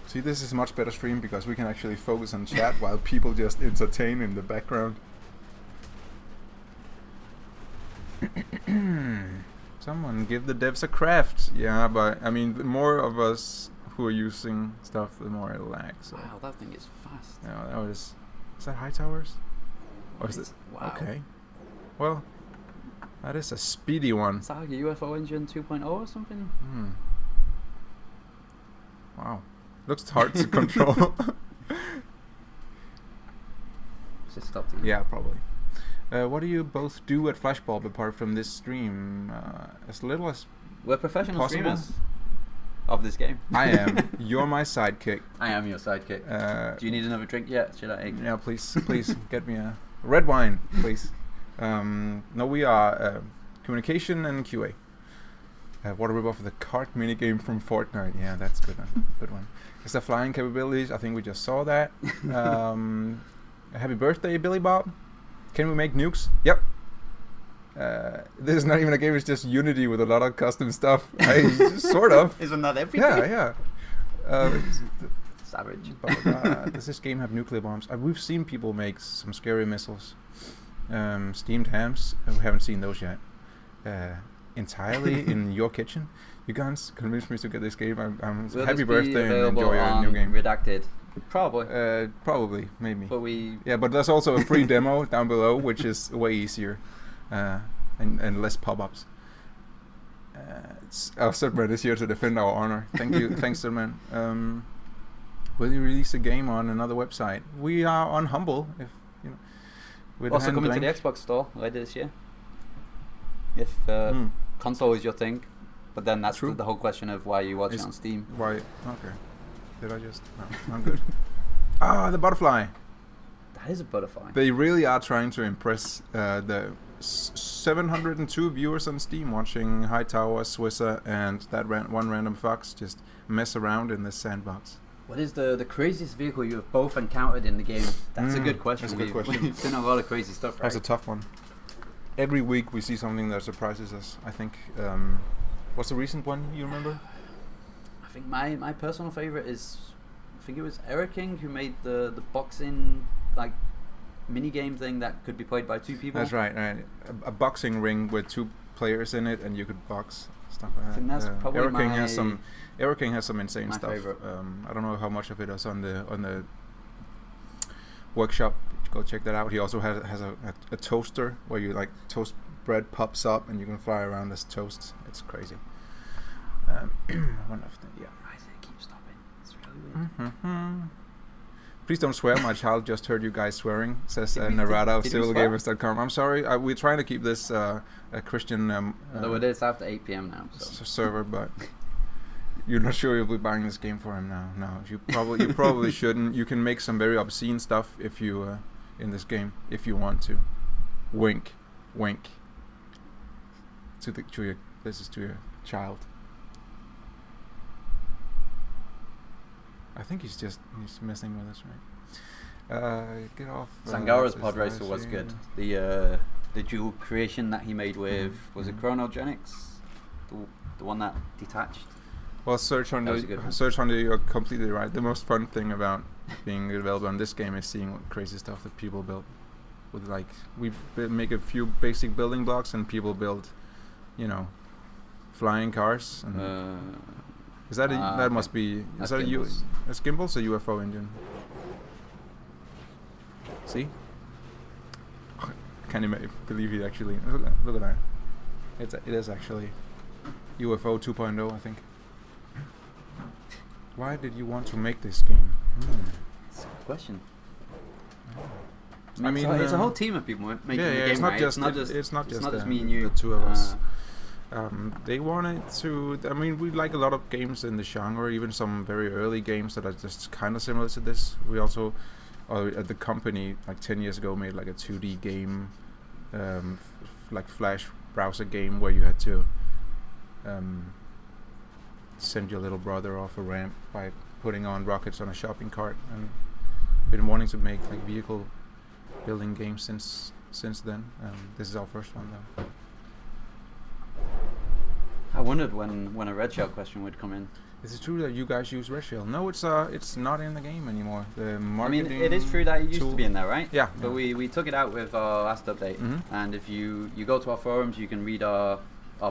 See, this is a much better stream because we can actually focus on chat while people just entertain in the background. Someone give the devs a craft. Yeah, but I mean, the more of us who are using stuff, the more it lags. So. Wow, that thing is fast. Yeah, that was. Is that High Towers? Or is it? Wow. Okay. Well, that is a speedy one. Is that like a UFO engine 2.0 or something? Wow. Looks hard to control. Just stop the Yeah, probably. What do you both do at Flashbulb apart from this stream? As little as We're professional possible? streamers of this game. I am. You're my sidekick. I am your sidekick. Do you need another drink yet? Should I? Yeah, please get me a red wine, please. No, we are communication and QA. What a rip off of the cart minigame from Fortnite. Yeah, that's good one. Good one. Is the flying capabilities? I think we just saw that. Happy birthday, Billy Bob. Can we make nukes? Yep. This is not even a game, it's just Unity with a lot of custom stuff. Sort of. Isn't that everything? Yeah. Savage. But, does this game have nuclear bombs? We've seen people make some scary missiles. Steamed hams. We haven't seen those yet. Entirely in your kitchen. You guys convinced me to get this game. I'm Will happy this be birthday and available enjoy your on new game. Redacted? Probably. Probably, maybe. But we. Yeah, but there's also a free demo down below, which is way easier and less pop-ups. Our Subman is here to defend our honor. Thank you, thanks, Subman. Will you release a game on another website? We are on Humble, if you know. With Also coming to blank. the Xbox store later this year. If console is your thing, but then that's True. the whole question of why you watch it Is- on Steam. Why? Okay. Did I just? No, I'm good. The butterfly. That is a butterfly. They really are trying to impress the 702 viewers on Steam watching Hightower, Swisser, and that one random fox just mess around in this sandbox. What is the craziest vehicle you have both encountered in the game? That's a good question. That's a good question. We've done a lot of crazy stuff, right? That's a tough one. Every week we see something that surprises us, I think. What's the recent one you remember? I think my personal favorite is, I think it was Eric King who made the boxing like mini game thing that could be played by two people. That's right. A boxing ring with 2 players in it, and you could box stuff like that. I think that's probably Eric King my- Eric King has some insane my stuff. favorite. I don't know how much of it is on the workshop. Go check that out. He also has a toaster where you like toast bread pops up and you can fly around as toast. It's crazy. One of the, yeah. Why does it keep stopping? It's really weird. Please don't swear. My child just heard you guys swearing, says Did we- Narada of did we swear? civilgamers.com. I'm sorry. We're trying to keep this a Christian Although it is after 8 p.m. now. So. server, but you're not sure you'll be buying this game for him now. No, you probably shouldn't. You can make some very obscene stuff if you in this game if you want to. Wink, wink. This is to your child. I think he's messing with us, right? Get off. Sangara's this pod racer was good. The dual creation that he made with was it Chronogenics, the one that detached. Well, search on That was a good one. you're completely right. The most fun thing about being a developer on this game is seeing what crazy stuff that people build. With like we make a few basic building blocks and people build, flying cars. And is that that okay. must be? That's Is that gimbals. a gimbals or UFO engine? See? Can't even believe he actually look at that. It is actually UFO 2.0, I think. Why did you want to make this game? That's a good question. I mean, it's a whole team of people making the game, it's not right? just it's not just me and you. the two of us. They wanted to. I mean, we like a lot of games in the genre, even some very early games that are just kind of similar to this. We also, at the company, like 10 years ago, made like a 2D game, like Flash browser game where you had to send your little brother off a ramp by putting on rockets on a shopping cart, and been wanting to make like vehicle building games since then. This is our first one though. I wondered when a red shell question would come in. Is it true that you guys use Red Shell? No, it's not in the game anymore. The I marketing mean, it is true that it used tool. to be in there, right? Yeah. But we took it out with our last update, Mhm. and if you go to our forums, you can read our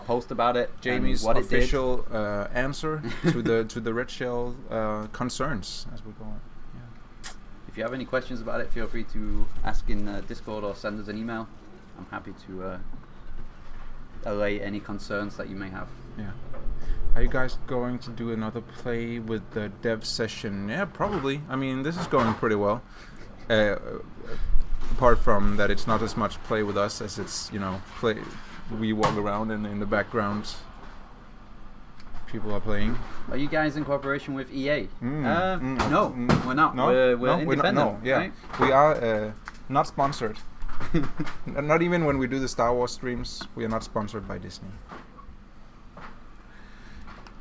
post about it. and Jamie's what it did. official answer to the Red Shell concerns, as we call it. Yeah. If you have any questions about it, feel free to ask in Discord or send us an email. I'm happy to allay any concerns that you may have. Yeah. Are you guys going to do another play with the dev session? Yeah, probably. I mean, this is going pretty well. Apart from that, it's not as much play with us as it's, play. We walk around and in the background, people are playing. Are you guys in cooperation with EA? No, we're not. No, we're independent. Yeah, right? We are not sponsored. Not even when we do the Star Wars streams, we are not sponsored by Disney.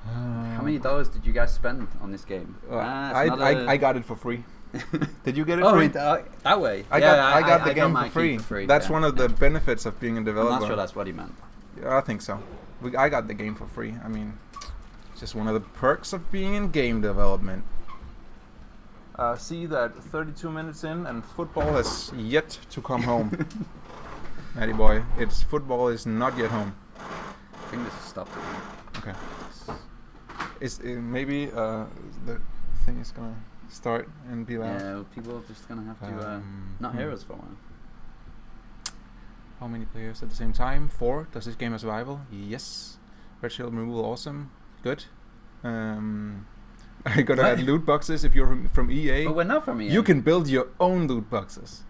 How many dollars did you guys spend on this game? I got it for free. Did you get it free? That way. I got the game for free. That's yeah. one of the benefits of being a developer. I'm not sure that's what he meant. Yeah, I think so. I got the game for free. I mean, it's just one of the perks of being in game development. See that 32 minutes in and football has yet to come home. Matty boy, football is not yet home. I think this has stopped it. Okay. Maybe the thing is gonna start and be loud? Yeah, people are just gonna have to not hear us for a while. How many players at the same time? 4. Does this game have survival? Yes. Red shield removal, awesome. Good. I gotta add loot boxes if you're from EA. But we're not from EA. You can build your own loot boxes.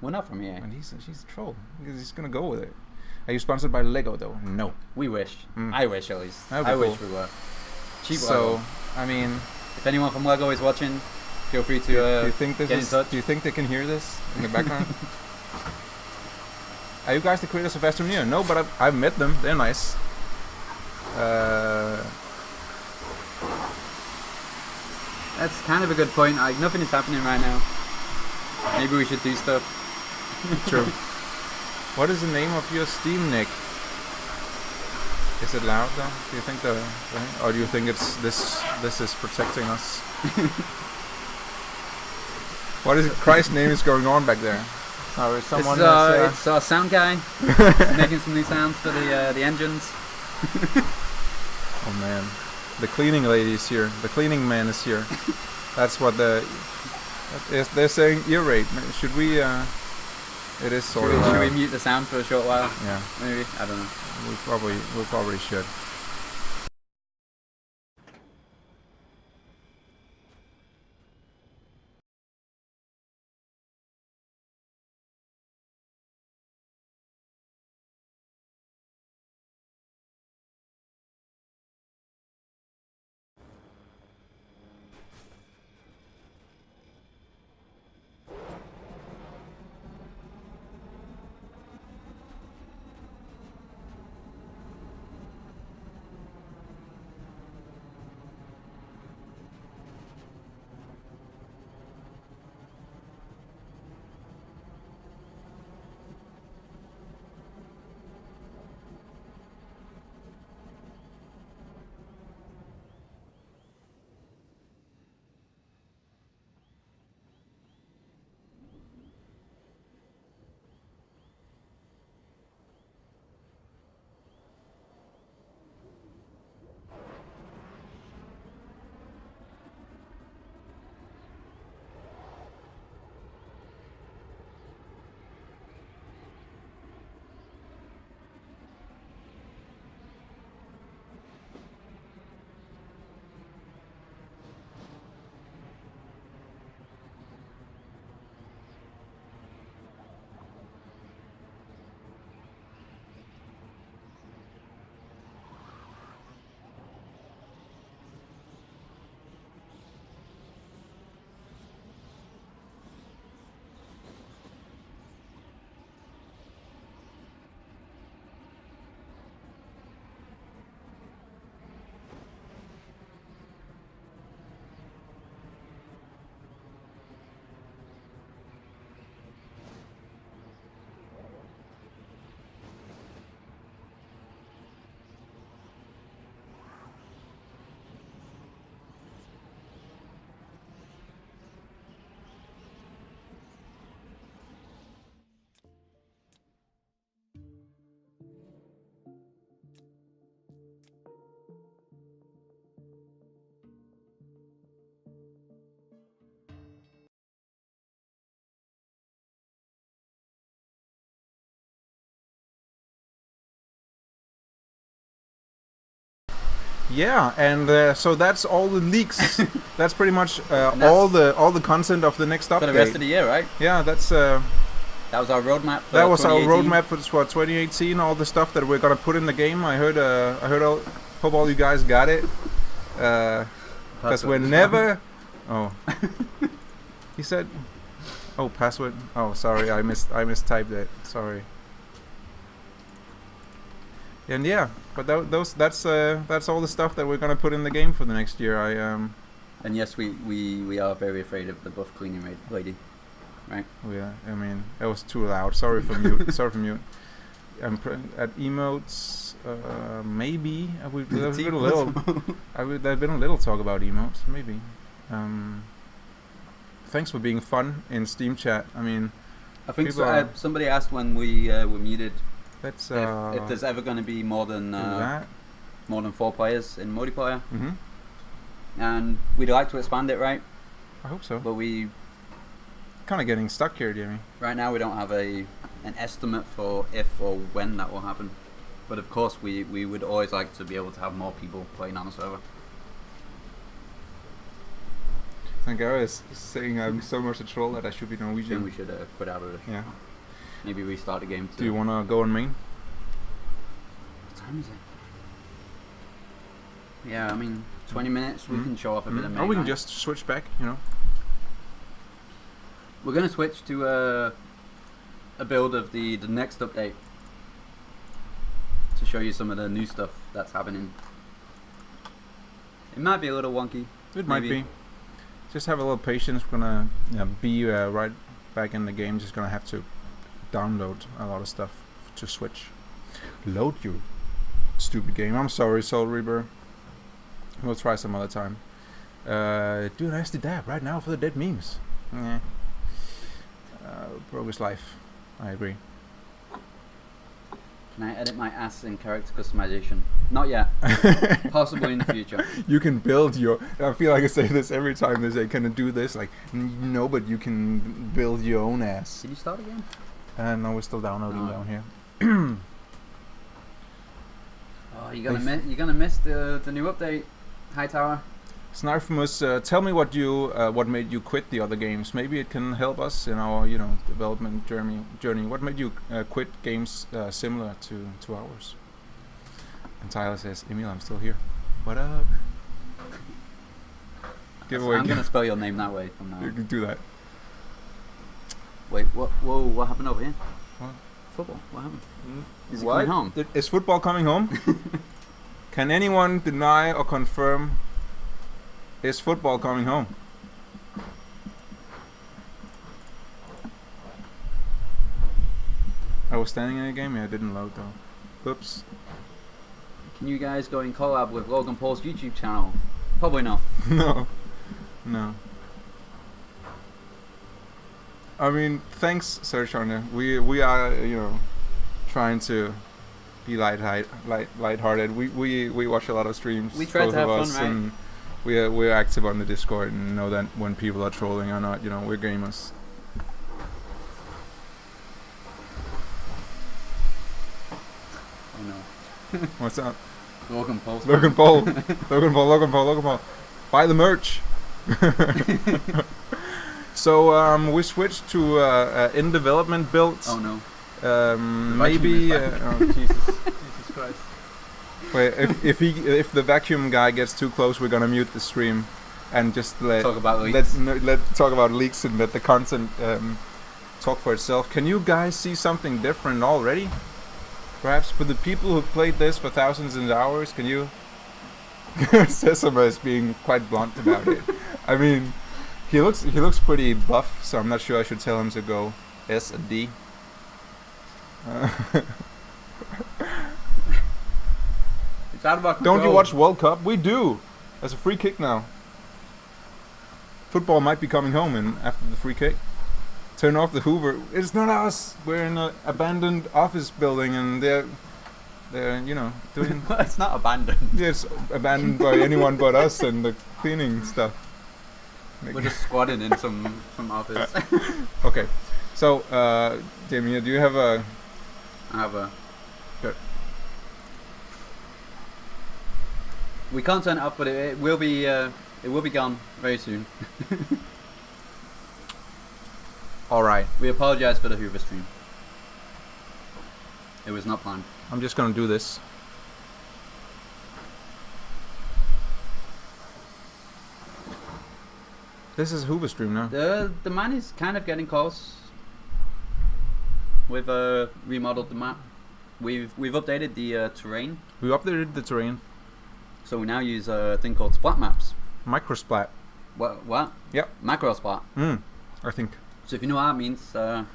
We're not from EA. And she's a troll. He's gonna go with it. Are you sponsored by Lego though? No. We wish. I wish at least. I cool. Wish we were. Cheap so, Lego. I mean, if anyone from Lego is watching, feel free to do you think get in touch. Do you think they can hear this in the background? Are you guys the creators of Astroneer? No, but I've met them. They're nice. That's kind of a good point. Nothing is happening right now. Maybe we should do stuff. True. What is the name of your Steam, Nick? Is it loud though? Do you think or do you think it's this is protecting us? What is Christ's name is going on back there? Sorry, someone it's our sound guy making some new sounds for the engines. Oh man, the cleaning lady is here. The cleaning man is here. That's what they're saying. Ear rape. Should we? It is sort of. Should we mute the sound for a short while? Yeah. Maybe. I don't know. We probably should. Yeah, and so that's all the leaks. That's pretty much And that's all the content of the next update. for the rest of the year, right? Yeah, that's That was our roadmap. For that was our 2018. roadmap for 2018. All the stuff that we're gonna put in the game. I heard. Hope all you guys got it. Because we're never. Oh. He said. Oh, password. Oh, sorry. I mistyped it. Sorry. And yeah, but that's all the stuff that we're gonna put in the game for the next year. And yes, we are very afraid of the buff cleaning lady, right? Yeah, I mean, it was too loud. Sorry for mute. Sorry for mute. At emotes, maybe there's been a little. There's been a little talk about emotes, maybe. Thanks for being fun in Steam chat. I mean, I think so, somebody asked when we were muted. Let's if there's ever going to be more than 4 players in multiplayer, and we'd like to expand it, right? I hope so. But we kind of getting stuck here, Jimmy. Right now we don't have an estimate for if or when that will happen. But of course, we would always like to be able to have more people playing on the server. I think I was saying I'm so much a troll that I should be Norwegian. I think we should quit out of it. Yeah. Maybe restart the game too. Do you want to go on main? What time is it? Yeah, I mean, 20 minutes, we can show off a bit of main. Or we can right? just switch back, you know. We're going to switch to a build of the next update to show you some of the new stuff that's happening. It might be a little wonky. It might be. Just have a little patience. We're gonna be right back in the game. Just gonna have to download a lot of stuff to switch. Load you, stupid game. I'm sorry, Soul Reaper. We'll try some other time. Do an SD dab right now for the dead memes. Yeah. Progress life. I agree. Can I edit my ass in character customization? Not yet. Possibly in the future. You can build your. I feel like I say this every time they say, "Can I do this?" Like, no, but you can build your own ass. Did you start again? No, we're still downloading down here. Oh, you're gonna miss the new update, Hightower. Snarfimus, tell me what made you quit the other games. Maybe it can help us in our development journey. What made you quit games similar to ours? And Tyler says, Emil, I'm still here. What up? I'm gonna spell your name that way from now on. You can do that. Wait, what? Whoa, what happened over here? What? Football. What happened? Is it What? coming home? Is football coming home? Can anyone deny or confirm? Is football coming home? I was standing in a game. Yeah, it didn't load though. Oops. Can you guys go in collab with Logan Paul's YouTube channel? Probably not. No. I mean, thanks, Search Hunter. We are trying to be lighthearted. We watch a lot of streams. We try to have fun, right? And we're active on the Discord and know that when people are trolling or not, we're gamers. Oh no. What's up? Logan Paul. Logan Paul. Buy the merch. So we switched to in development builds. Oh no. Maybe. Oh Jesus Christ. Wait, if the vacuum guy gets too close, we're gonna mute the stream and just talk about leaks. Let talk about leaks and let the content talk for itself. Can you guys see something different already? Perhaps for the people who played this for thousands of hours, can you? Sesama is being quite blunt about it. I mean, he looks pretty buff, so I'm not sure I should tell him to go S and D. It's out of our control. Don't you watch World Cup? We do. There's a free kick now. Football might be coming home after the free kick. Turn off the Hoover. It's not us. We're in an abandoned office building, and they're doing. It's not abandoned. It's abandoned by anyone but us and the cleaning stuff. We're just squatting in some office. Okay, so Damien, do you have a? I have a. Good. We can't turn it off, but it will be gone very soon. All right. We apologize for the Hoover stream. It was not planned. I'm just gonna do this. This is Hoover stream now. The man is kind of getting close. We've remodeled the map. We've updated the terrain. We updated the terrain. So we now use a thing called splat maps. Microsplat. What? Yep. Macro splat. I think. So if you know what that means, Can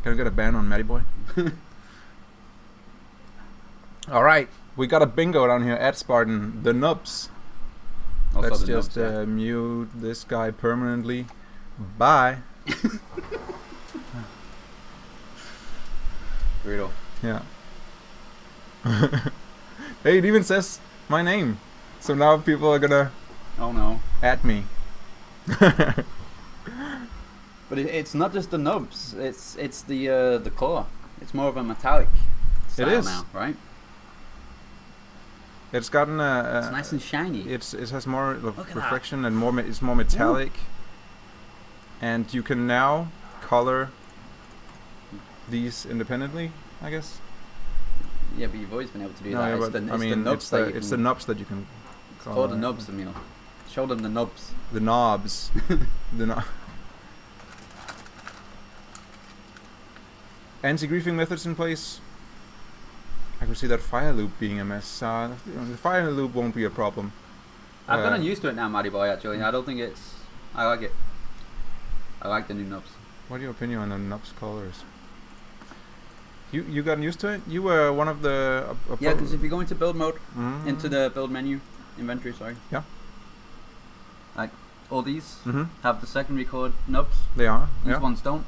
I get a ban on Matty Boy? All right, we got a bingo down here at Spartan. The nubs. also Let's the just nubs, yeah. mute this guy permanently. Bye. Brutal. Yeah. Hey, it even says my name. So now people are gonna Oh no. at me. But it's not just the nubs. It's the core. It's more of a metallic style is. now, right? It's gotten It's nice and shiny. it has more Look at reflection and more. It's more metallic, and you can now color these independently, I guess. Yeah, but you've always been able to do No, that. yeah, It's but the, I it's mean, the nubs that you it's can the nubs that you can call color. the nubs, Emil. Show them the nubs. The knobs. The knob. Anti-griefing methods in place. I can see that fire loop being a mess. The fire loop won't be a problem. I've gotten used to it now, Matty Boy, actually. I don't think it's... I like it. I like the new nubs. What are your opinion on the nubs colors? You gotten used to it? You were one of the... Yeah, because if you go into build mode, Mm. into the build menu, inventory, sorry. Yeah. Like, all these Mm-hmm. have the secondary code nubs. They are. These yeah. ones don't.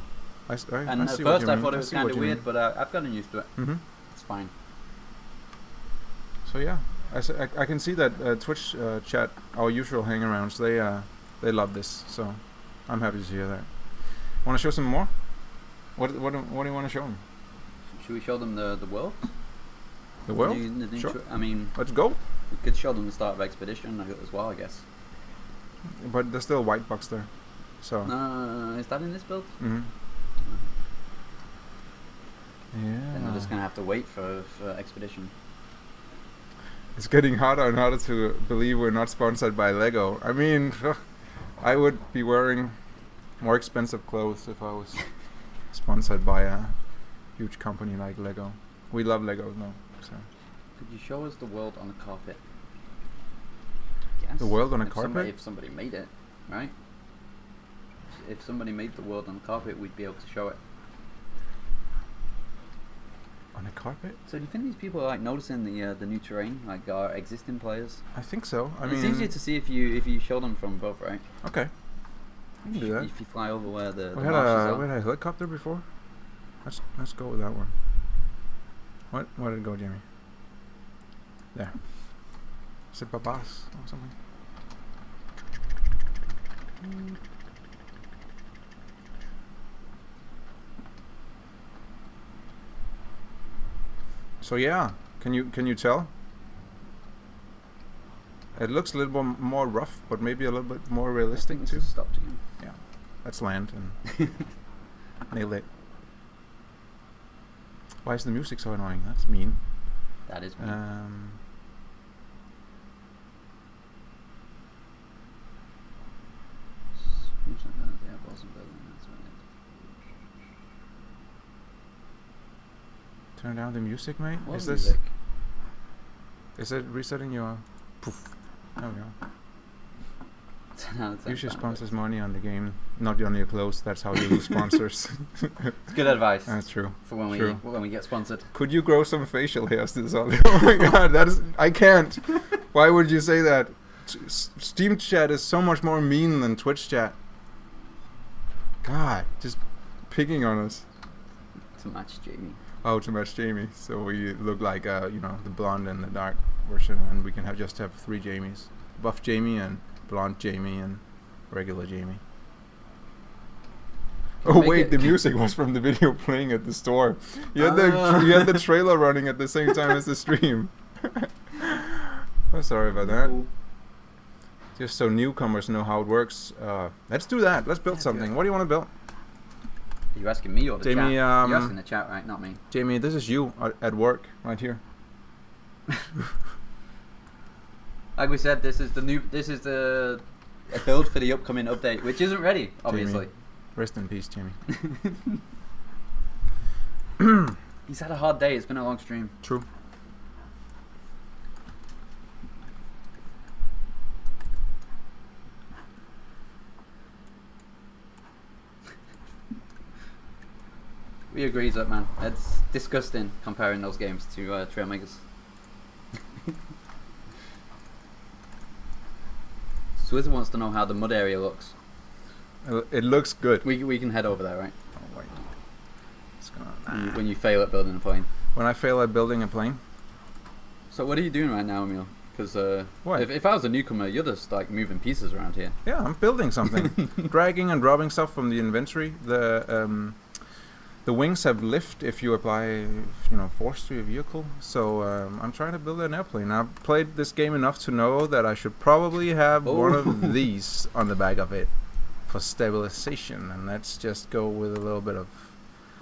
And at see what first you I mean. thought it was see kind what of you mean. weird, but I've gotten used to it. Mm-hmm. It's fine. So yeah, I can see that Twitch chat, our usual hangarounds, they love this. So I'm happy to hear that. Want to show some more? What do you want to show them? Should we show them the world? The world? The new Sure. I mean, Let's go. we could show them the start of Expedition as well, I guess. But there's still a white box there. So. Is that in this build? Mm-hmm. Then we're just Yeah. gonna have to wait for Expedition. It's getting harder and harder to believe we're not sponsored by Lego. I mean, I would be wearing more expensive clothes if I was sponsored by a huge company like Lego. We love Lego, no. So. Could you show us the world on a carpet? Yes. The world on a If carpet? if somebody made it, right? If somebody made the world on a carpet, we'd be able to show it. On a carpet? So do you think these people are like noticing the new terrain, like our existing players? I think so. I It's mean, easier to see if you show them from above, right? okay. We can do that. If you fly over where the We had marshes a are. helicopter before. Let's go with that one. Where did it go, Jamie? There. Is it Babas or something? So yeah, can you tell? It looks a little bit more rough, but maybe a little bit more I realistic think too. this has stopped again. Yeah, let's land and nail it. Why is the music so annoying? That's mean. That is me. Turn down the music, mate. What Is music? Is it resetting your? Poof. There we go. You should sponsor money on the game, not on your clothes. That's how you lose sponsors. It's good advice That's true. for when True. we get sponsored. Could you grow some facial hairs this all? Oh my god, that is. I can't. Why would you say that? Steam chat is so much more mean than Twitch chat. God, just picking on us. To match Jamie. Oh, to match Jamie. So we look like the blonde and the dark version, and we can just have 3 Jamies: buff Jamie and blonde Jamie and regular Jamie. Oh Make wait, it- the music was from the video playing at the store. You had the trailer running at the same time as the stream. Oh, sorry about that. Cool. Just so newcomers know how it works. Let's do that. Let's build something. good. What do you want to build? Are you asking me or the Jamie, chat? You're asking the chat, right? Not me. Jamie, this is you at work right here. Like we said, this is the a build for the upcoming update, which isn't ready, obviously. Jamie, rest in peace, Jamie. He's had a hard day. It's been a long stream. True. We agree, that man. It's disgusting comparing those games to Trailmakers. Swizz wants to know how the mud area looks. It looks good. We can head over there, right? Oh, wait. It's gonna, When you fail at building a plane. when I fail at building a plane? So what are you doing right now, Emil? Because What? if I was a newcomer, you're just like moving pieces around here. Yeah, I'm building something. Dragging and dropping stuff from the inventory. The wings have lift if you apply, force to your vehicle. So I'm trying to build an airplane. I've played this game enough to know that I should probably have one of these on the back of it for stabilization. And let's just go with a little bit of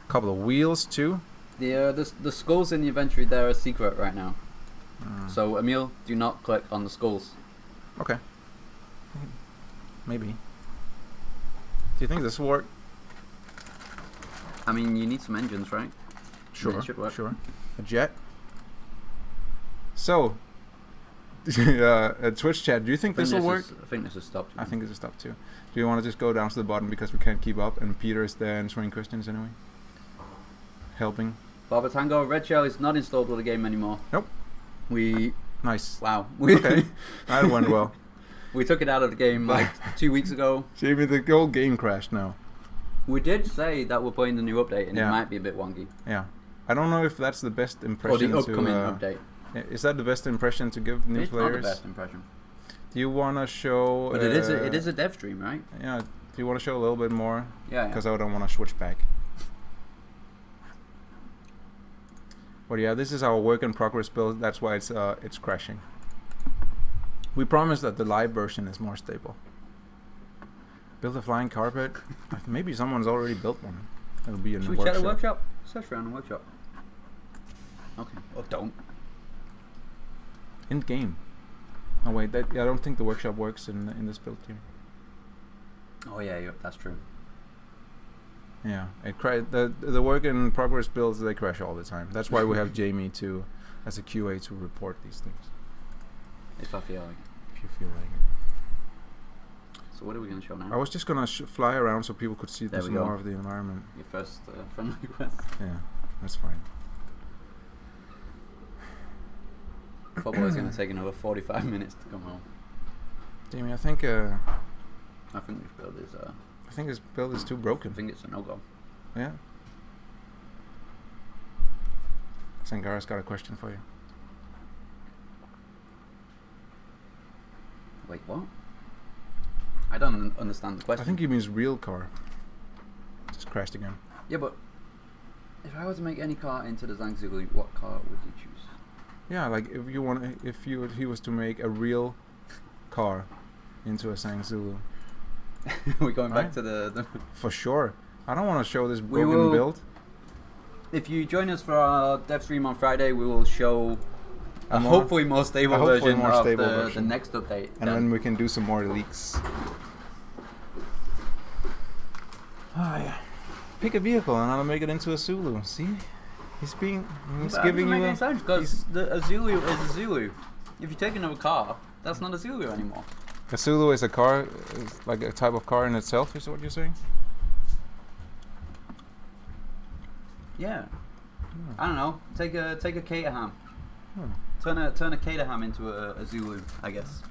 a couple of wheels too. The skulls in the inventory there are secret right now. So Emil, do not click on the skulls. Okay. Maybe. Do you think this will work? I mean, you need some engines, right? Sure. It should work. Sure. A jet. So, Twitch chat, do you think this will work? I think this is stopped. I think this is stopped too. Do you want to just go down to the bottom because we can't keep up and Peter is there answering questions anyway? Helping. Baba Tango, Red Shell is not installed with the game anymore. Nope. Nice. Wow. Okay. That went well. We took it out of the game like 2 weeks ago. Jamie, the whole game crashed now. We did say that we're playing the new update and Yeah. it might be a bit wonky. Yeah. I don't know if that's the best impression Or the upcoming to... update. Is that the best impression to give new It's players? not the best impression. Do you want to show... But it is a dev stream, right? Yeah. Do you want to show a little bit more? Yeah. Because I don't want to switch back. But yeah, this is our work in progress build. That's why it's crashing. We promise that the live version is more stable. Build a flying carpet. Maybe someone's already built one. It'll be in Should the we workshop. check the workshop? Search around the workshop. Okay. Or don't. In game. Oh wait, I don't think the workshop works in this build here. Oh yeah, that's true. Yeah, the work in progress builds, they crash all the time. That's why we have Jamie as a QA to report these things. If I feel like it. If you feel like it. So what are we going to show now? I was just gonna fly around so people could see There this we go. more of the environment. Your first friend request. Yeah, that's fine. Football is going to take another 45 minutes to come home. Jamie, I think I think this build is this build is too I broken. think it's a no-go. Yeah. Sangara's got a question for you. Wait, what? I don't understand the question. I think he means real car. Just crashed again. Yeah, but if I were to make any car into the Zangzigli, what car would you choose? Yeah, like if he was to make a real car into a Sang Zulu. We're going back Right. to the For sure. I don't want to show this We broken will- build. If you join us for our dev stream on Friday, we will show a hopefully more stable hopefully version more of stable the version. next update. And then we can do some more leaks. Ah, yeah. Pick a vehicle and I'll make it into a Zulu. See? He's giving you a... because a Zulu is a Zulu. If you take another car, that's not a Zulu anymore. A Zulu is a car, is like a type of car in itself, is what you're saying? Yeah. I don't know. Take a Caterham. Hmm. Turn a Caterham into a Zulu, I guess.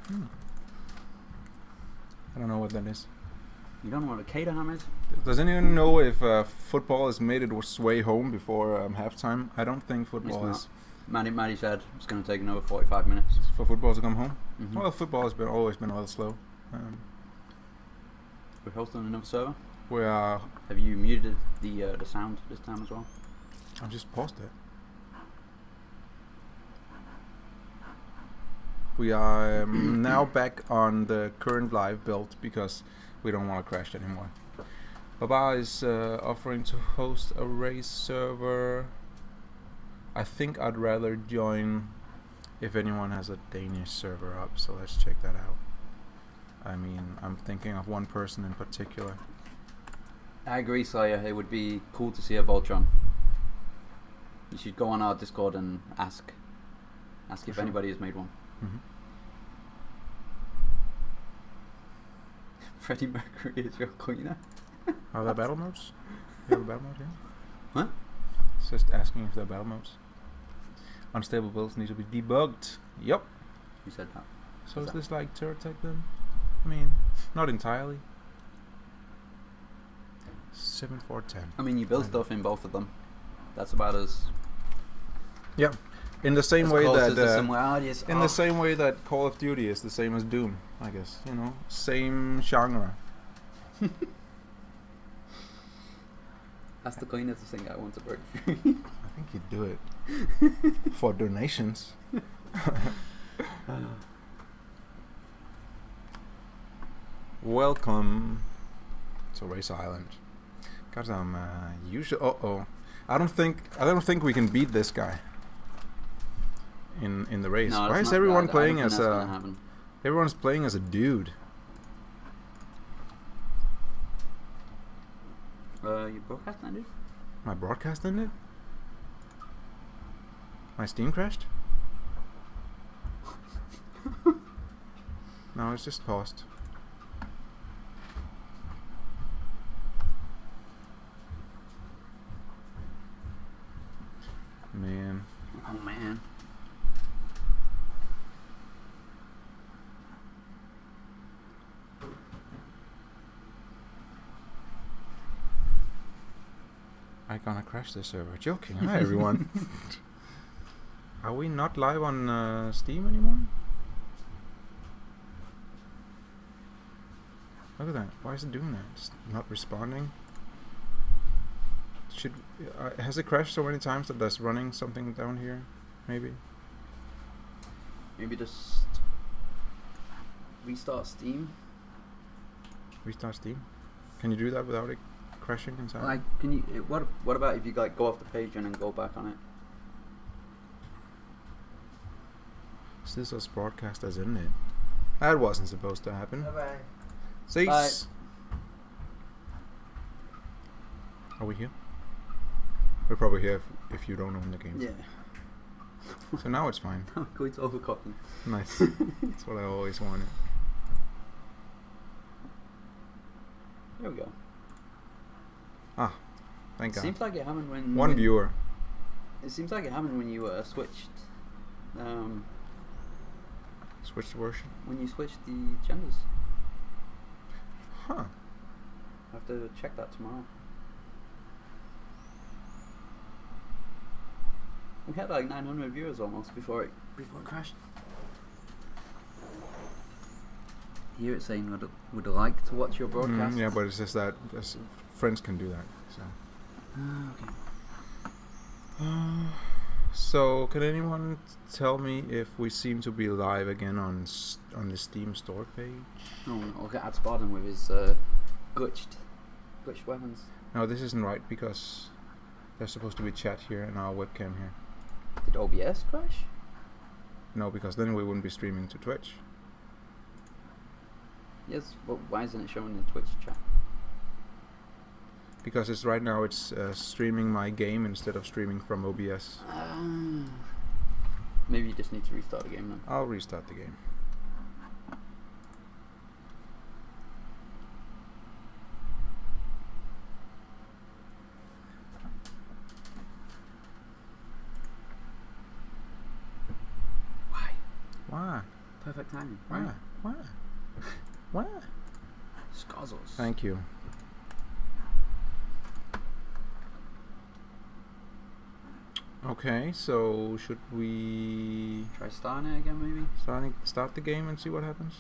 I don't know what that is. You don't know what a Caterham is? Does anyone know if football has made its way home before halftime? I don't think football It's is Maddie said it's going to take another 45 minutes. for football to come home. Mhm. Well, football has always been a little slow. We're hosting another server. We are. Have you muted the sound this time as well? I just paused it. We are now back on the current live build because we don't want to crash anymore. Baba is offering to host a race server. I think I'd rather join if anyone has a Danish server up, so let's check that out. I mean, I'm thinking of one person in particular. I agree, Slayer. It would be cool to see a Voltron. You should go on our Discord and ask if Sure. anybody has made one. Mm-hmm. Freddie Mercury is your cleaner. Are there battle modes? You have a battle mode here? What? It's just asking if there are battle modes. Unstable builds need to be debugged. Yup. You said that. So Is is that- this like turret tech then? I mean, not entirely. 7-4-10. I mean, you build I know. stuff in both of them. That's about as Yeah. In the same way close that as the similarities. in the same way that Call of Duty is the same as Doom, I guess. You know, same genre. That's the cleanest thing I want to break. I think you do it for donations. Welcome to Race Island. Got some usual. I don't think we can beat this guy in the race. No, Why that's is not- everyone I don't playing think as that's gonna a? happen. Everyone's playing as a dude. You broadcast ended? My broadcast ended. My Steam crashed. No, it's just paused. Man. Oh man. I gonna crash the server. Joking. Hi everyone. Are we not live on Steam anymore? Look at that. Why is it doing that? It's not responding. Should has it crashed so many times that there's running something down here? Maybe. Maybe just restart Steam. Restart Steam. Can you do that without it crashing inside? Like, can you? What about if you like go off the page and then go back on it? This was broadcast as in it. That wasn't supposed to happen. Bye. Cease. Are we here? We're probably here if you don't own the game. Yeah. So now it's fine. Going to overclocking. Nice. That's what I always wanted. There we go. Ah, thank God. Seems like it happened when One viewer. It seems like it happened when you switched. Switched version. When you switched the genders. Huh. I have to check that tomorrow. We had like 900 viewers almost before it crashed. Here it's saying would like to watch your broadcast. Yeah, but it's just that friends can do that. So. Okay. So, can anyone tell me if we seem to be live again on the Steam store page? Oh no, look at Adspardon with his glitched weapons. No, this isn't right because there's supposed to be chat here and our webcam here. Did OBS crash? No, because then we wouldn't be streaming to Twitch. Yes, but why isn't it showing the Twitch chat? Because it's right now it's streaming my game instead of streaming from OBS. Maybe you just need to restart the game then. I'll restart the game. Why? Perfect timing. Why? Right? Why? Why? Scozzles. Thank you. Okay, so should we Try starting it again, maybe? start the game and see what happens?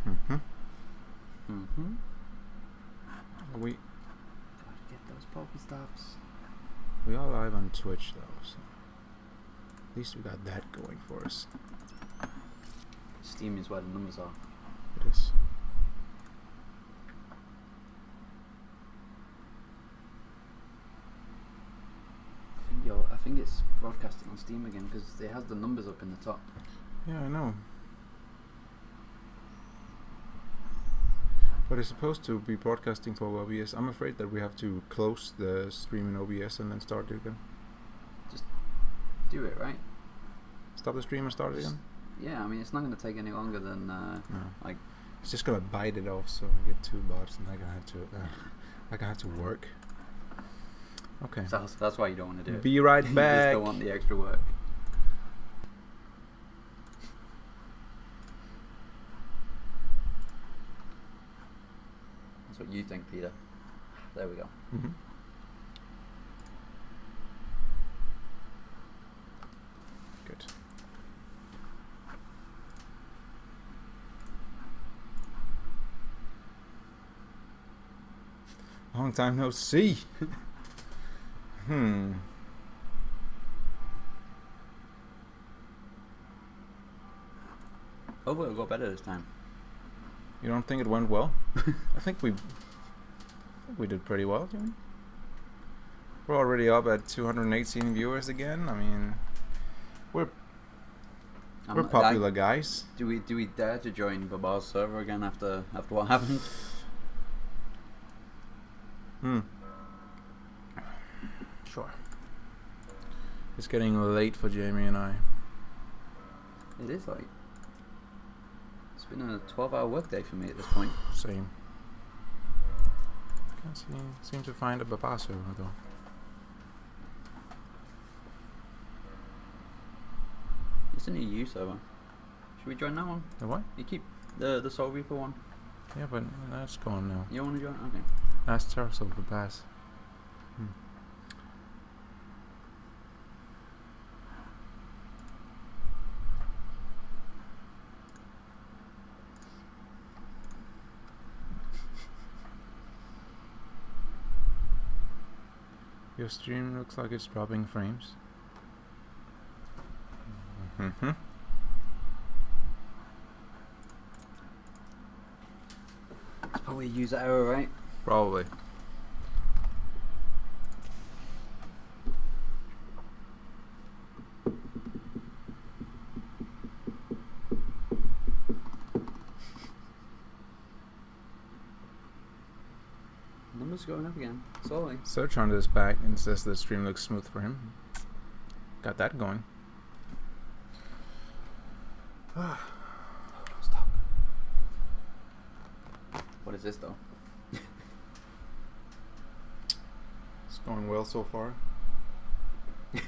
Mm-hmm. Mm-hmm. We Gotta get those Pokestops. We are live on Twitch though, so at least we got that going for us. Steam is where the numbers are. It is. I think it's broadcasting on Steam again because it has the numbers up in the top. Yeah, I know. But it's supposed to be broadcasting for OBS. I'm afraid that we have to close the stream in OBS and then start it again. Just do it, right? Stop the stream and start it again? Yeah, I mean, it's not going to take any longer than, like... It's just going to bite it off, so I get 2 bots and I'm going to have to work. Okay. So that's why you don't want to do it. Be right You back. just don't want the extra work. That's what you think, Peter. There we go. Mm-hmm. Good. Long time no see. Hopefully it'll go better this time. You don't think it went well? I think we did pretty well, Jimmy. We're already up at 218 viewers again. I mean, we're popular guys. Do we dare to join Babar's server again after what happened? Sure. It's getting late for Jamie and I. It is like... It's been a 12-hour workday for me at this point. Same. Can't seem to find a Baba server though. It's an EU server. Should we join that one? The what? You keep the Soul Reaper one. Yeah, but that's gone now. You don't want to join? Okay. That's Terrasol for Pass. Your stream looks like it's dropping frames. Mm-hmm. It's probably a user error, right? Probably. Numbers going up again, slowly. Search on this back and says the stream looks smooth for him. Got that going. Stop. What is this though? It's going well so far. It's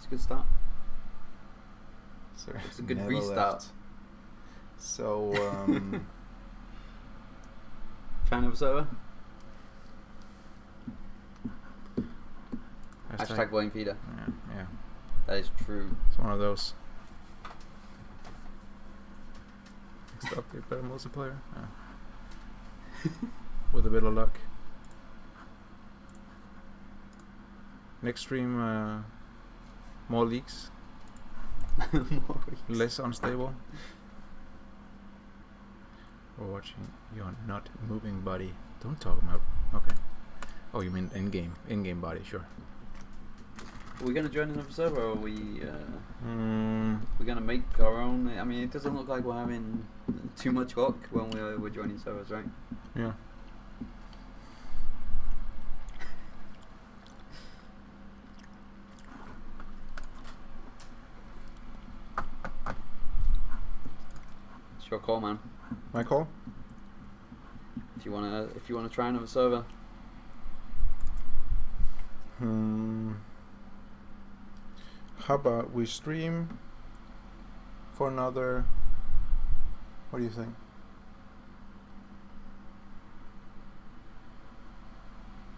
a good start. Sir, It's a good never restart. left. So, Trying to have a server? Hashtag blame Peter. Yeah. That is true. It's one of those. Next up, get better multiplayer. Yeah. With a bit of luck. Next stream, more leaks. Less unstable. We're watching your not moving body. Don't talk about. Okay. Oh, you mean in-game body? Sure. Are we gonna join another server, or are we? We're gonna make our own. I mean, it doesn't look like we're having too much luck when we're joining servers, right? Yeah. It's your call, man. My call. If you wanna try another server. How about we stream for another? What do you think?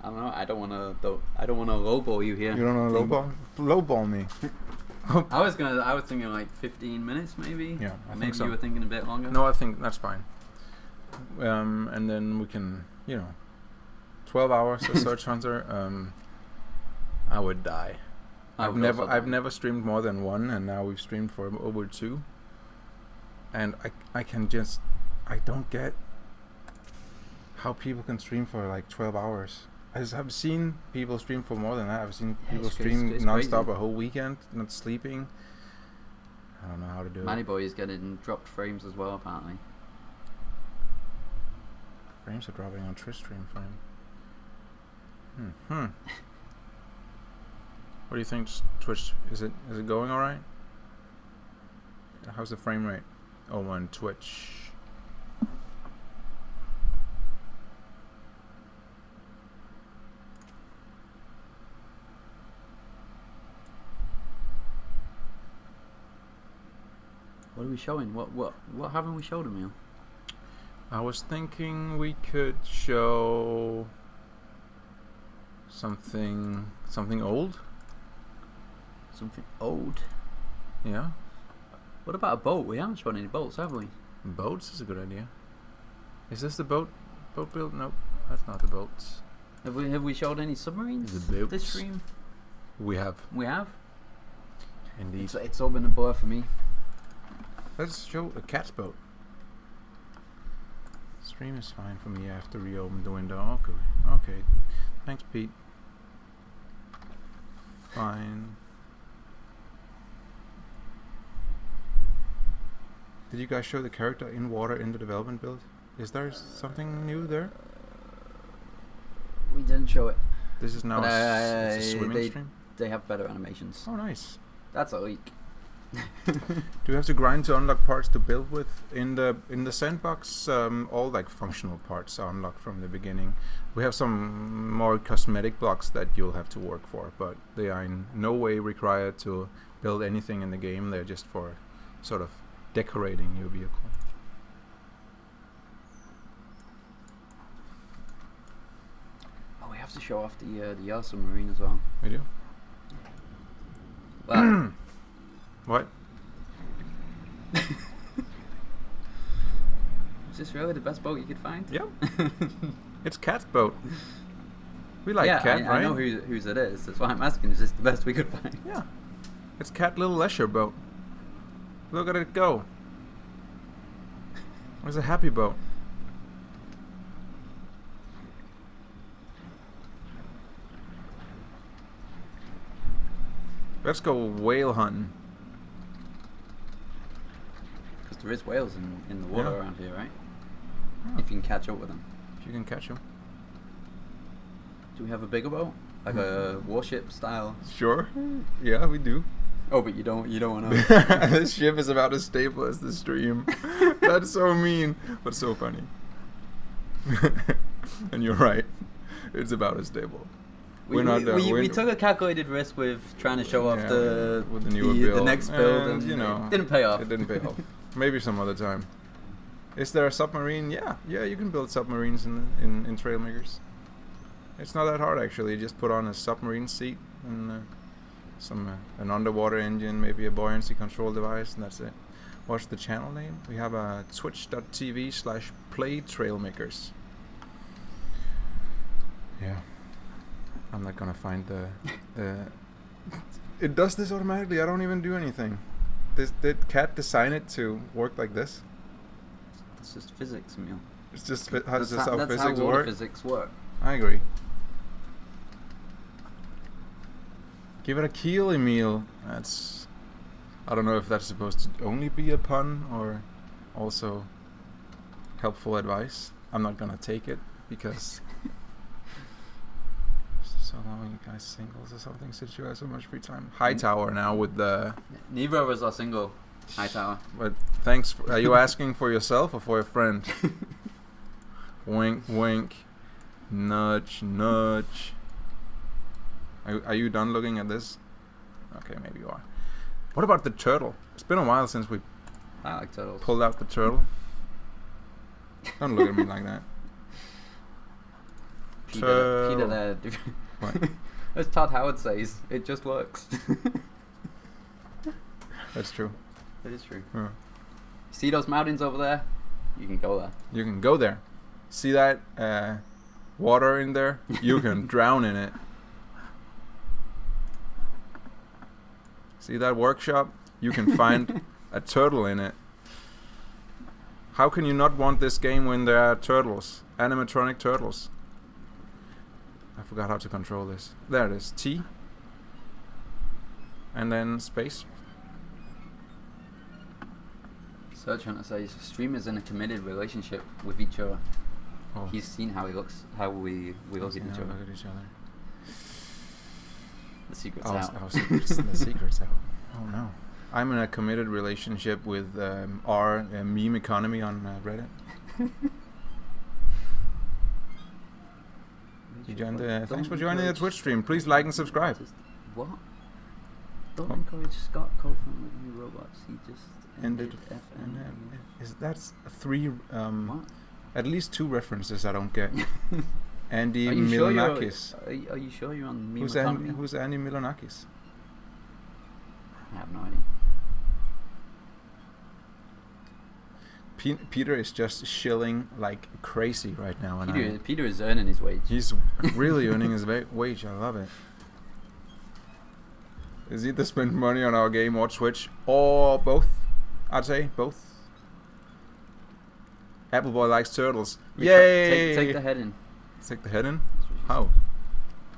I don't know. I don't wanna lowball you here. You don't know lowball me. I was thinking like 15 minutes maybe. Yeah, I maybe think so. You were thinking a bit longer. No, I think that's fine. and then we can, 12 hours of Search Hunter. I would die. I've never streamed more than one, and now we've streamed for over 2. And I don't get how people can stream for like 12 hours. I've seen people stream for more than that. I've seen people stream non-stop crazy. A whole weekend, not sleeping. I don't know how to do Manny Boy is getting dropped frames as well, apparently. Frames are dropping on Twitch stream for him. What do you think, Twitch? Is it going all right? How's the frame rate? Oh, on Twitch. What are we showing? What haven't we showed, Emil? I was thinking we could show something old. Something old? Yeah. What about a boat? We haven't shown any boats, have we? Boats is a good idea. Is this the boat build? Nope, that's not the boats. Have we showed any submarines? The boats. This stream? We have. We have? Indeed. It's all been a blur for me. Let's show a cat's boat. Stream is fine for me after reopen the window. Okay. Thanks, Pete. Fine. Did you guys show the character in water in the development build? Is there something new there? We didn't show it. This is now it's a swimming stream? They have better animations. Oh, nice. That's a leak. Do you have to grind to unlock parts to build with? In the sandbox, all like functional parts are unlocked from the beginning. We have some more cosmetic blocks that you'll have to work for, but they are in no way required to build anything in the game. They're just for sort of decorating your vehicle. Oh, we have to show off the Yar submarine as well. We do? Well, what? Is this really the best boat you could find? Yep. It's Cat's boat. We like Cat, right? I know whose it is. That's why I'm asking. Is this the best we could find? Yeah. It's Cat Little Leisure boat. Look at it go. It's a happy boat. Let's go whale hunting. Because there is whales in the water around here, right? Oh. If you can catch up with them. If you can catch them. Do we have a bigger boat? Like a warship style? Sure. Yeah, we do. Oh, but you don't want to. This ship is about as stable as the stream. That's so mean, but so funny. And you're right. It's about as stable. We took a calculated risk with trying to show off with the newer build. The next build, and it didn't pay off. It didn't pay off. Maybe some other time. Is there a submarine? Yeah, you can build submarines in Trailmakers. It's not that hard actually. You just put on a submarine seat and an underwater engine, maybe a buoyancy control device, and that's it. What's the channel name? We have a twitch.tv/play Trailmakers. Yeah. I'm not gonna find the It does this automatically. I don't even do anything. Did Cat design it to work like this? It's just physics, Emil. It's just how that's physics how work. Physics work. I agree. Give it a keel, Emil. I don't know if that's supposed to only be a pun or also helpful advice. I'm not gonna take it because so long you guys singles or something since you have so much free time. Hightower now with the. Neither of us are single. Hightower. But thanks. Are you asking for yourself or for a friend? Wink, wink. Nudge, nudge. Are you done looking at this? Okay, maybe you are. What about the turtle? It's been a while since we I like turtles. Pulled out the turtle. Don't look at me like that. Peter there. What? As Todd Howard says, it just works. That's true. That is true. Yeah. See those mountains over there? You can go there. You can go there. See that water in there? You can drown in it. See that workshop? You can find a turtle in it. How can you not want this game when there are turtles? Animatronic turtles. I forgot how to control this. There it is. T. And then space. Search Hunter says streamers in a committed relationship with each other. Oh. He's seen how he looks, how we look at each other. Look at each other. The secret's out. The secret's out. Oh no. I'm in a committed relationship with our meme economy on Reddit. You joined thanks for joining the Twitch stream. Please like and subscribe. What? Don't encourage Scott Copeland with new robots. He just ended FN. That's 3 what? At least 2 references I don't get. Andy Are you sure Milonakis. Are you sure you're on meme Who's economy? Who's Andy Milonakis? I have no idea. Peter is just shilling like crazy right now. And Peter is earning his wage. He's really earning his wage. I love it. Is he to spend money on our game or Twitch or both? I'd say both. Apple Boy likes turtles. Yay! Take the head in. Take the head in? How?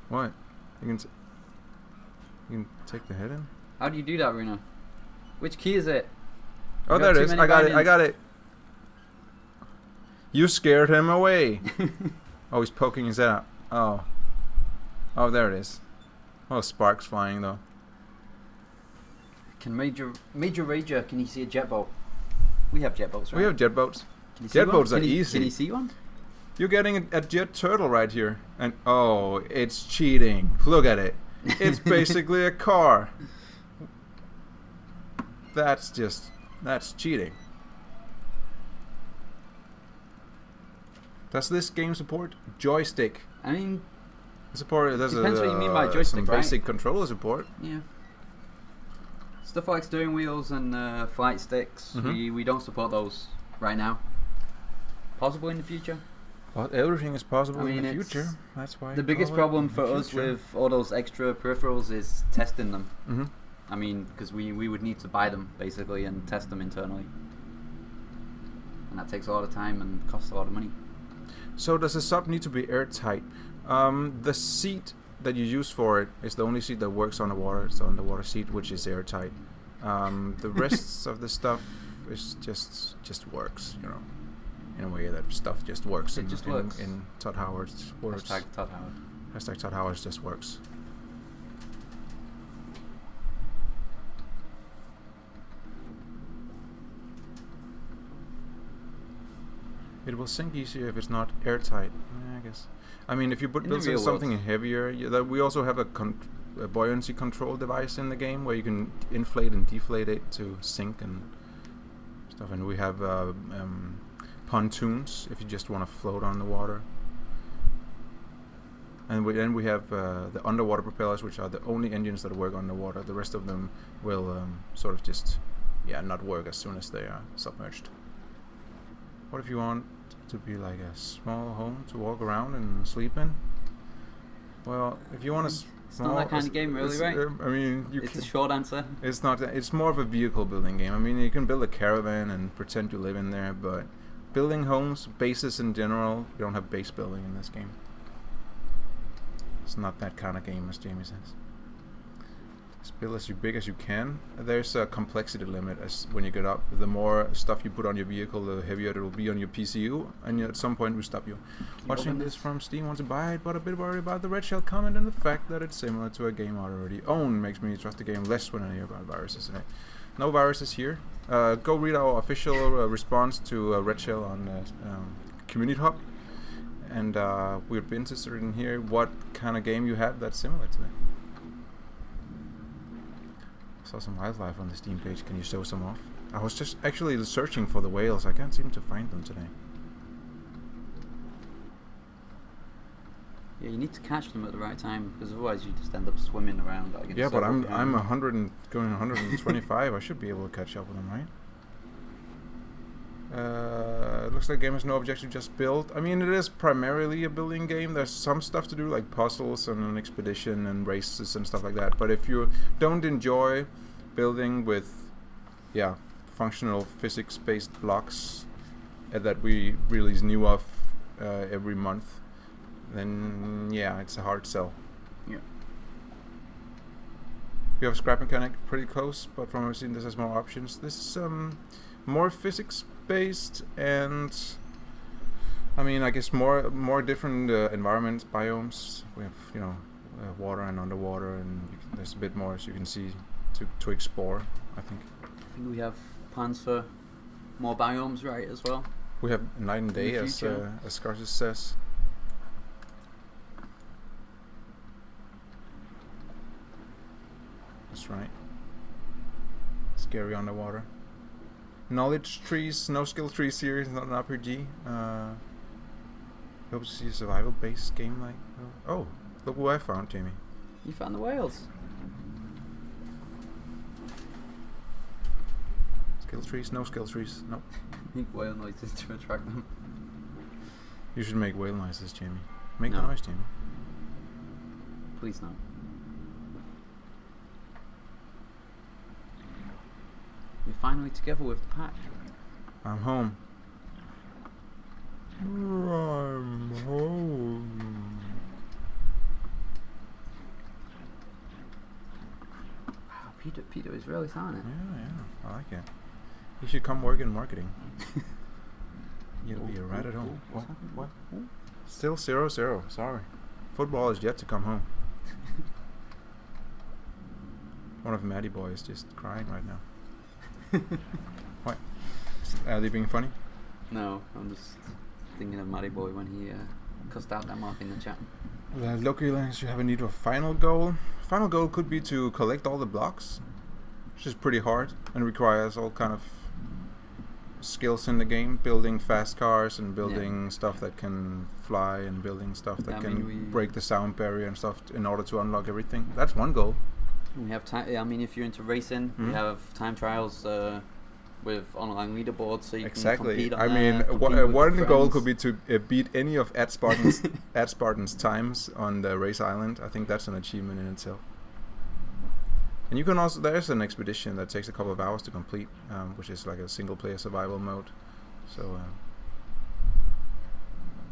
What? You can take the head in? How do you do that, Runa? Which key is it? Oh, there it is. I got it. You scared him away. Oh, he's poking his head out. Oh. Oh, there it is. Oh, sparks flying though. Can Major Rager, can you see a jet boat? We have jet boats, right? We have jet boats. Can you see Jet one? boats are easy. Can you see one? You're getting a jet turtle right here. And oh, it's cheating. Look at it. It's basically a car. That's cheating. Does this game support joystick? I mean, support. There's depends what you mean by joystick, some basic controller support. Yeah. Stuff like steering wheels and flight sticks, we don't support those right now. Possible in the future. But everything is possible in the future. That's why the biggest problem for us with all those extra peripherals is testing them. I mean, because we would need to buy them basically and test them internally, and that takes a lot of time and costs a lot of money. So does the sub need to be airtight? The seat that you use for it is the only seat that works on the water. It's the underwater seat, which is airtight. The rest of the stuff is just works, you know, in a way that stuff just works. It just works. In Todd Howard's words. Hashtag Todd Howard. Hashtag Todd Howard just works. It will sink easier if it's not airtight. Yeah, I guess. I mean, if you build something heavier, we also have a buoyancy control device in the game where you can inflate and deflate it to sink and stuff. And we have pontoons if you just want to float on the water. And then we have the underwater propellers, which are the only engines that work underwater. The rest of them will sort of just not work as soon as they are submerged. What if you want to be like a small home to walk around and sleep in? Well, if you want a it's not that kind of game, really, right? I mean, it's a short answer. It's not. It's more of a vehicle building game. I mean, you can build a caravan and pretend you live in there, but building homes, bases in general, you don't have base building in this game. It's not that kind of game, as Jamie says. Just build as big as you can. There's a complexity limit as when you get up. The more stuff you put on your vehicle, the heavier it will be on your PCU, and at some point we stop you. Watching this from Steam, want to buy it, but a bit worried about the red shell comment and the fact that it's similar to a game I already own. Makes me trust the game less when I hear about viruses in it. No viruses here. Go read our official response to Red Shell on Community Hub, and we'd be interested in here what kind of game you have that's similar to it. Saw some wildlife on the Steam page. Can you show some off? I was just actually searching for the whales. I can't seem to find them today. Yeah, you need to catch them at the right time, because otherwise you just end up swimming around. Like yeah, but I'm 100 going 125. I should be able to catch up with them, right? Looks like game has no objective, just build. I mean, it is primarily a building game. There's some stuff to do, like puzzles and an expedition and races and stuff like that. But if you don't enjoy building with, functional physics-based blocks that we release new of every month, then it's a hard sell. Yeah. You have scrap mechanic pretty close, but from what I've seen, this has more options. This is more physics-based, and I mean, I guess more different environments, biomes. We have water and underwater, and there's a bit more, as you can see, to explore. I think we have plans for more biomes, right, as well. We have night and day, as Scarsis says. That's right. Scary underwater. Knowledge trees, no skill tree series, not an RPG. Hope to see a survival-based game like. Oh, look what I found, Jamie. You found the whales. Skill trees, no skill trees, nope. Make whale noises to attract them. You should make whale noises, Jamie. Make No. the noise, Jamie. Please no. We're finally together with the pack. I'm home. I'm home. Wow, Peter is really selling it. Yeah, I like it. You should come work in marketing. You'll be right at home. What? Still 0-0. Sorry. Football is yet to come home. One of Maddie boy is just crying right now. What? Are they being funny? No, I'm just thinking of Matty Boy when he cussed out that mark in the chat. Loki lands, you have a need of a final goal. Final goal could be to collect all the blocks, which is pretty hard and requires all kind of skills in the game, building fast cars and building stuff that can fly and building stuff that can break the sound barrier and stuff in order to unlock everything. That's one goal. We have time. I mean, if you're into racing, we have time trials with online leaderboards, so you can compete on I mean, one goal could be to beat any of Ed Spartan's times on the race island. I think that's an achievement in itself. And you can also, there's an expedition that takes a couple of hours to complete, which is like a single player survival mode. So,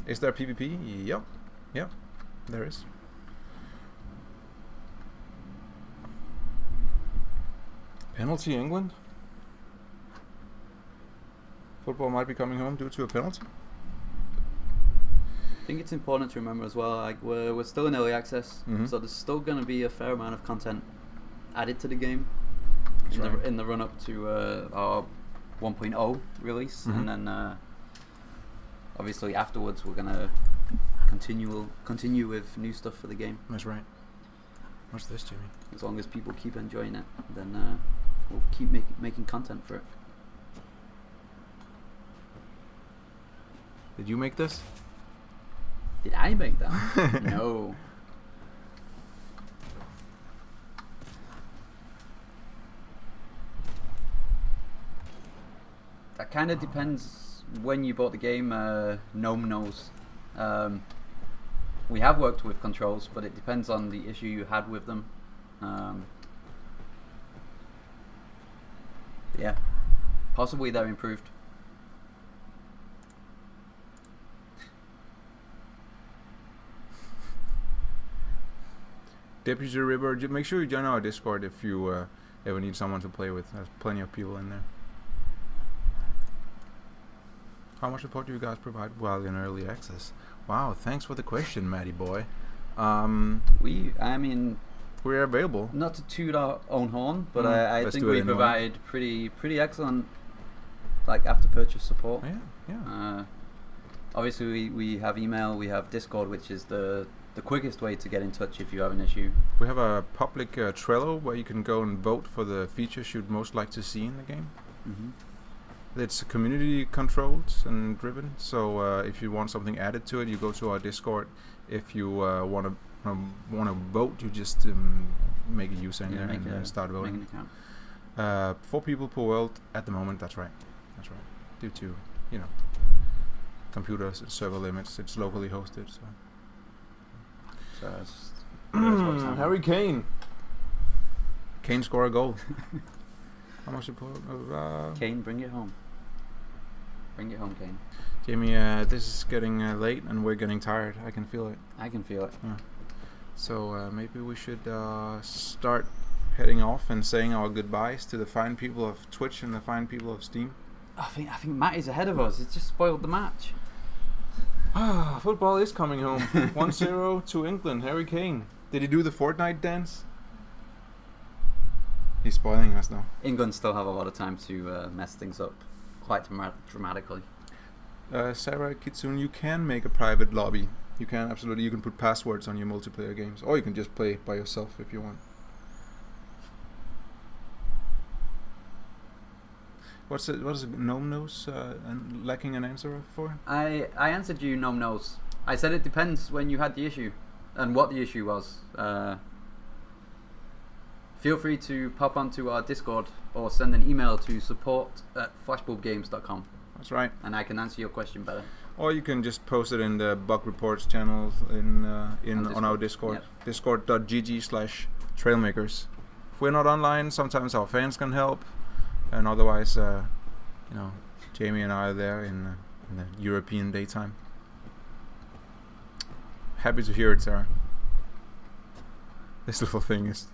is there PvP? Yep, there is. Penalty England? Football might be coming home due to a penalty. I think it's important to remember as well, like we're still in early access, so there's still going to be a fair amount of content added to the game in the run up to our 1.0 release, and then obviously afterwards we're going to continue with new stuff for the game. That's right. What's this, Jimmy? As long as people keep enjoying it, then we'll keep making content for it. Did you make this? Did I make that? No. That kind of depends when you bought the game. Gnome knows. We have worked with controls, but it depends on the issue you had with them. Yeah, possibly they're improved. Deputy River, make sure you join our Discord if you ever need someone to play with. There's plenty of people in there. How much support do you guys provide while in early access? Wow, thanks for the question, Matty boy. I mean, we're available. Not to toot our own horn, but I think we provide pretty excellent, like, after purchase support. Yeah. Obviously, we have email, we have Discord, which is the quickest way to get in touch if you have an issue. We have a public Trello where you can go and vote for the features you'd most like to see in the game. It's community controlled and driven, so if you want something added to it, you go to our Discord. If you want to vote, you just make a user in there and start voting. Make an account. 4 people per world at the moment. That's right. due to, computers and server limits. It's locally hosted. So it's what's happening. Harry Kane. Kane score a goal. How much support? Kane, bring it home. Bring it home, Kane. Jamie, this is getting late and we're getting tired. I can feel it. I can feel it. So maybe we should start heading off and saying our goodbyes to the fine people of Twitch and the fine people of Steam. I think Matt is ahead of us. It's just spoiled the match. Football is coming home. 1-0 to England. Harry Kane. Did he do the Fortnite dance? He's spoiling us now. England still have a lot of time to mess things up quite dramatically. Sarah Kitsune, you can make a private lobby. You can absolutely. You can put passwords on your multiplayer games, or you can just play by yourself if you want. What is gnome nose and lacking an answer for? I answered you gnome nose. I said it depends when you had the issue and what the issue was. Feel free to pop onto our Discord or send an email to support@flashbulbgames.com. That's right. And I can answer your question better. Or you can just post it in the bug reports channel on our Discord. Yep. Discord.gg/Trailmakers. If we're not online, sometimes our fans can help, and otherwise, Jamie and I are there in the European daytime. Happy to hear it, Sarah. This little thing is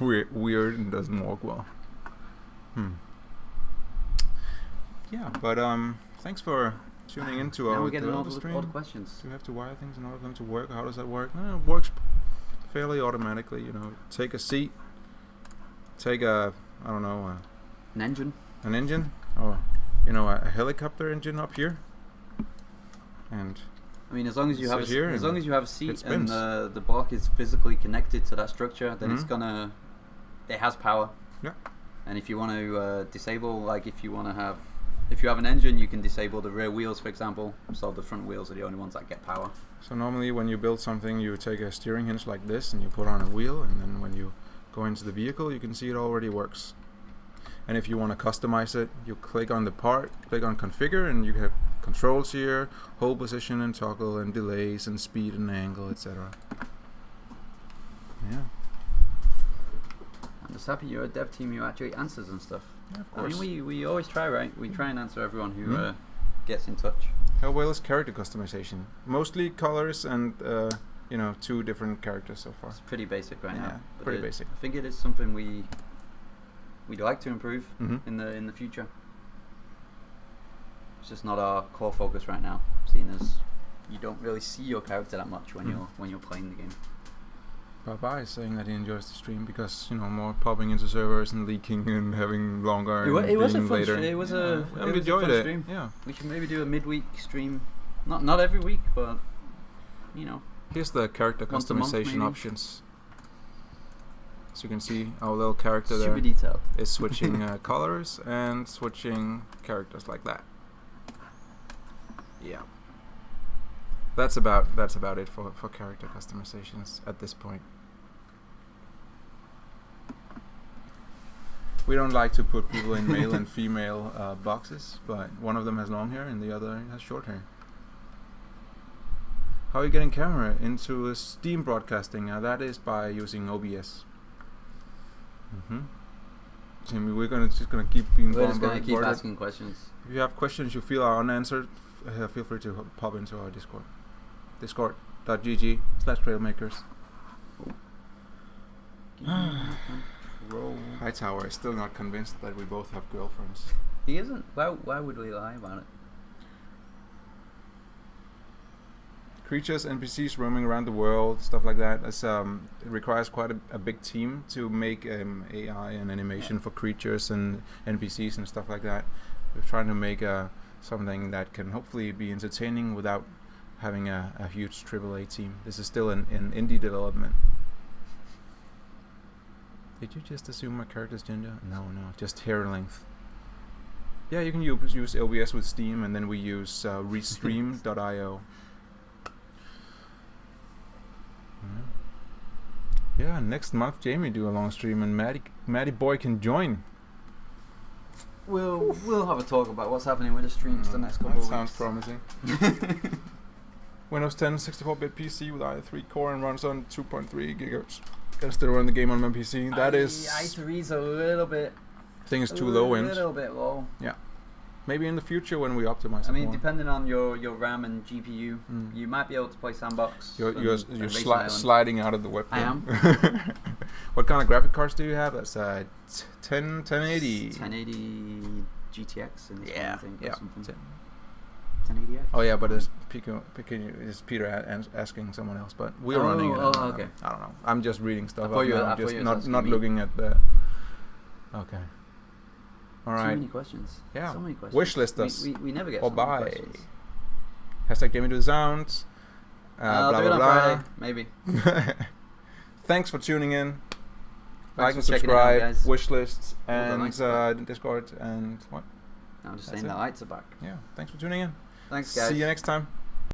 weird and doesn't work well. Yeah, but thanks for tuning into our we're getting all stream. the questions. Do you have to wire things in order for them to work? How does that work? No, it works fairly automatically. Take a seat, take an engine, or a helicopter engine up here, and I mean, as long as you have a seat and the block is physically connected to that structure, then it has power. Yeah. And if you want to disable, if you have an engine, you can disable the rear wheels, for example. So the front wheels are the only ones that get power. So normally when you build something, you take a steering hinge like this and you put on a wheel, and then when you go into the vehicle, you can see it already works. And if you want to customize it, you click on the part, click on configure, and you have controls here, hold position and toggle, and delays and speed and angle, etc. Yeah. I'm just happy you're a dev team who actually answers and stuff. Yeah, of course. I mean, we always try, right? We try and answer everyone who gets in touch. How well is character customization? Mostly colors and 2 different characters so far. It's pretty basic right now. But pretty basic. I think it is something we'd like to improve in the future. It's just not our core focus right now, seeing as you don't really see your character that much when you're playing the game. Bye is saying that he enjoys the stream because more popping into servers and leaking and having longer. It was a fun later. It was a enjoyed it. Stream. Yeah. We should maybe do a midweek stream, not every week, but Here's the character once a month, customization maybe. options. So you can see our little character Super there detailed. is switching colors and switching characters like that. Yeah. That's about it for character customizations at this point. We don't like to put people in male and female boxes, but one of them has long hair and the other has short hair. How are you getting camera into Steam broadcasting? That is by using OBS. Jimmy, we're just gonna keep being We're just gonna keep asking questions. If you have questions you feel are unanswered, feel free to pop into our Discord. Discord.gg/Trailmakers. Hightower is still not convinced that we both have girlfriends. He isn't. Why would we lie about it? Creatures, NPCs roaming around the world, stuff like that. It requires quite a big team to make AI and animation for creatures and NPCs and stuff like that. We're trying to make something that can hopefully be entertaining without having a huge AAA team. This is still an indie development. Did you just assume my character's gender? No, just hair length. Yeah, you can use OBS with Steam, and then we use Restream.io. Yeah, next month Jamie do a long stream, and Matty boy can join. we'll have a talk about what's happening with the streams the next couple that of sounds weeks. promising. Windows 10 64-bit PC with i3 core and runs on 2.3 gigahertz. Can still run the game on my PC. That is. i3's a little bit. I think it's too low end. A little bit low. Yeah. Maybe in the future when we optimize it I mean, more. depending on your RAM and GPU, you might be able to play Sandbox. You're and Race Island. sliding out of the webcam. I am. What kind of graphic cards do you have? That's 1080. 1080 GTX in this one, I think, or something. 1080X. Oh yeah, but it's Peter asking someone else, but we're running it. Okay. I don't know. I'm just reading stuff. I just thought not looking at the. Okay. All right. So many questions. Yeah. So many questions. Wish list us. We never get Or so buy. many questions. Hashtag Gaming to the Sounds. I'll Blah do it blah on blah. Friday, maybe. Thanks for tuning in. Like Thanks and for checking it out, subscribe. guys. Wish lists the and lights are Discord and what? I'm just That's saying it. the lights are back. Yeah. Thanks for tuning in. Thanks, guys. See you next time.